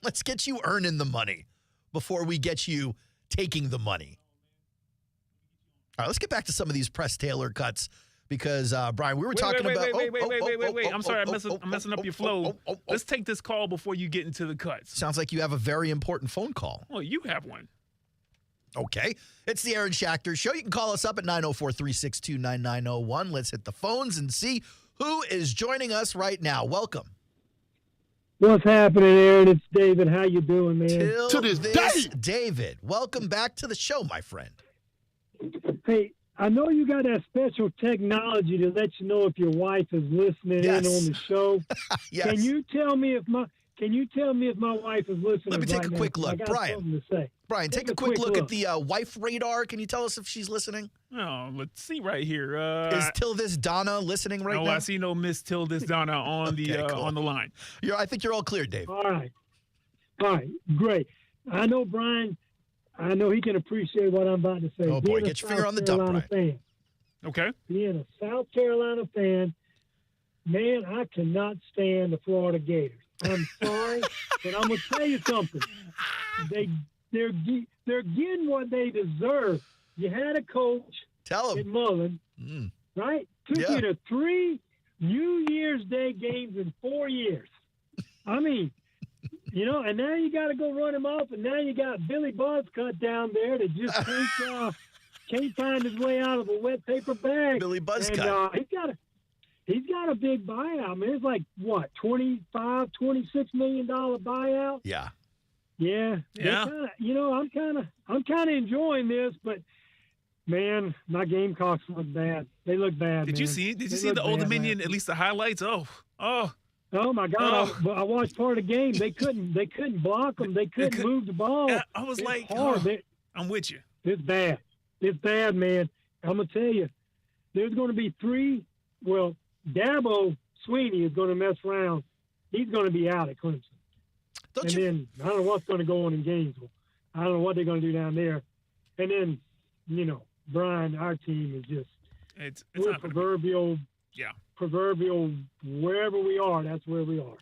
S7: Let's get you earning the money before we get you taking the money. All right, let's get back to some of these Press Taylor cuts because, Brian, we were talking about...
S11: Wait. I'm sorry, I'm messing up your flow. Let's take this call before you get into the cuts.
S7: Sounds like you have a very important phone call.
S11: Well, you have one.
S7: Okay. It's the Aaron Schachter Show. You can call us up at 904-362-9901. Let's hit the phones and see who is joining us right now. Welcome.
S13: What's happening, Aaron? It's David. How you doing, man?
S7: To this day. David, welcome back to the show, my friend.
S13: Hey, I know you got that special technology to let you know if your wife is listening in on the show.
S7: Yes.
S13: Can you tell me if my wife is listening?
S7: Let me take a quick
S13: now?
S7: look.
S13: I got
S7: Brian.
S13: something to say.
S7: Brian, take a quick look at the wife radar. Can you tell us if she's listening?
S11: Oh, let's see right here.
S7: Is Till This Donna listening right now?
S11: I see no Miss Till This Donna on on the line.
S7: I think you're all clear, Dave.
S13: All right, great. I know Brian. I know he can appreciate what I'm about to say.
S7: Oh boy, get your finger on the dump, Brian.
S13: Fan,
S11: okay.
S13: Being a South Carolina fan, man, I cannot stand the Florida Gators. I'm sorry, but I'm gonna tell you something. They're getting what they deserve. You had a coach at Mullen, right? Took you to 3 New Year's Day games in 4 years. I mean, and now you got to go run him off, and now you got Billy Buzzcut down there that just can't find his way out of a wet paper bag.
S7: Billy Buzzcut.
S13: And he's got a big buyout. I mean, it's like what, $25, $26 million buyout.
S7: Yeah.
S13: Yeah. I'm kind of enjoying this, but man, my Gamecocks look bad. They look bad.
S11: Did you see the Old Dominion? At least the highlights. Oh
S13: my God! I watched part of the game. They couldn't block them. They couldn't move the ball.
S11: I was I'm with you.
S13: It's bad. It's bad, man. I'm gonna tell you. There's going to be 3. Well, Dabo Sweeney is going to mess around. He's going to be out at Clemson. Then I don't know what's going to go on in Gainesville. I don't know what they're going to do down there. And then, Brian, our team is just we're proverbial.
S11: Yeah.
S13: Proverbial, wherever we are, that's where we are.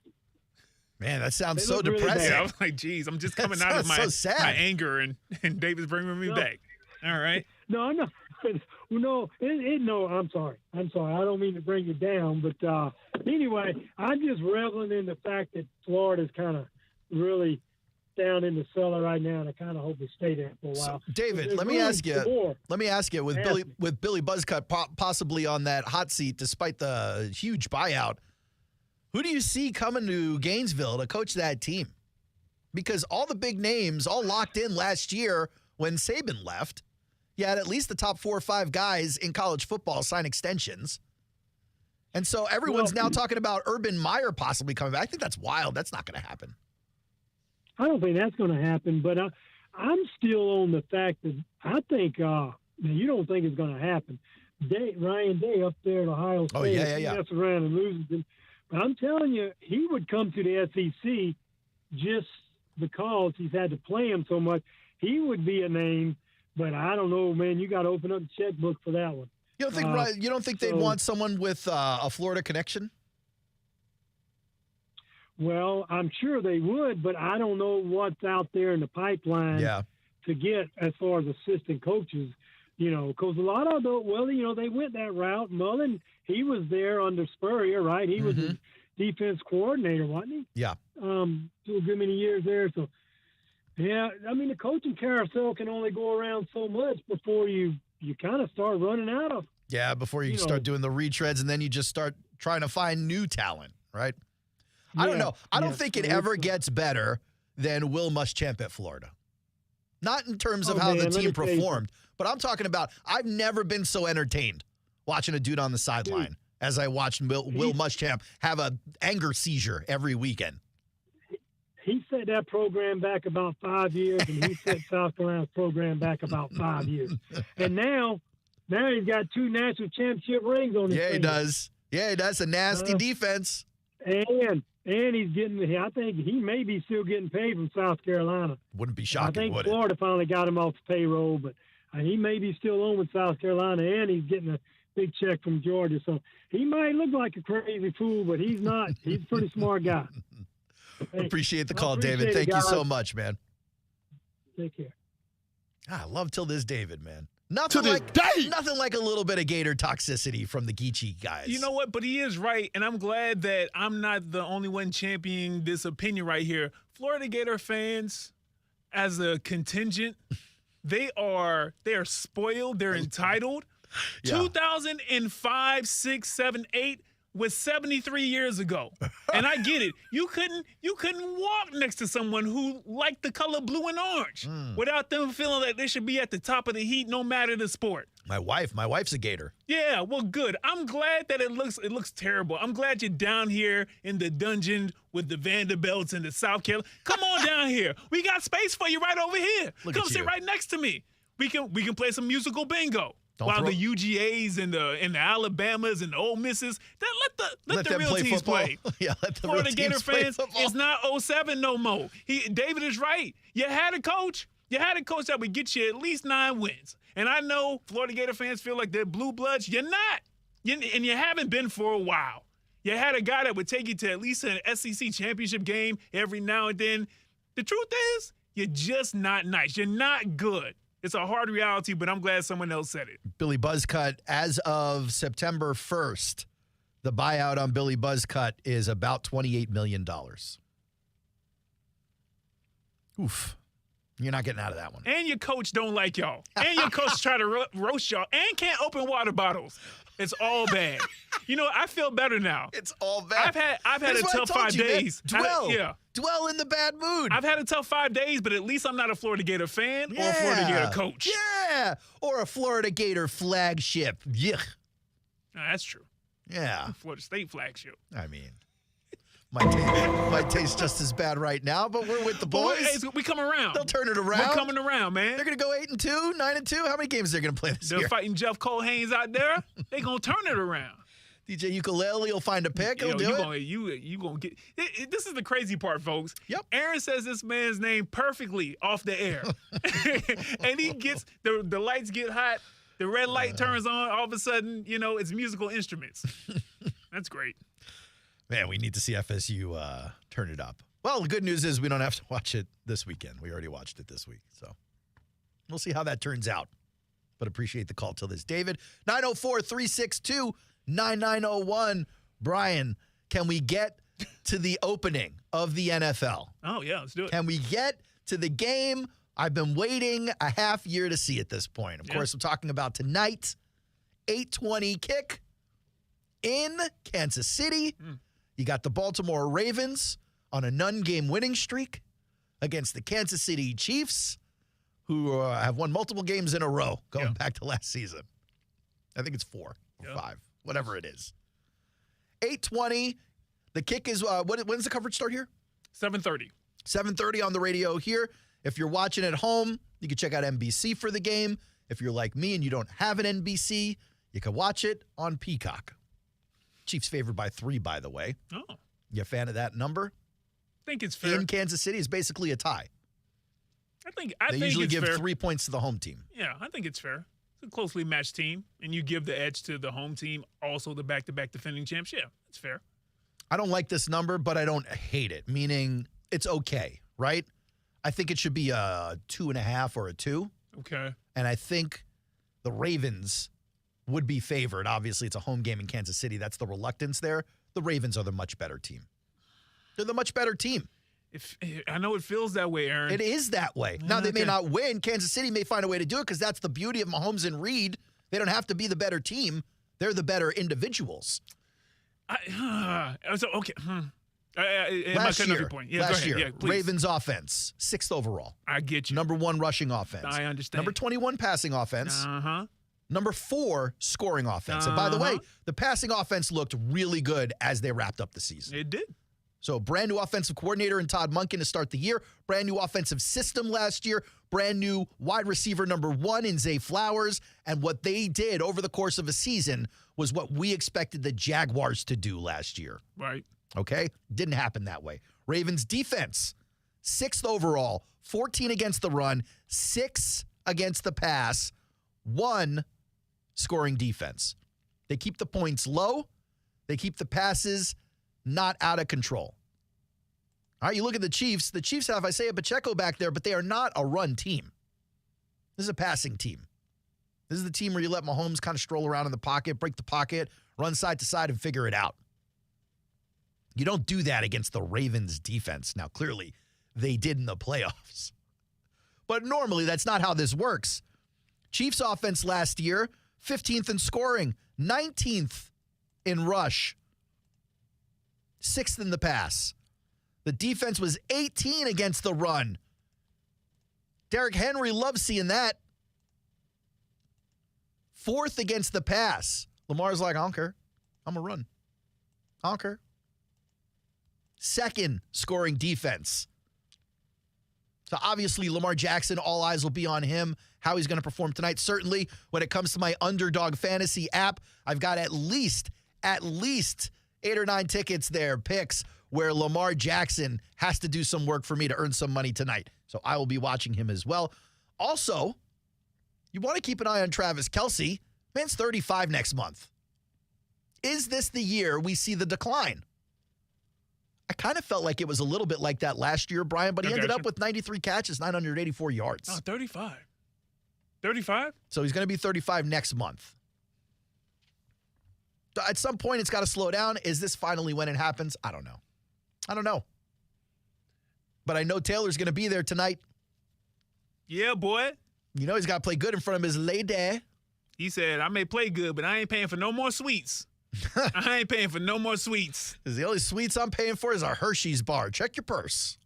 S7: Man, that sounds so depressing.
S11: Really, I was like, geez, I'm just coming out of my anger, and David's bringing me back. All right.
S13: No, I'm not. No, I'm sorry. I don't mean to bring you down, but anyway, I'm just reveling in the fact that Florida's kind of really down in the cellar right now, and I kind of hope we stay there for a while.
S7: So, David, let me ask you with Billy Buzzcut possibly on that hot seat despite the huge buyout, who do you see coming to Gainesville to coach that team? Because all the big names all locked in last year when Saban left. You had at least the top 4 or 5 guys in college football sign extensions. And so everyone's now talking about Urban Meyer possibly coming back. I think that's wild. That's not going to happen.
S13: I don't think that's going to happen, but I'm still on the fact that I think now you don't think it's going to happen. Ryan Day up there at Ohio State, mess around and loses him. But I'm telling you, he would come to the SEC just because he's had to play him so much. He would be a name, but I don't know, man. You got to open up the checkbook for that one.
S7: You don't think they'd want someone with a Florida connection?
S13: Well, I'm sure they would, but I don't know what's out there in the pipeline to get as far as assistant coaches, because a lot of them, they went that route. Mullen, he was there under Spurrier, right? He was the defense coordinator, wasn't he?
S7: Yeah.
S13: To a good many years there. So, yeah, I mean, the coaching carousel can only go around so much before you kind of start running out of.
S7: Yeah, before you start doing the retreads, and then you just start trying to find new talent, right? I don't know. I don't think it ever gets better than Will Muschamp at Florida. Not in terms of how the team performed, but I'm talking about I've never been so entertained watching a dude on the sideline as I watched Will Muschamp have an anger seizure every weekend.
S13: He set that program back about 5 years, and he set South Carolina's program back about 5 years. And now he's got 2 national championship rings on his finger.
S7: He does. Yeah, he does. A nasty defense.
S13: And he's getting, I think he may be still getting paid from South Carolina.
S7: Wouldn't be shocking,
S13: I think Florida finally got him off the payroll, but he may be still on with South Carolina, and he's getting a big check from Georgia. So he might look like a crazy fool, but he's not. He's a pretty smart guy. Hey,
S7: appreciate the call, David. Thank you so much, man.
S13: Take care.
S7: I love Till This David, man. Nothing like a little bit of Gator toxicity from the Geechee guys.
S11: You know what? But he is right, and I'm glad that I'm not the only one championing this opinion right here. Florida Gator fans, as a contingent, they are spoiled. They're entitled. Yeah. 2005, 6, 7, 8 was 73 years ago, and I get it. You couldn't walk next to someone who liked the color blue and orange without them feeling like they should be at the top of the heat, no matter the sport.
S7: My wife's a Gator.
S11: Yeah, well, good. I'm glad that it looks terrible. I'm glad you're down here in the dungeon with the Vanderbilts and the South Carolina. Come on down here. We got space for you right over here. Come sit right next to me. We can play some musical bingo. While the UGAs and the Alabamas and the Ole Misses, let the real teams play.
S7: Yeah, let the
S11: Florida
S7: real
S11: Gator
S7: teams play
S11: fans,
S7: football.
S11: it's not 07 no more. David is right. You had a coach that would get you at least 9 wins. And I know Florida Gator fans feel like they're blue bloods. You're not. And you haven't been for a while. You had a guy that would take you to at least an SEC championship game every now and then. The truth is, you're just not nice. You're not good. It's a hard reality, but I'm glad someone else said it.
S7: Billy Buzzcut, as of September 1st, the buyout on Billy Buzzcut is about $28 million. Oof. You're not getting out of that one.
S11: And your coach don't like y'all. And your coach try to roast y'all and can't open water bottles. It's all bad. You know, I feel better now.
S7: It's all bad.
S11: I've had a tough 5 days.
S7: Dwell in the bad mood.
S11: I've had a tough 5 days, but at least I'm not a Florida Gator fan or a Florida Gator coach.
S7: Yeah, or a Florida Gator flagship. Yuck.
S11: No, that's true.
S7: Yeah.
S11: Florida State flagship.
S7: I mean, might taste just as bad right now, but we're with the boys.
S11: We come around.
S7: They'll turn it around.
S11: We're coming around, man.
S7: They're going to go 8-2, 9-2. How many games are they going to play this year?
S11: They're fighting Jeff Cole-Haynes out there. They're going to turn it around.
S7: DJ Ukulele will find a pick. He'll do it.
S11: You gonna get this is the crazy part, folks.
S7: Yep.
S11: Aaron says this man's name perfectly off the air. And he gets the lights get hot, the red light turns on, all of a sudden, it's musical instruments. That's great.
S7: Man, we need to see FSU turn it up. Well, the good news is we don't have to watch it this weekend. We already watched it this week. So we'll see how that turns out. But appreciate the call till this. David, 904-362-9901. Brian, can we get to the opening of the NFL?
S11: Oh, yeah, let's do it.
S7: Can we get to the game? I've been waiting a half year to see at this point. Of course, I'm talking about tonight, 8:20 kick in Kansas City. You got the Baltimore Ravens on a none-game winning streak against the Kansas City Chiefs, who have won multiple games in a row going back to last season. I think it's 4 or 5, whatever it is. 8:20. The kick is, when's the coverage start here?
S11: 7:30.
S7: 7:30 on the radio here. If you're watching at home, you can check out NBC for the game. If you're like me and you don't have an NBC, you can watch it on Peacock. Chiefs favored by 3, by the way.
S11: Oh.
S7: You a fan of that number?
S11: I think it's fair.
S7: In Kansas City is basically a tie.
S11: I think
S7: they usually give 3 points to the home team.
S11: Yeah, I think it's fair. It's a closely matched team, and you give the edge to the home team, also the back-to-back defending champs. Yeah, it's fair.
S7: I don't like this number, but I don't hate it, meaning it's okay, right? I think it should be a 2.5 or a 2.
S11: Okay.
S7: And I think the Ravens would be favored. Obviously, it's a home game in Kansas City. That's the reluctance there. The Ravens are the much better team. They're the much better team.
S11: I know it feels that way, Aaron.
S7: It is that way. Now, they may not win. Kansas City may find a way to do it because that's the beauty of Mahomes and Reed. They don't have to be the better team. They're the better individuals.
S11: Okay.
S7: Last year,
S11: please.
S7: Ravens offense, 6th overall.
S11: I get you.
S7: Number 1 rushing offense.
S11: I understand.
S7: Number 21 passing offense.
S11: Uh-huh.
S7: Number 4 scoring offense. And by the way, the passing offense looked really good as they wrapped up the season.
S11: It did.
S7: So brand new offensive coordinator in Todd Monken to start the year. Brand new offensive system last year. Brand new wide receiver number 1 in Zay Flowers. And what they did over the course of a season was what we expected the Jaguars to do last year.
S11: Right.
S7: Okay? Didn't happen that way. Ravens defense, 6th overall, 14 against the run, 6 against the pass, 1 scoring defense. They keep the points low. They keep the passes not out of control. All right, you look at the Chiefs. The Chiefs have Isaiah Pacheco back there, but they are not a run team. This is a passing team. This is the team where you let Mahomes kind of stroll around in the pocket, break the pocket, run side to side, and figure it out. You don't do that against the Ravens defense. Now, clearly, they did in the playoffs. But normally, that's not how this works. Chiefs offense last year, 15th in scoring, 19th in rush, 6th in the pass. The defense was 18 against the run. Derrick Henry loves seeing that. 4th against the pass. Lamar's like, I don't care. I'm going to run. I don't care. 2nd scoring defense. So obviously, Lamar Jackson, all eyes will be on him, how he's going to perform tonight. Certainly, when it comes to my Underdog Fantasy app, I've got at least 8 or 9 tickets there, picks, where Lamar Jackson has to do some work for me to earn some money tonight. So I will be watching him as well. Also, you want to keep an eye on Travis Kelce. Man's 35 next month. Is this the year we see the decline? I kind of felt like it was a little bit like that last year, Brian, but he ended up with 93 catches, 984 yards.
S11: Oh, 35. 35?
S7: So he's going to be 35 next month. At some point, it's got to slow down. Is this finally when it happens? I don't know. But I know Taylor's going to be there tonight.
S11: Yeah, boy.
S7: You know he's got to play good in front of his lady.
S11: He said, I may play good, but I ain't paying for no more sweets. I ain't paying for no more sweets.
S7: The only sweets I'm paying for is a Hershey's bar. Check your purse.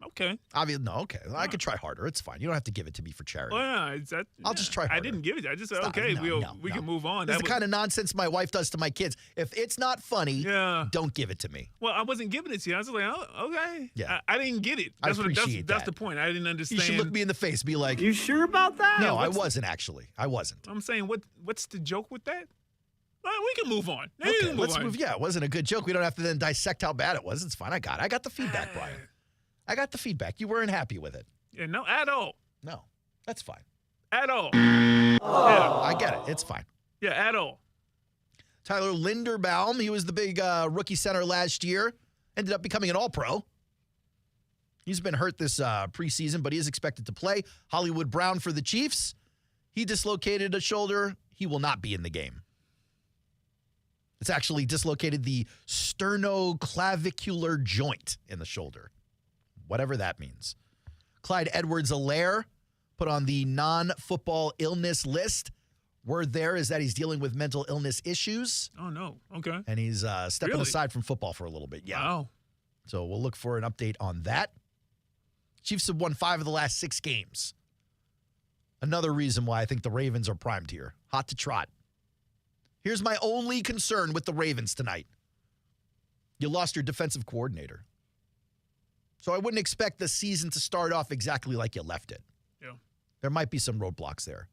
S11: Okay.
S7: Okay. I could try harder. It's fine. You don't have to give it to me for charity.
S11: Well,
S7: I'll just try harder.
S11: I didn't give it. I just said, okay, we can move on.
S7: That's the kind of nonsense my wife does to my kids. If it's not funny, don't give it to me.
S11: Well, I wasn't giving it to you. I was like, oh, okay.
S7: Yeah.
S11: I didn't get it. That's that's the point. I didn't understand.
S7: You should look me in the face, be like,
S11: you sure about that?
S7: No, I wasn't actually. I wasn't.
S11: I'm saying, what's the joke with that? We can move on.
S7: Let's move. Yeah, it wasn't a good joke. We don't have to then dissect how bad it was. It's fine. I got the feedback, Brian. I got the feedback. You weren't happy with it.
S11: Yeah, no, at all.
S7: No, that's fine.
S11: At all.
S7: Yeah, I get it. It's fine.
S11: Yeah, at all.
S7: Tyler Linderbaum, he was the big rookie center last year. Ended up becoming an All-Pro. He's been hurt this preseason, but he is expected to play. Hollywood Brown for the Chiefs. He dislocated a shoulder. He will not be in the game. It's actually dislocated the sternoclavicular joint in the shoulder, whatever that means. Clyde Edwards-Helaire put on the non-football illness list. Word there is that he's dealing with mental illness issues.
S11: Oh, no. Okay.
S7: And he's stepping aside from football for a little bit. Yeah.
S11: Wow.
S7: So we'll look for an update on that. Chiefs have won 5 of the last 6 games. Another reason why I think the Ravens are primed here. Hot to trot. Here's my only concern with the Ravens tonight. You lost your defensive coordinator. So I wouldn't expect the season to start off exactly like you left it.
S11: Yeah.
S7: There might be some roadblocks there.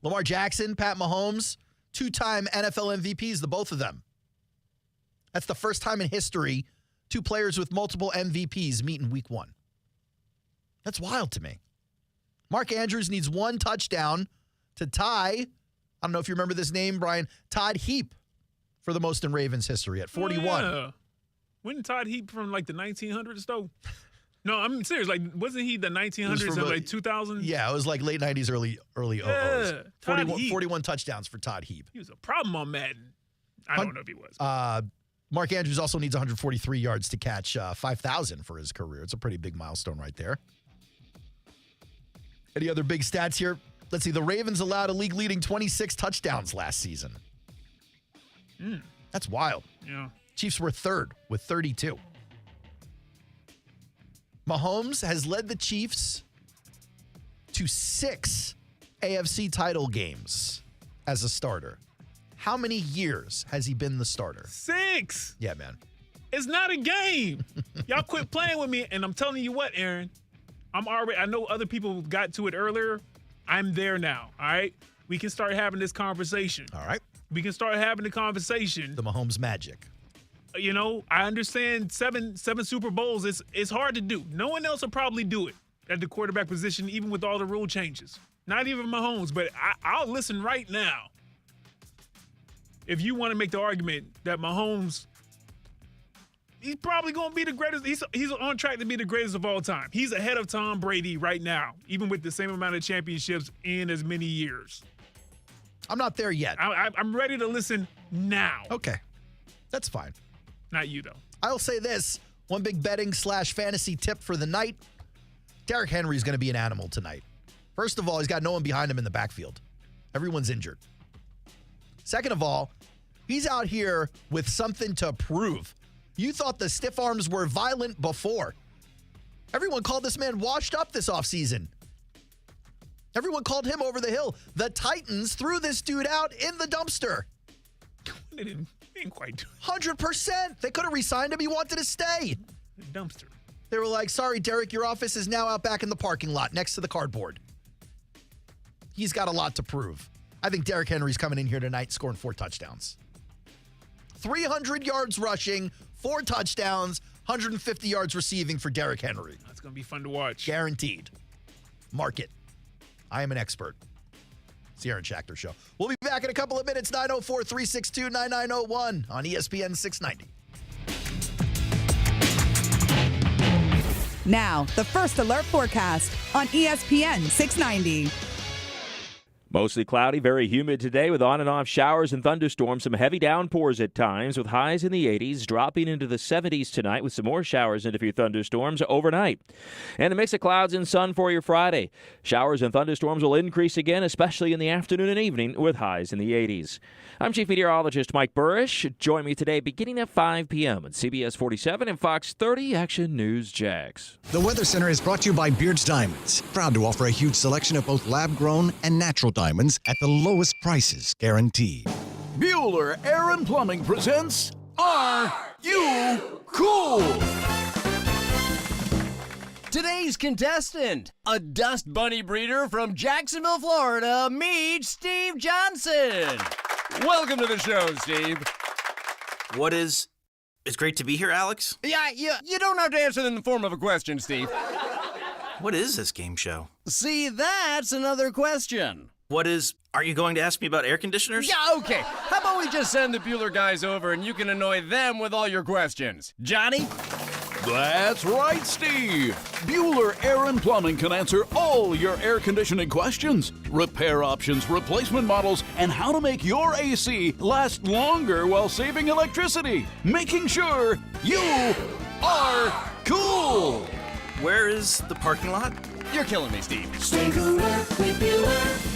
S7: Lamar Jackson, Pat Mahomes, 2-time NFL MVPs, the both of them. That's the first time in history 2 players with multiple MVPs meet in week 1. That's wild to me. Mark Andrews needs 1 touchdown to tie, I don't know if you remember this name, Brian, Todd Heap for the most in Ravens history at 41.
S11: Yeah. When Todd Heap from like the 1900s, though? No, I'm serious. Like, wasn't he the 1900s and like 2000?
S7: Yeah, it was like late 90s, early 00s. 41 touchdowns for Todd Heap.
S11: He was a problem on Madden. I don't know if he was.
S7: Mark Andrews also needs 143 yards to catch 5,000 for his career. It's a pretty big milestone right there. Any other big stats here? Let's see. The Ravens allowed a league-leading 26 touchdowns last season. That's wild.
S11: Yeah.
S7: Chiefs were 3rd with 32. Mahomes has led the Chiefs to 6 AFC title games as a starter. How many years has he been the starter?
S11: 6.
S7: Yeah, man.
S11: It's not a game. Y'all quit playing with me, and I'm telling you what, Aaron. I know other people got to it earlier. I'm there now, all right? We can start having this conversation.
S7: All right.
S11: We can start having the conversation.
S7: The Mahomes magic.
S11: You know, I understand seven Super Bowls. It's hard to do. No one else will probably do it at the quarterback position, even with all the rule changes. Not even Mahomes, but I'll listen right now. If you want to make the argument that Mahomes he's probably going to be the greatest. He's on track to be the greatest of all time. He's ahead of Tom Brady right now, even with the same amount of championships in as many years.
S7: I'm not there yet.
S11: I'm ready to listen now.
S7: Okay. That's fine.
S11: Not you, though.
S7: I'll say this. One big betting/fantasy tip for the night. Derrick Henry's going to be an animal tonight. First of all, he's got no one behind him in the backfield. Everyone's injured. Second of all, he's out here with something to prove. You thought the stiff arms were violent before. Everyone called this man washed up this offseason. Everyone called him over the hill. The Titans threw this dude out in the dumpster.
S11: They didn't quite do it.
S7: 100%. They could have re-signed him. He wanted to stay.
S11: The dumpster.
S7: They were like, sorry, Derek, your office is now out back in the parking lot next to the cardboard. He's got a lot to prove. I think Derrick Henry's coming in here tonight scoring 4 touchdowns. 300 yards rushing, 4 touchdowns, 150 yards receiving for Derrick Henry.
S11: That's going to be fun to watch.
S7: Guaranteed. Mark it. I am an expert. It's the Aaron Schachter Show. We'll be back in a couple of minutes, 904-362-9901 on ESPN 690.
S14: Now, the First Alert forecast on ESPN 690.
S15: Mostly cloudy, very humid today with on and off showers and thunderstorms, some heavy downpours at times with highs in the 80s, dropping into the 70s tonight with some more showers and a few thunderstorms overnight. And a mix of clouds and sun for your Friday. Showers and thunderstorms will increase again, especially in the afternoon and evening with highs in the 80s. I'm Chief Meteorologist Mike Burrish. Join me today beginning at 5 p.m. on CBS 47 and Fox 30 Action News Jax.
S16: The Weather Center is brought to you by Beard's Diamonds, proud to offer a huge selection of both lab-grown and natural diamonds at the lowest prices guaranteed.
S3: Bueller Air and Plumbing presents Are You Cool?
S6: Today's contestant, a dust bunny breeder from Jacksonville, Florida, meet Steve Johnson. Welcome to the show, Steve.
S9: It's great to be here, Alex.
S6: Yeah, you don't have to answer in the form of a question, Steve.
S9: What is this game show?
S6: See, that's another question.
S9: Are you going to ask me about air conditioners?
S6: Yeah, okay. How about we just send the Bueller guys over and you can annoy them with all your questions? Johnny?
S3: That's right, Steve. Bueller Air and Plumbing can answer all your air conditioning questions. Repair options, replacement models, and how to make your AC last longer while saving electricity. Making sure you are cool.
S9: Where is the parking lot?
S6: You're killing me, Steve.
S12: Stay cooler with Bueller.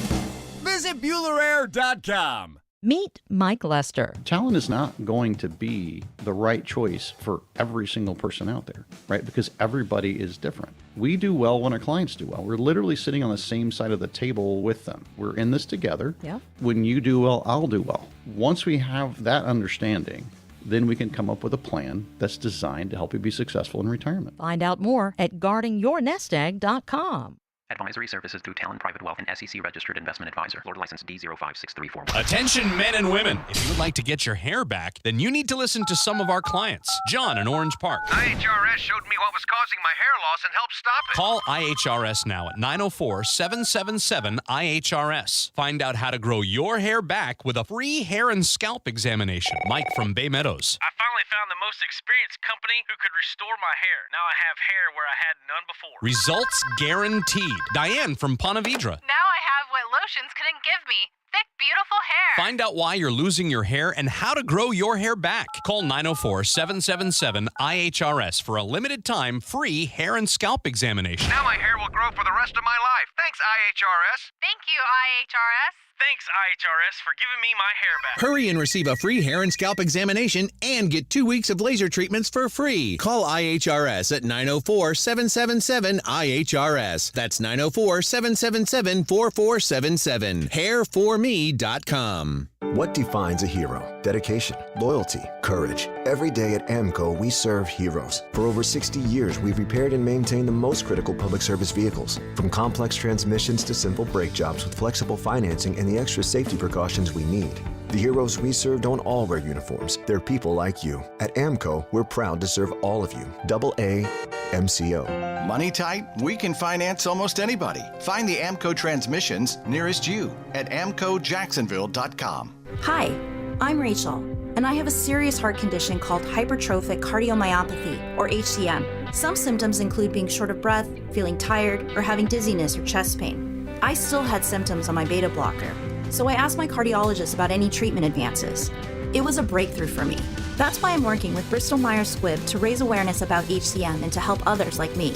S6: Visit BuellerAir.com.
S17: Meet Mike Lester.
S18: Talent is not going to be the right choice for every single person out there, right? Because everybody is different. We do well when our clients do well. We're literally sitting on the same side of the table with them. We're in this together.
S17: Yeah.
S18: When you do well, I'll do well. Once we have that understanding, then we can come up with a plan that's designed to help you be successful in retirement.
S17: Find out more at guardingyournestegg.com.
S19: Advisory services through Talon Private Wealth and SEC registered investment advisor. Florida license D056341.
S21: Attention men and women. If you would like to get your hair back, then you need to listen to some of our clients. John in Orange Park.
S23: IHRS showed me what was causing my hair loss and helped stop it.
S21: Call IHRS now at 904-777-IHRS. Find out how to grow your hair back with a free hair and scalp examination. Mike from Bay Meadows.
S23: I finally found the most experienced company who could restore my hair. Now I have hair where I had none before.
S21: Results guaranteed. Diane from Ponte Vedra.
S26: Now I have what lotions couldn't give me. Thick, beautiful hair.
S21: Find out why you're losing your hair and how to grow your hair back. Call 904-777-IHRS for a limited time free hair and scalp examination.
S23: Now my hair will grow for the rest of my life. Thanks, IHRS.
S26: Thank you, IHRS.
S23: Thanks, IHRS, for giving me my hair back.
S27: Hurry and receive a free hair and scalp examination and get 2 weeks of laser treatments for free. Call IHRS at 904-777-IHRS. That's 904-777-4477. Hairforme.com.
S31: What defines a hero? Dedication, loyalty, courage. Every day at AMCO, we serve heroes. For over 60 years, we've repaired and maintained the most critical public service vehicles. From complex transmissions to simple brake jobs with flexible financing and the extra safety precautions we need. The heroes we serve don't all wear uniforms. They're people like you. At AMCO, we're proud to serve all of you. AA MCO.
S32: Money tight? We can finance almost anybody. Find the AMCO transmissions nearest you at amcojacksonville.com.
S33: Hi, I'm Rachel.
S1: and I have a serious heart condition called hypertrophic cardiomyopathy, or HCM. Some symptoms include being short of breath, feeling tired, or having dizziness or chest pain. I still had symptoms on my beta blocker, so I asked my cardiologist about any treatment advances. It was a breakthrough for me. That's why I'm working with Bristol Myers Squibb to raise awareness about HCM and to help others like me.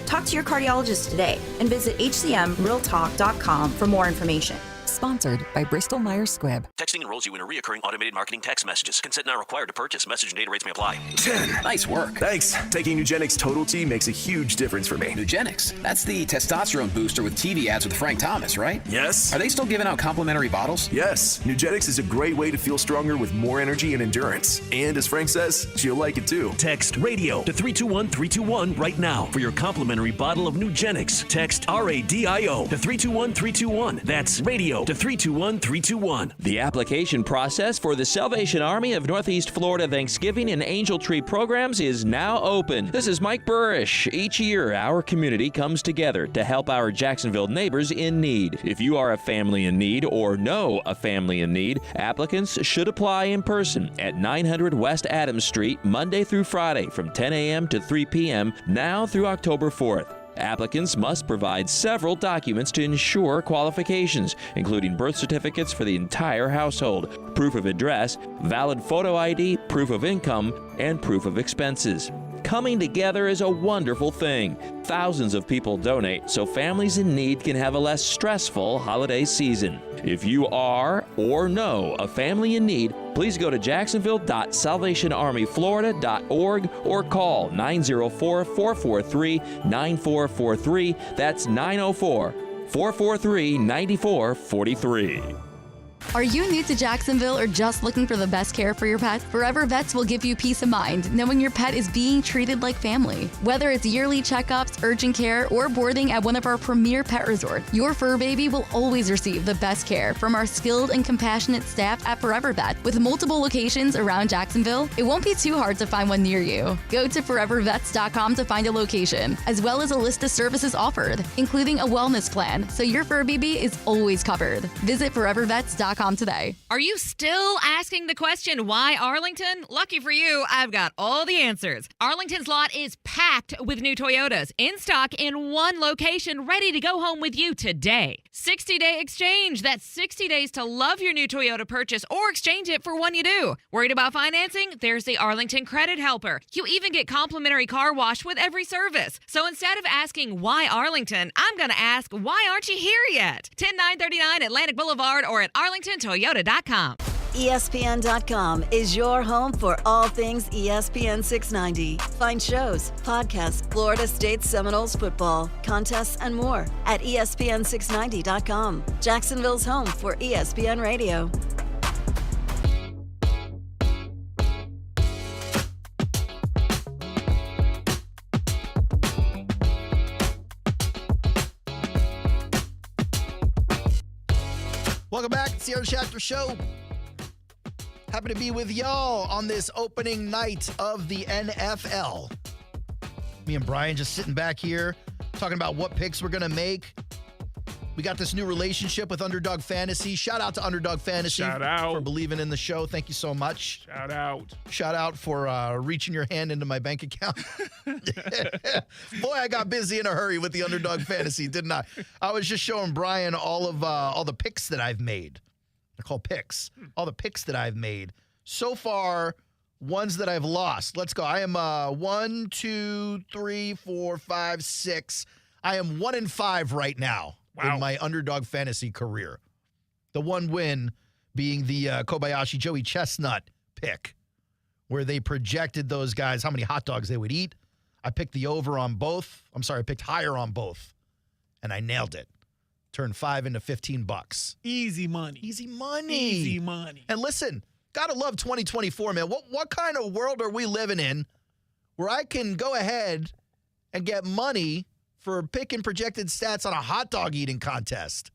S1: Talk to your cardiologist today and visit hcmrealtalk.com for more information.
S2: Sponsored by Bristol Myers Squibb.
S4: Texting enrolls you in a recurring automated marketing text messages. Consent not required to purchase. Message and data rates may apply.
S5: 10.
S4: Nice work.
S5: Thanks. Taking Nugenix Total T makes a huge difference for me.
S4: Nugenix? That's the testosterone booster with TV ads with Frank Thomas, right?
S5: Yes.
S4: Are they still giving out complimentary bottles?
S5: Yes. Nugenix is a great way to feel stronger with more energy and endurance. And as Frank says, she'll like it too.
S8: Text radio to 321-321 right now for your complimentary bottle of Nugenix. Text RADIO to 321-321. That's radio to 321-321.
S15: The application process for the Salvation Army of Northeast Florida Thanksgiving and Angel Tree programs is now open. This is Mike Burrish. Each year, our community comes together to help our Jacksonville neighbors in need. If you are a family in need or know a family in need, applicants should apply in person at 900 West Adams Street, Monday through Friday from 10 a.m. to 3 p.m., now through October 4th. Applicants must provide several documents to ensure qualifications, including birth certificates for the entire household, proof of address, valid photo ID, proof of income, and proof of expenses. Coming together is a wonderful thing. Thousands of people donate so families in need can have a less stressful holiday season. If you are or know a family in need, please go to jacksonville.salvationarmyflorida.org or call 904-443-9443. That's 904-443-9443.
S10: Are you new to Jacksonville or just looking for the best care for your pet? Forever Vets will give you peace of mind knowing your pet is being treated like family. Whether it's yearly checkups, urgent care, or boarding at one of our premier pet resorts, your fur baby will always receive the best care from our skilled and compassionate staff at Forever Vet. With multiple locations around Jacksonville, it won't be too hard to find one near you. Go to forevervets.com to find a location, as well as a list of services offered, including a wellness plan, so your fur baby is always covered. Visit forevervets.com today.
S20: Are you still asking the question, why Arlington? Lucky for you, I've got all the answers. Arlington's lot is packed with new Toyotas, in stock in one location, ready to go home with you today. 60-day exchange. That's 60 days to love your new Toyota purchase or exchange it for one you do. Worried about financing? There's the Arlington Credit Helper. You even get complimentary car wash with every service. So instead of asking, why Arlington? I'm going to ask, why aren't you here yet? 10939 Atlantic Boulevard or at arlingtontoyota.com.
S24: ESPN.com is your home for all things ESPN 690. Find shows, podcasts, Florida State Seminoles football, contests, and more at ESPN690.com. Jacksonville's home for ESPN Radio.
S7: Welcome back. It's the Aaron Schachter Show. Happy to be with y'all on this opening night of the NFL. Me and Brian just sitting back here talking about what picks we're going to make. We got this new relationship with Underdog Fantasy. Shout out to Underdog Fantasy for believing in the show. Thank you so much.
S11: Shout out.
S7: Shout out for reaching your hand into my bank account. Boy, I got busy in a hurry with the Underdog Fantasy, didn't I? I was just showing Brian all the picks that I've made. They're called picks. All the picks that I've made. So far, ones that I've lost. Let's go. I am 1, 2, 3, 4, 5, 6. I am 1-5 right now in my Underdog Fantasy career. The one win being the Kobayashi Joey Chestnut pick, where they projected those guys how many hot dogs they would eat. I picked the over on both. I picked higher on both, and I nailed it. Turned 5 into $15.
S11: Easy money.
S7: Easy money.
S11: Easy money.
S7: And listen, gotta love 2024, man. What kind of world are we living in where I can go ahead and get money for picking projected stats on a hot dog eating contest?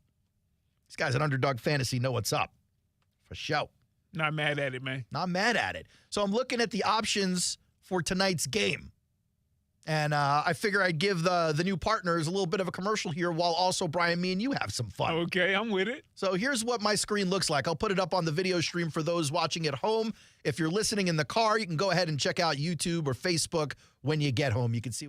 S7: These guys at Underdog Fantasy know what's up. For sure.
S11: Not mad at it, man.
S7: Not mad at it. So I'm looking at the options for tonight's game. And I figure I'd give the new partners a little bit of a commercial here while also, Brian, me and you have some fun.
S11: Okay, I'm with it.
S7: So here's what my screen looks like. I'll put it up on the video stream for those watching at home. If you're listening in the car, you can go ahead and check out YouTube or Facebook when you get home. You can see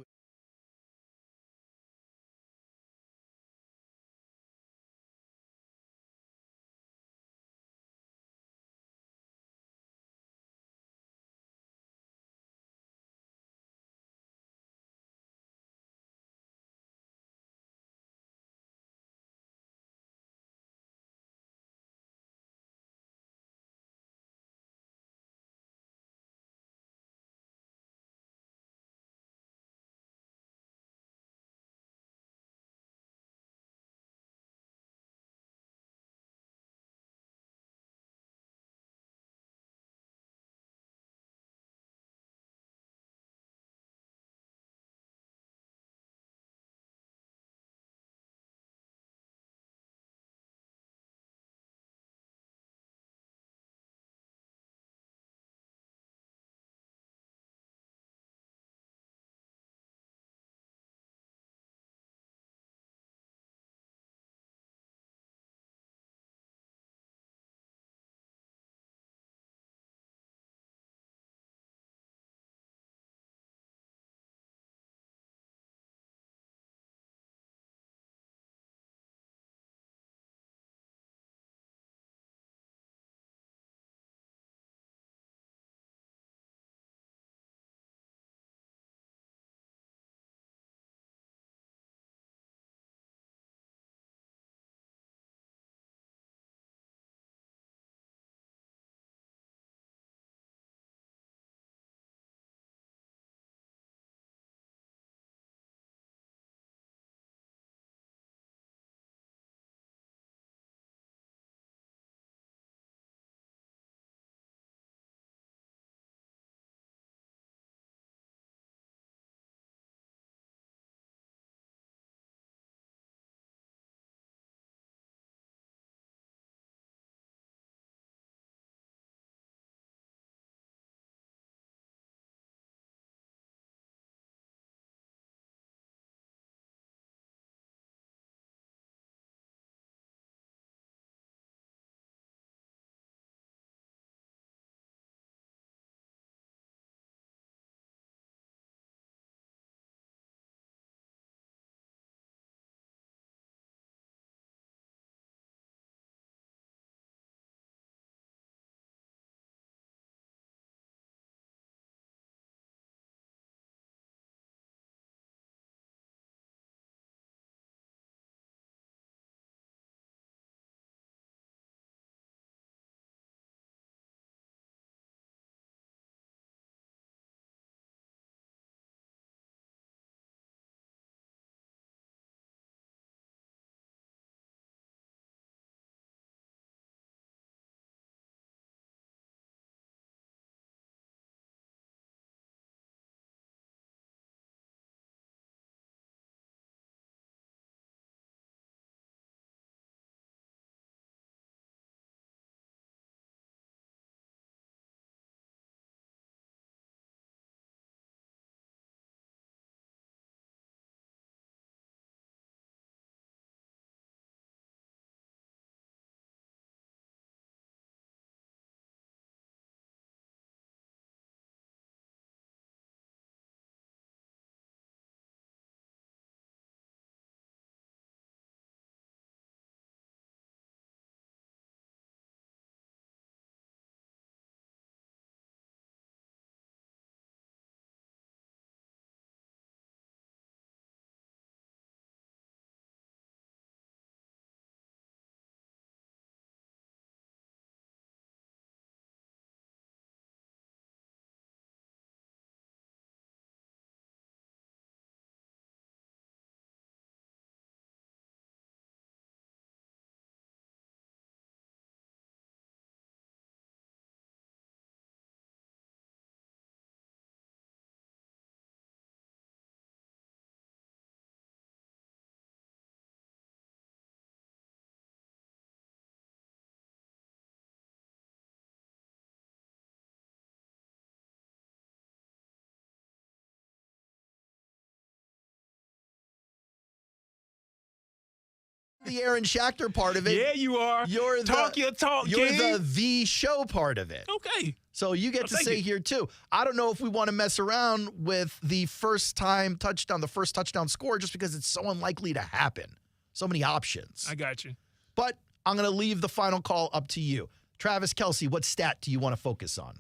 S7: the Aaron Schachter part of it.
S11: Yeah, you are.
S7: You're
S11: talk your talk,
S7: You're
S11: King.
S7: the show part of it.
S11: Okay.
S7: So you get to say here, too. I don't know if we want to mess around with the first touchdown score, just because it's so unlikely to happen. So many options.
S11: I got you.
S7: But I'm going to leave the final call up to you. Travis Kelce, what stat do you want to focus on?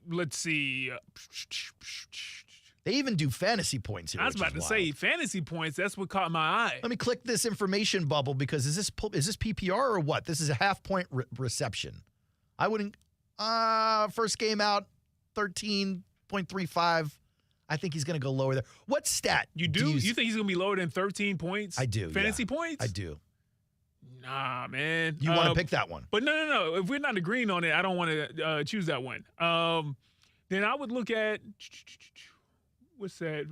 S11: Let's see.
S7: They even do fantasy points here.
S11: I was about to say fantasy points. That's what caught my eye.
S7: Let me click this information bubble, because is this PPR or what? This is a half-point reception. I wouldn't. First game out, 13.35. I think he's going to go lower there. What stat?
S11: You do? You think he's going to be lower than 13 points?
S7: I do.
S11: Fantasy points?
S7: I do.
S11: Nah, man.
S7: You want to pick that one?
S11: But no. If we're not agreeing on it, I don't want to choose that one. Then I would look at, what's that?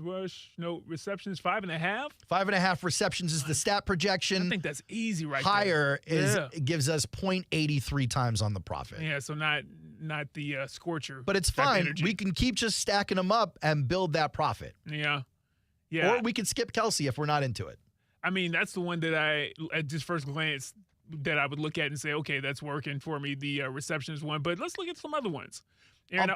S11: Receptions, 5.5?
S7: 5.5 receptions is the stat projection.
S11: I think that's easy right
S7: Higher
S11: there.
S7: It gives us 0.83 times on the profit.
S11: Yeah, so not the scorcher.
S7: But it's fine. We can keep just stacking them up and build that profit.
S11: Yeah.
S7: Or we can skip Kelce if we're not into it.
S11: I mean, that's the one that at just first glance, that I would look at and say, okay, that's working for me, the receptions one. But let's look at some other ones.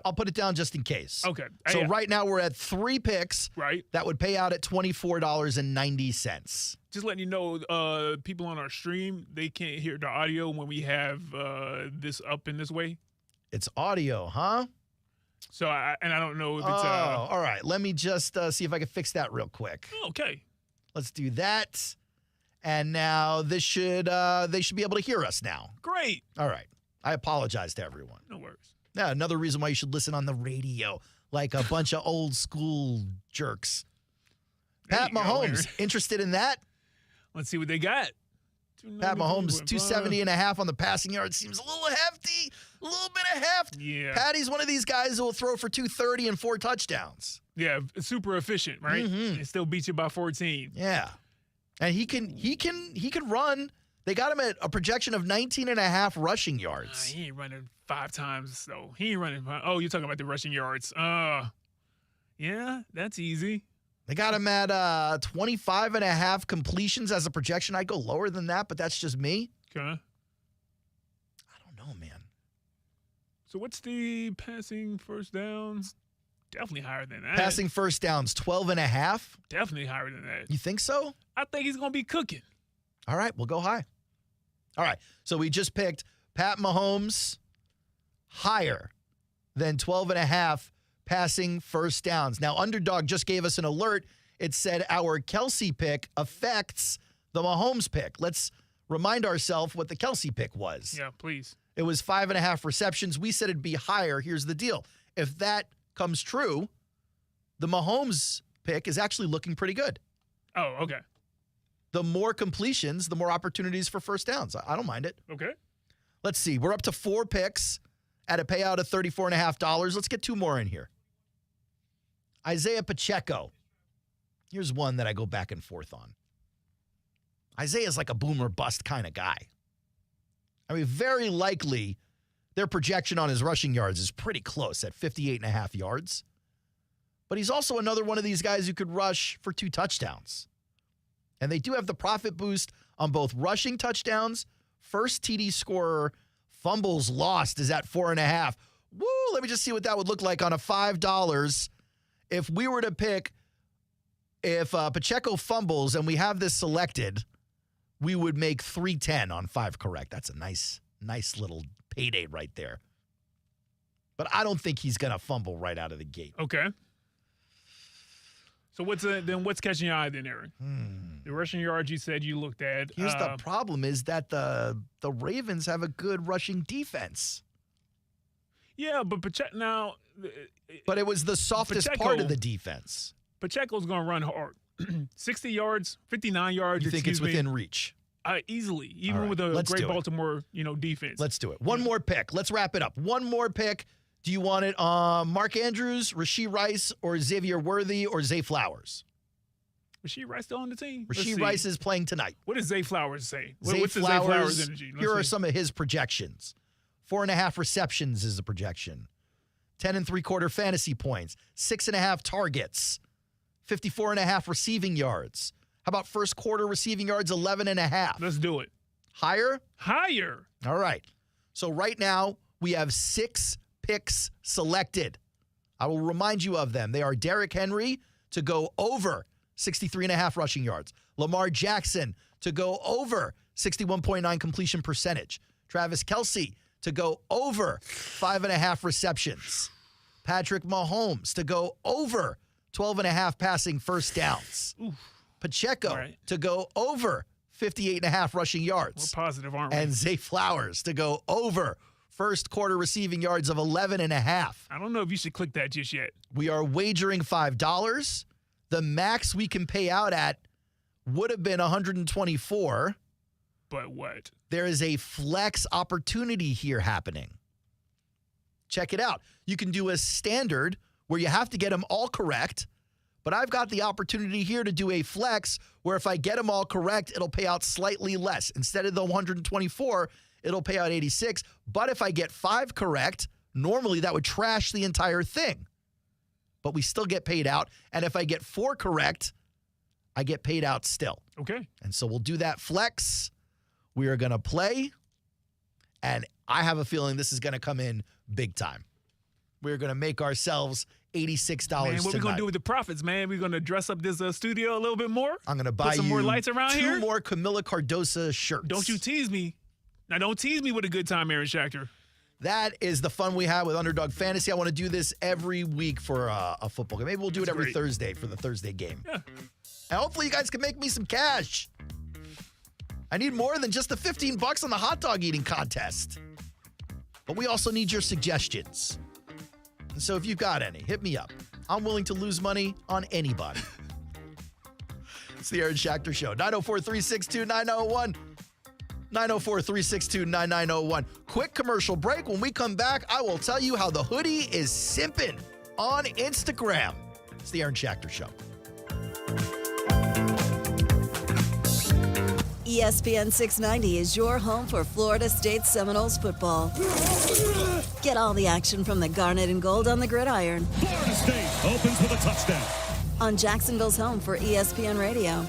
S7: I'll put it down just in case.
S11: Okay.
S7: So right now we're at 3 picks.
S11: Right.
S7: That would pay out at $24.90.
S11: Just letting you know, people on our stream, they can't hear the audio when we have this up in this way.
S7: It's audio, huh?
S11: So, I don't know if it's...
S7: all right. Let me just see if I can fix that real quick.
S11: Okay.
S7: Let's do that. And now they should be able to hear us now.
S11: Great.
S7: All right. I apologize to everyone.
S11: No worries.
S7: Yeah, another reason why you should listen on the radio, like a bunch of old school jerks. Pat Mahomes, interested in that?
S11: Let's see what they got.
S7: Pat Mahomes, 270.5 on the passing yard. Seems a little hefty. A little bit of heft.
S11: Yeah.
S7: Patty's one of these guys who will throw for 230 and 4 touchdowns.
S11: Yeah, super efficient, right?
S7: Mm-hmm.
S11: And still beat you by 14.
S7: Yeah. And he can run. They got him at a projection of 19.5 rushing yards.
S11: He ain't running 5 times, though. He ain't running. Oh, you're talking about the rushing yards. Yeah, that's easy.
S7: They got him at 25.5 completions as a projection. I'd go lower than that, but that's just me.
S11: Okay.
S7: I don't know, man.
S11: So what's the passing first downs? Definitely higher than that.
S7: Passing first downs, 12.5.
S11: Definitely higher than that.
S7: You think so?
S11: I think he's going to be cooking.
S7: All right, we'll go high. All right, so we just picked Pat Mahomes higher than 12.5 passing first downs. Now, Underdog just gave us an alert. It said our Kelce pick affects the Mahomes pick. Let's remind ourselves what the Kelce pick was.
S11: Yeah, please.
S7: It was 5.5 receptions. We said it'd be higher. Here's the deal. If that comes true, the Mahomes pick is actually looking pretty good.
S11: Oh, okay.
S7: The more completions, the more opportunities for first downs. I don't mind it.
S11: Okay.
S7: Let's see. We're up to 4 picks at a payout of $34.50. Let's get 2 more in here. Isaiah Pacheco. Here's one that I go back and forth on. Isaiah's like a boomer bust kind of guy. I mean, very likely their projection on his rushing yards is pretty close at 58.5 yards. But he's also another one of these guys who could rush for 2 touchdowns. And they do have the profit boost on both rushing touchdowns, first TD scorer, fumbles lost is at 4.5. Woo, let me just see what that would look like on a $5. If we were to pick, if Pacheco fumbles and we have this selected, we would make $3.10 on 5 correct. That's a nice little payday right there. But I don't think he's going to fumble right out of the gate.
S11: Okay. So what's catching your eye then, Aaron? The rushing yards you said you looked at.
S7: Here's the problem is that the Ravens have a good rushing defense.
S11: Yeah, but Pacheco now.
S7: But it was the softest part of the defense.
S11: Pacheco's going to run hard. 60 yards, 59 yards.
S7: You think it's within reach?
S11: Easily, even with a great Baltimore, defense.
S7: Let's do it. One more pick. Let's wrap it up. One more pick. Do you want it Mark Andrews, Rashee Rice, or Xavier Worthy, or Zay Flowers?
S11: Rashee Rice still on the team?
S7: Rashee Rice is playing tonight.
S11: What does Zay Flowers say?
S7: What's the Zay Flowers energy? Here are some of his projections. 4.5 receptions is the projection. 10 3/4 fantasy points. 6.5 targets. 54.5 receiving yards. How about first quarter receiving yards, 11.5?
S11: Let's do it.
S7: Higher?
S11: Higher.
S7: All right. So right now, we have 6 picks selected. I will remind you of them. They are Derrick Henry to go over 63.5 rushing yards. Lamar Jackson to go over 61.9 completion percentage. Travis Kelce to go over 5.5 receptions. Patrick Mahomes to go over 12.5 passing first downs.
S11: Oof.
S7: Pacheco to go over 58.5 rushing yards.
S11: We're positive, aren't we?
S7: And Zay Flowers to go over first quarter receiving yards of 11.5.
S11: I don't know if you should click that just yet.
S7: We are wagering $5. The max we can pay out at would have been $124.
S11: But what?
S7: There is a flex opportunity here happening. Check it out. You can do a standard where you have to get them all correct, but I've got the opportunity here to do a flex where if I get them all correct, it'll pay out slightly less. Instead of the 124, it'll pay out 86. But if I get 5 correct, normally that would trash the entire thing. But we still get paid out. And if I get 4 correct, I get paid out still.
S11: Okay.
S7: And so we'll do that flex. We are going to play. And I have a feeling this is going to come in big time. We're going to make ourselves $86
S11: Man, what
S7: tonight.
S11: we going to do with the profits, man? We're going to dress up this studio a little bit more?
S7: I'm going to buy
S11: Put some
S7: you
S11: more lights around
S7: 2
S11: here?
S7: more Camila Cardosa shirts.
S11: Don't you tease me. Now, don't tease me with a good time, Aaron Schachter.
S7: That is the fun we have with Underdog Fantasy. I want to do this every week for a football game. Maybe we'll do it every Thursday for the Thursday game.
S11: Yeah.
S7: And hopefully you guys can make me some cash. I need more than just the $15 on the hot dog eating contest. But we also need your suggestions. And so if you've got any, hit me up. I'm willing to lose money on anybody. It's the Aaron Schachter Show. 904-362-9901. 904-362-9901. Quick commercial break. When we come back, I will tell you how the hoodie is simping on Instagram. It's the Aaron Schachter Show.
S24: ESPN 690 is your home for Florida State Seminoles football. Get all the action from the Garnet and Gold on the gridiron.
S3: Florida State opens with a touchdown.
S24: On Jacksonville's home for ESPN Radio.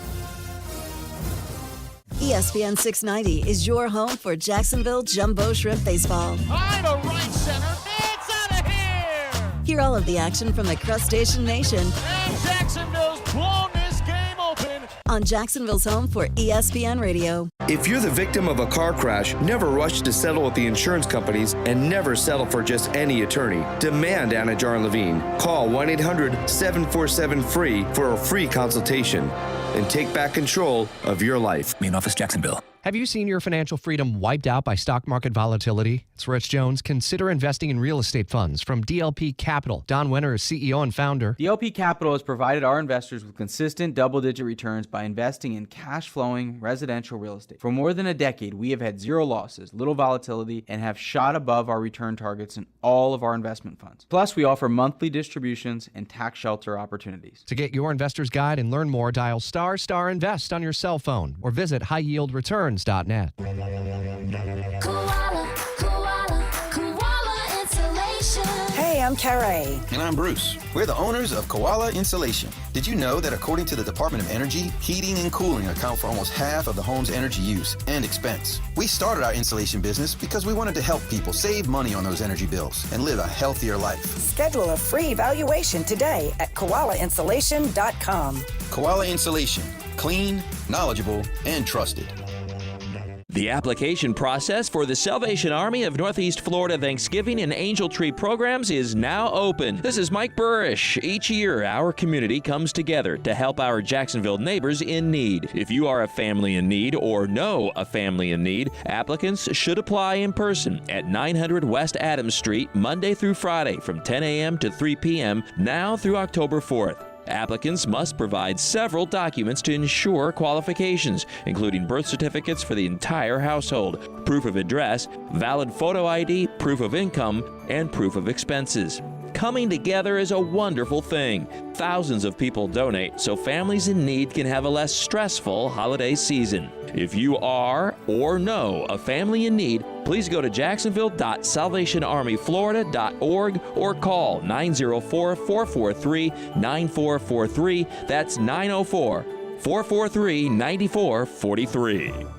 S24: ESPN 690 is your home for Jacksonville Jumbo Shrimp Baseball.
S3: High to right center. It's out of here.
S24: Hear all of the action from the Crustacean Nation.
S3: And Jacksonville's blown this game open.
S24: On Jacksonville's home for ESPN Radio.
S6: If you're the victim of a car crash, never rush to settle with the insurance companies and never settle for just any attorney. Demand Anna Jar and Levine. Call 1-800-747-FREE for a free consultation and take back control of your life.
S9: Main office, Jacksonville.
S12: Have you seen your financial freedom wiped out by stock market volatility? It's Rich Jones. Consider investing in real estate funds from DLP Capital. Don Wenner is CEO and founder.
S13: DLP Capital has provided our investors with consistent double-digit returns by investing in cash-flowing residential real estate. For more than a decade, we have had 0 losses, little volatility, and have shot above our return targets in all of our investment funds. Plus, we offer monthly distributions and tax shelter opportunities.
S12: To get your investor's guide and learn more, dial **invest on your cell phone or visit highyieldreturns.net.
S14: Hey, I'm Carrie.
S16: And I'm Bruce. We're the owners of Koala Insulation. Did you know that according to the Department of Energy, heating and cooling account for almost half of the home's energy use and expense? We started our insulation business because we wanted to help people save money on those energy bills and live a healthier life.
S14: Schedule a free evaluation today at koalainsulation.com.
S16: Koala Insulation. Clean, knowledgeable, and trusted.
S15: The application process for the Salvation Army of Northeast Florida Thanksgiving and Angel Tree programs is now open. This is Mike Burrish. Each year, our community comes together to help our Jacksonville neighbors in need. If you are a family in need or know a family in need, applicants should apply in person at 900 West Adams Street, Monday through Friday from 10 a.m. to 3 p.m., now through October 4th. Applicants must provide several documents to ensure qualifications, including birth certificates for the entire household, proof of address, valid photo ID, proof of income, and proof of expenses. Coming together is a wonderful thing. Thousands of people donate so families in need can have a less stressful holiday season. If you are or know a family in need, please go to jacksonville.salvationarmyflorida.org or call 904-443-9443. That's 904 443-9443.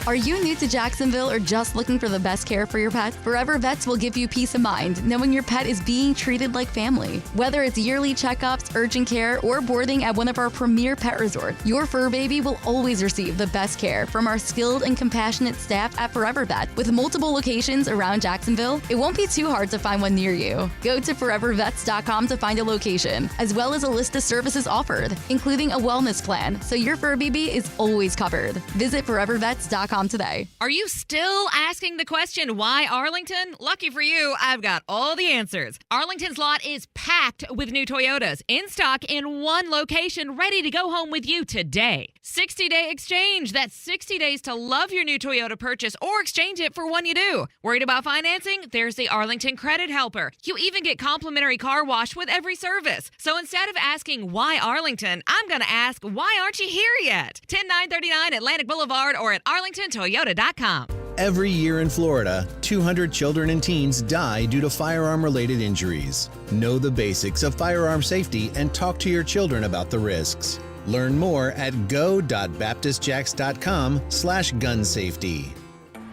S10: Are you new to Jacksonville or just looking for the best care for your pet? Forever Vets will give you peace of mind knowing your pet is being treated like family. Whether it's yearly checkups, urgent care, or boarding at one of our premier pet resorts, your fur baby will always receive the best care from our skilled and compassionate staff at Forever Vet. With multiple locations around Jacksonville, it won't be too hard to find one near you. Go to forevervets.com to find a location, as well as a list of services offered, including a wellness plan, so your fur baby is always covered. Visit forevervets.com today.
S20: Are you still asking the question, why Arlington? Lucky for you, I've got all the answers. Arlington's lot is packed with new Toyotas in stock in one location, ready to go home with you today. 60-day exchange. That's 60 days to love your new Toyota purchase or exchange it for one you do. Worried about financing? There's the Arlington Credit Helper. You even get complimentary car wash with every service. So instead of asking why Arlington, I'm going to ask, why aren't you here yet? 10939 Atlantic Boulevard or at arlingtontoyota.com.
S27: Every year in Florida, 200 children and teens die due to firearm-related injuries. Know the basics of firearm safety and talk to your children about the risks. Learn more at go.baptistjacks.com/gunsafety.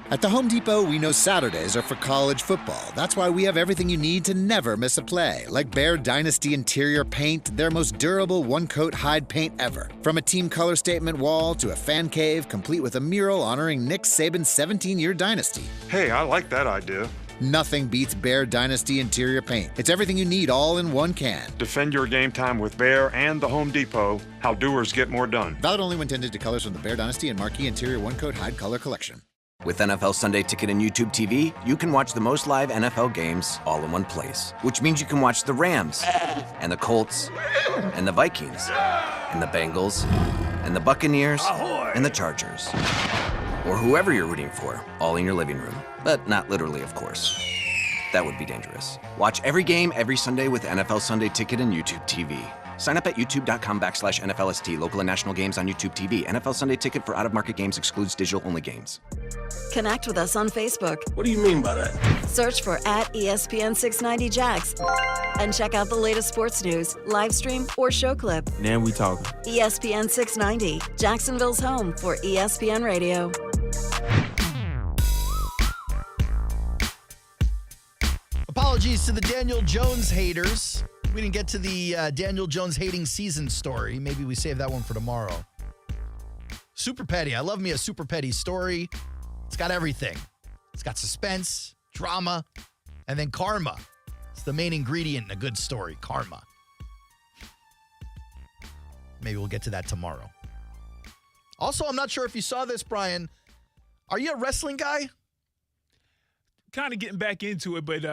S9: At the Home Depot, we know Saturdays are for college football. That's why we have everything you need to never miss a play, like Bear Dynasty interior paint, their most durable one-coat hide paint ever. From a team color statement wall to a fan cave, complete with a mural honoring Nick Saban's 17-year dynasty.
S17: Hey, I like that idea.
S9: Nothing beats Bear Dynasty interior paint. It's everything you need all in one can.
S17: Defend your game time with Bear and the Home Depot. How doers get more done.
S9: Valid only when intended to colors from the Bear Dynasty and Marquee Interior one-coat hide color collection.
S18: With NFL Sunday Ticket and YouTube TV, you can watch the most live NFL games all in one place. Which means you can watch the Rams, and the Colts, and the Vikings, and the Bengals, and the Buccaneers, and the Chargers. Or whoever you're rooting for, all in your living room. But not literally, of course. That would be dangerous. Watch every game every Sunday with NFL Sunday Ticket and YouTube TV. Sign up at youtube.com/NFLST. Local and national games on YouTube TV. NFL Sunday Ticket for out-of-market games excludes digital-only games.
S24: Connect with us on Facebook.
S17: What do you mean by that?
S24: Search for @ESPN690Jax and check out the latest sports news, live stream, or show clip.
S17: Now we talking.
S24: ESPN 690, Jacksonville's home for ESPN Radio.
S7: Apologies to the Daniel Jones haters. We didn't get to the Daniel Jones hating season story. Maybe we save that one for tomorrow. Super petty. I love me a super petty story. It's got everything. It's got suspense, drama, and then karma. It's the main ingredient in a good story, karma. Maybe we'll get to that tomorrow. Also, I'm not sure if you saw this, Brian. Are you a wrestling guy?
S11: Kind of getting back into it, but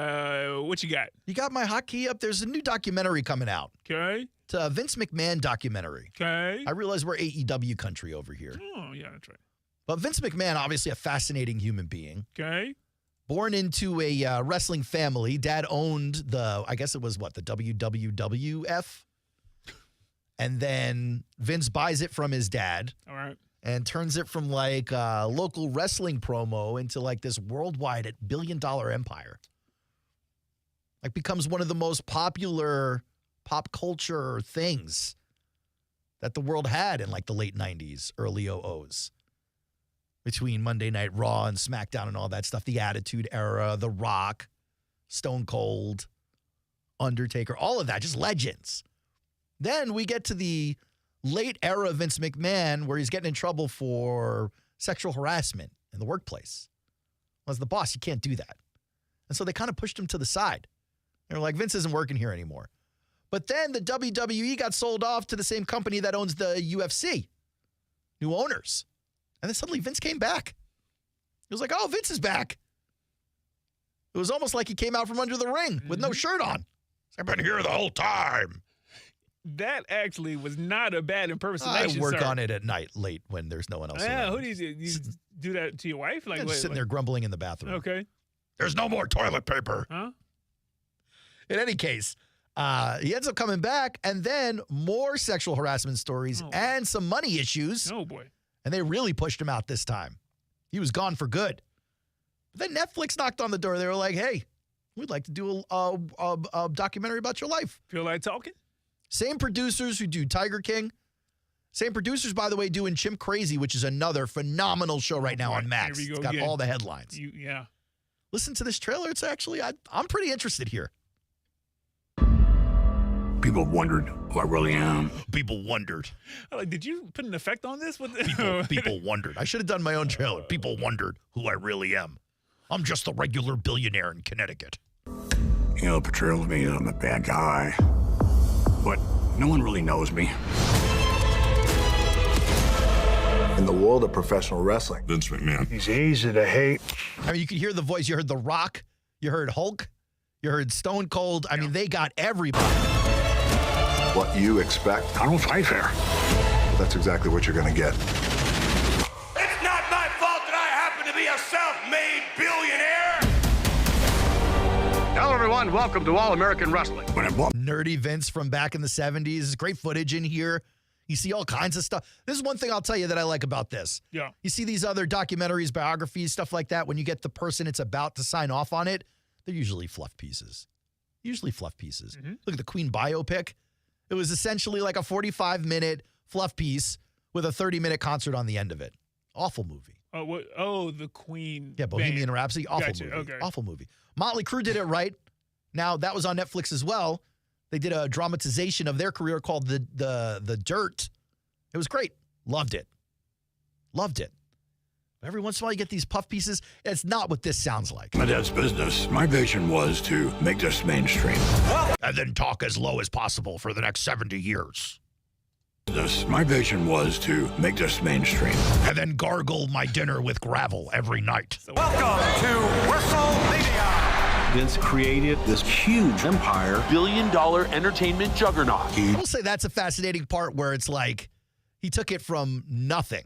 S11: what you got?
S7: You got my hotkey up. There's a new documentary coming out.
S11: Okay.
S7: It's a Vince McMahon documentary.
S11: Okay.
S7: I realize we're AEW country over here.
S11: Oh, yeah, that's right.
S7: But Vince McMahon, obviously a fascinating human being.
S11: Okay.
S7: Born into a wrestling family. Dad owned the WWF. And then Vince buys it from his dad.
S11: All right.
S7: And turns it from like a local wrestling promo into like this worldwide billion-dollar empire. Like becomes one of the most popular pop culture things that the world had in like the late 90s, early 00s. Between Monday Night Raw and SmackDown and all that stuff. The Attitude Era, The Rock, Stone Cold, Undertaker, all of that, just legends. Then we get to the late era of Vince McMahon where he's getting in trouble for sexual harassment in the workplace. Well, as the boss, you can't do that. And so they kind of pushed him to the side. They were like, Vince isn't working here anymore. But then the WWE got sold off to the same company that owns the UFC. New owners. And then suddenly Vince came back. It was like, oh, Vince is back. It was almost like he came out from under the ring with no shirt on. I've been here the whole time.
S11: That actually was not a bad impersonation.
S7: I work on it at night, late when there's no one else around.
S11: Who do you do that to your wife? Like
S7: just sitting there grumbling in the bathroom.
S11: Okay.
S7: There's no more toilet paper.
S11: Huh?
S7: In any case, he ends up coming back, and then more sexual harassment stories and some money issues.
S11: Oh, boy.
S7: And they really pushed him out this time. He was gone for good. But then Netflix knocked on the door. They were like, hey, we'd like to do a documentary about your life.
S11: Feel like talking?
S7: Same producers who do Tiger King Same producers, by the way, doing Chimp Crazy, which is another phenomenal show right now on Max. It's got all the headlines.
S11: Yeah.
S7: Listen to this trailer. It's actually, I'm pretty interested here.
S1: People wondered who I really am.
S7: People wondered.
S11: Like, did you put an effect on this?
S7: People wondered. I should have done my own trailer. People wondered who I really am. I'm just a regular billionaire in Connecticut.
S1: You know, the portrayals me that I'm a bad guy, but no one really knows me.
S19: In the world of professional wrestling,
S1: Vince McMahon, he's easy to hate.
S7: I mean, you could hear the voice. You heard The Rock. You heard Hulk. You heard Stone Cold. I mean, they got everybody.
S19: What you expect.
S1: I don't fight fair.
S19: That's exactly what you're going to get.
S1: It's not my fault that I happen to be a self-made billionaire. Hello, everyone. Welcome to All American Wrestling.
S7: Nerdy Vince from back in the 70s. There's great footage in here. You see all kinds of stuff. This is one thing I'll tell you that I like about this.
S11: Yeah.
S7: You see these other documentaries, biographies, stuff like that. When you get the person it's about to sign off on it, they're usually fluff pieces.
S11: Mm-hmm.
S7: Look at the Queen biopic. It was essentially like a 45-minute fluff piece with a 30-minute concert on the end of it. Awful movie.
S11: Oh, what? Oh, the Queen.
S7: Yeah, Bohemian
S11: band.
S7: Rhapsody. Awful
S11: Gotcha,
S7: movie.
S11: okay.
S7: Awful movie. Motley Crue did it right. Now, that was on Netflix as well. They did a dramatization of their career called The Dirt. It was great. Loved it. Every once in a while, you get these puff pieces. It's not what this sounds like.
S1: My dad's business. My vision was to make this mainstream.
S7: And then talk as low as possible for the next 70 years.
S1: My vision was to make this mainstream.
S7: And then gargle my dinner with gravel every night.
S1: Welcome to WrestleMania.
S21: Vince created this huge empire, billion-dollar entertainment juggernaut.
S7: I will say that's a fascinating part where it's like he took it from nothing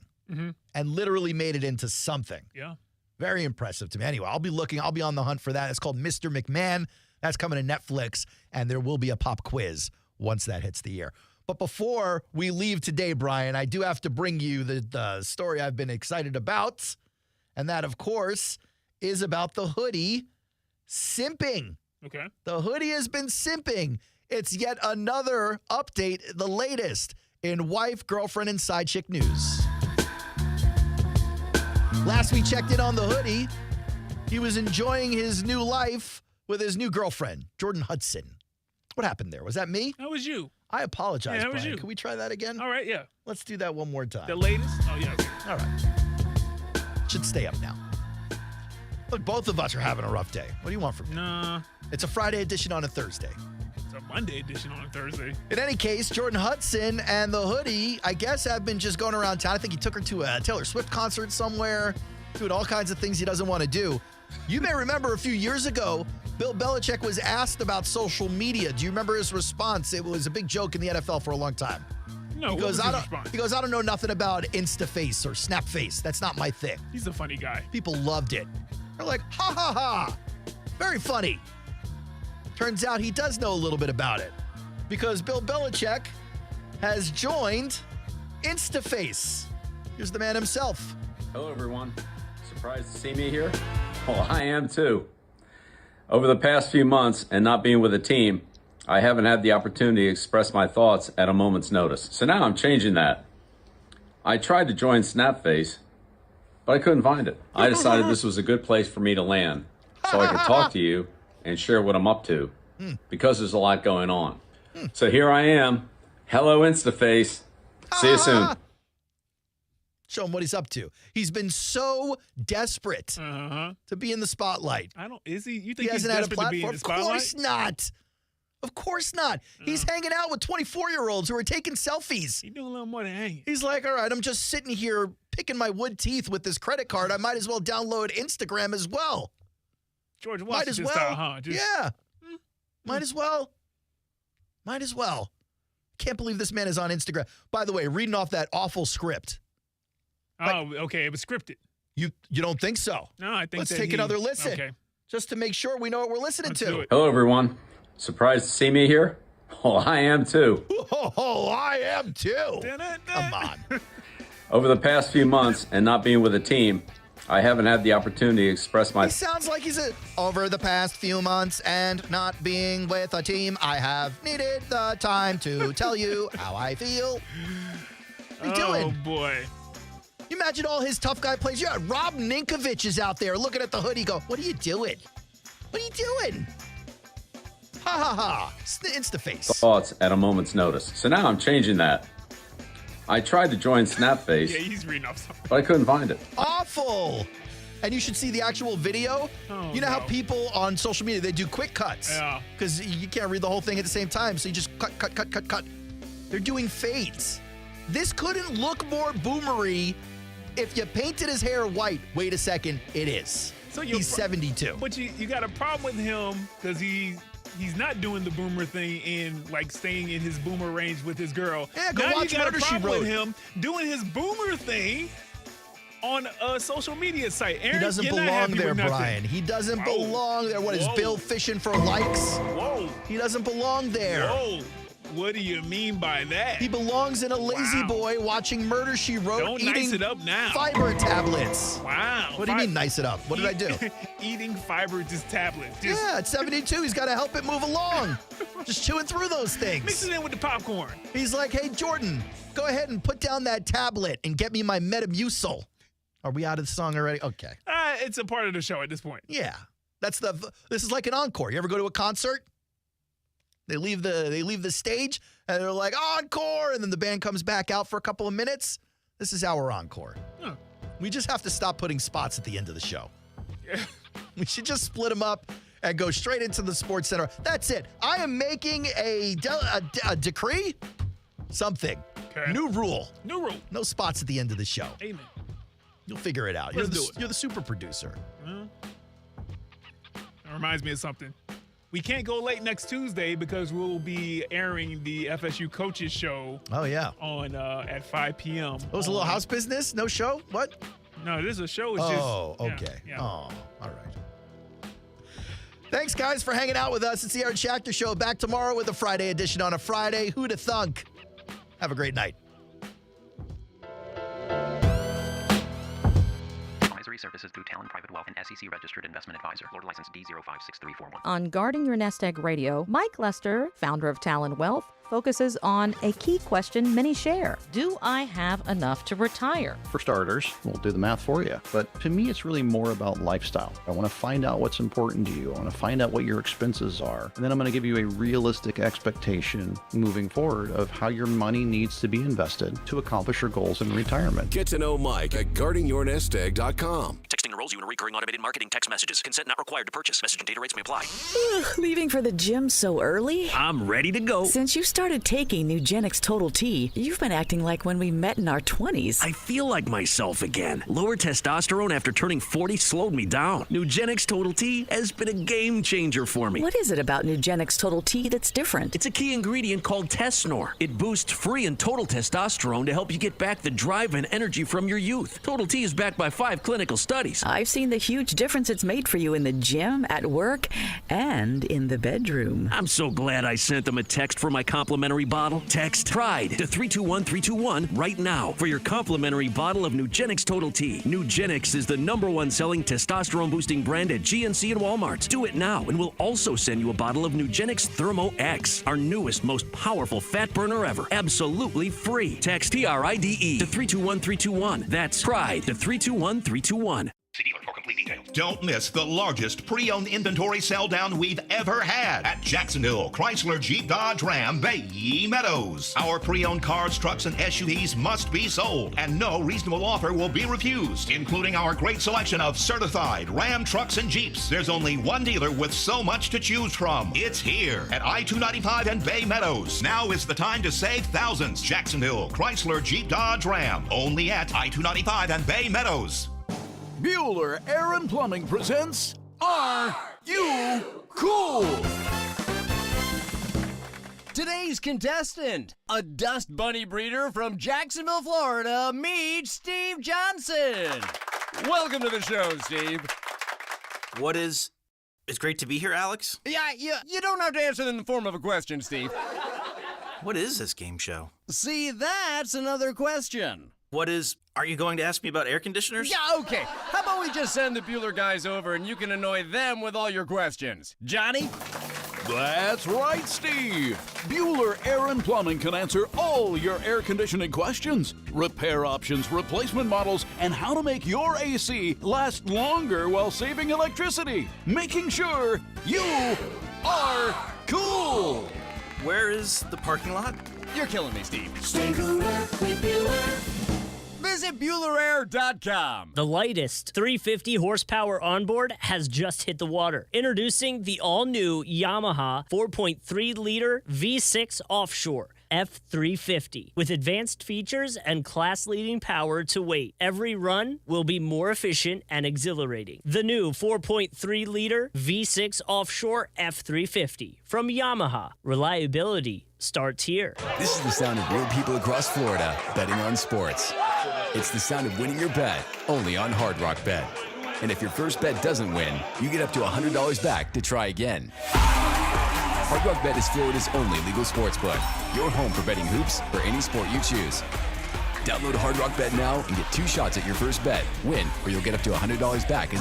S7: and literally made it into something.
S11: Yeah.
S7: Very impressive to me. Anyway, I'll be on the hunt for that. It's called Mr. McMahon. That's coming to Netflix, and there will be a pop quiz once that hits the air. But before we leave today, Brian, I do have to bring you the story I've been excited about, and that, of course, is about the hoodie simping.
S11: Okay.
S7: The hoodie has been simping. It's yet another update, the latest in wife, girlfriend, and side chick news. Last we checked in on the hoodie, he was enjoying his new life with his new girlfriend, Jordan Hudson. What happened there? Was that me?
S11: That was you.
S7: I apologize,
S11: Yeah, that was
S7: Brian.
S11: you.
S7: Can we try that again?
S11: All right, yeah.
S7: Let's do that one more time.
S11: The latest? Oh, yeah. Okay.
S7: All right. Should stay up now. Look, both of us are having a rough day. What do you want from me?
S11: Nah.
S7: It's a Friday edition on a Thursday.
S11: It's a Monday edition on a Thursday.
S7: In any case, Jordan Hudson and the hoodie, I guess, have been just going around town. I think he took her to a Taylor Swift concert somewhere, doing all kinds of things he doesn't want to do. You may remember a few years ago, Bill Belichick was asked about social media. Do you remember his response? It was a big joke in the NFL for a long time.
S11: No,
S7: He goes,
S11: what was his response?
S7: he goes, I don't know nothing about InstaFace or Snapface. That's not my thing.
S11: He's a funny guy.
S7: People loved it. They're like, ha, ha, ha. Very funny. Turns out he does know a little bit about it because Bill Belichick has joined InstaFace. Here's the man himself.
S22: Hello, everyone. Surprised to see me here? Well, I am too. Over the past few months and not being with a team, I haven't had the opportunity to express my thoughts at a moment's notice. So now I'm changing that. I tried to join Snapface, but I couldn't find it. I decided this was a good place for me to land so I could talk to you and share what I'm up to because there's a lot going on. So here I am. Hello, InstaFace. See you soon.
S7: Show him what he's up to. He's been so desperate to be in the spotlight.
S11: Is he? You
S7: He
S11: think he's
S7: hasn't had a
S11: desperate to be in
S7: platform?
S11: the
S7: Of
S11: spotlight?
S7: course not. Of course not. He's hanging out with 24-year-olds who are taking selfies.
S11: He doing a little more than hanging.
S7: He's like, all right, I'm just sitting here picking my wood teeth with this credit card. I might as well download Instagram as well.
S11: George
S7: Might as
S11: Washington
S7: well.
S11: style, huh?
S7: Yeah. Might as well. Might as well. Can't believe this man is on Instagram. By the way, reading off that awful script.
S11: Oh, okay. It was scripted.
S7: You don't think so?
S11: No, I think
S7: Let's
S11: that
S7: take another listen.
S11: Okay.
S7: Just to make sure we know what we're listening to.
S22: Hello, everyone. Surprised to see me here? Well, I am too.
S7: Oh, I am too. Come on.
S22: Over the past few months and not being with a team, I haven't had the opportunity to express my...
S7: He sounds like he's over the past few months and not being with a team. I have needed the time to tell you how I feel. What are you doing?
S11: Oh, boy.
S7: You imagine all his tough guy plays. Yeah, Rob Ninkovich is out there looking at the hoodie go, what are you doing? What are you doing? Ha ha ha. Insta-face.
S22: Thoughts at a moment's notice. So now I'm changing that. I tried to join Snapface,
S11: Yeah, he's reading off something.
S22: but I couldn't find it.
S7: Awful. And you should see the actual video.
S11: Oh,
S7: you know how people on social media, they do quick cuts.
S11: Yeah.
S7: Because you can't read the whole thing at the same time. So you just cut. They're doing fades. This couldn't look more boomery if you painted his hair white. Wait a second, it is.
S11: So
S7: he's 72.
S11: But you got a problem with him because he's not doing the boomer thing and like staying in his boomer range with his girl.
S7: Yeah, go
S11: now
S7: watch
S11: you got
S7: Murder,
S11: a
S7: She
S11: problem with
S7: Wrote.
S11: him doing his boomer thing on a social media site. Aaron,
S7: He doesn't
S11: you're not
S7: belong
S11: happy
S7: there,
S11: with nothing.
S7: Brian. He doesn't
S11: Whoa.
S7: belong there. What is
S11: Whoa.
S7: Bill fishing for likes?
S11: Whoa.
S7: He doesn't belong there.
S11: Whoa. What do you mean by that?
S7: He belongs in a lazy boy watching Murder, She Wrote,
S11: Don't
S7: eating
S11: nice it up now.
S7: fiber tablets.
S11: Wow.
S7: What do you mean nice it up? What did I do?
S11: Eating fiber just tablets. Just
S7: Yeah, at 72, he's got to help it move along. Just chewing through those things.
S11: mix it in with the popcorn.
S7: He's like, hey, Jordan, go ahead and put down that tablet and get me my Metamucil. Are we out of the song already? Okay.
S11: It's a part of the show at this point.
S7: Yeah. This is like an encore. You ever go to a concert? They leave the stage and they're like, encore, and then the band comes back out for a couple of minutes. This is our encore.
S11: Huh.
S7: We just have to stop putting spots at the end of the show. We should just split them up and go straight into the Sports Center. That's it. I am making a decree. Something.
S11: Okay.
S7: New rule.
S11: New rule.
S7: No spots at the end of the show.
S11: Amen.
S7: You'll figure it out.
S11: Let's do it.
S7: You're the super producer.
S11: Well, that reminds me of something. We can't go late next Tuesday because we'll be airing the FSU Coaches Show.
S7: Oh, yeah.
S11: On at 5 p.m.
S7: It was a little house business? No show? What?
S11: No, this is a show. It's
S7: Oh,
S11: just,
S7: okay.
S11: Yeah.
S7: Oh, all right. Thanks, guys, for hanging out with us. It's the Aaron Schachter Show. Back tomorrow with a Friday edition on a Friday. Who'da thunk? Have a great night.
S2: Advisory services through Talon Private Wealth and SEC registered investment advisor. Lord license D056341.
S4: On Guarding Your Nest Egg Radio, Mike Lester, founder of Talon Wealth, focuses on a key question many share. Do I have enough to retire?
S5: For starters, we'll do the math for you. But to me, it's really more about lifestyle. I want to find out what's important to you. I want to find out what your expenses are. And then I'm going to give you a realistic expectation moving forward of how your money needs to be invested to accomplish your goals in retirement.
S8: Get to know Mike at guardingyournestegg.com.
S23: Texting enrolls you in recurring automated marketing text messages. Consent not required to purchase. Message and data rates may apply.
S25: Leaving for the gym so early?
S23: I'm ready to go.
S25: Since you started taking Nugenix Total T, you've been acting like when we met in our 20s.
S23: I feel like myself again. Lower testosterone after turning 40 slowed me down. Nugenix Total T has been a game changer for me.
S25: What is it about Nugenix Total T that's different?
S23: It's a key ingredient called Tesnor. It boosts free and total testosterone to help you get back the drive and energy from your youth. Total T is backed by 5 clinical studies.
S25: I've seen the huge difference it's made for you in the gym, at work, and in the bedroom.
S23: I'm so glad I sent them a text for my complimentary bottle. Text PRIDE to 321321 right now for your complimentary bottle of Nugenix Total T. Nugenix is the #1 selling testosterone boosting brand at GNC and Walmart. Do it now and we'll also send you a bottle of Nugenix Thermo X, our newest, most powerful fat burner ever. Absolutely free. Text PRIDE to 321321. That's PRIDE to 321321.
S26: See dealer for complete details. Don't miss the largest pre-owned inventory sell down we've ever had at Jacksonville Chrysler Jeep Dodge Ram Bay Meadows. Our pre-owned cars, trucks, and SUVs must be sold, and no reasonable offer will be refused, including our great selection of certified Ram trucks and Jeeps. There's only one dealer with so much to choose from. It's here at I-295 and Bay Meadows. Now is the time to save thousands. Jacksonville Chrysler Jeep Dodge Ram, only at I-295 and Bay Meadows.
S28: Bueller Air and Plumbing presents Are You Cool?
S29: Today's contestant, a dust bunny breeder from Jacksonville, Florida, meet Steve Johnson. Welcome to the show, Steve.
S30: It's great to be here, Alex.
S29: Yeah, you don't have to answer in the form of a question, Steve.
S30: What is this game show?
S29: See, that's another question.
S30: Are you going to ask me about air conditioners?
S29: Yeah, okay. How about we just send the Bueller guys over and you can annoy them with all your questions? Johnny?
S28: That's right, Steve. Bueller Air and Plumbing can answer all your air conditioning questions. Repair options, replacement models, and how to make your AC last longer while saving electricity. Making sure you are cool.
S30: Where is the parking lot?
S29: You're killing me, Steve.
S3: Stay cooler with Bueller.
S29: Visit BuellerAir.com.
S6: The lightest 350 horsepower onboard has just hit the water. Introducing the all-new Yamaha 4.3-liter V6 Offshore F350. With advanced features and class-leading power to weight, every run will be more efficient and exhilarating. The new 4.3-liter V6 Offshore F350 from Yamaha. Reliability starts here.
S10: This is the sound of real people across Florida betting on sports. It's the sound of winning your bet, only on Hard Rock Bet. And if your first bet doesn't win, you get up to $100 back to try again. Hard Rock Bet is Florida's only legal sports book. Your home for betting hoops for any sport you choose. Download Hard Rock Bet now and get 2 shots at your first bet. Win, or you'll get up to $100 back as a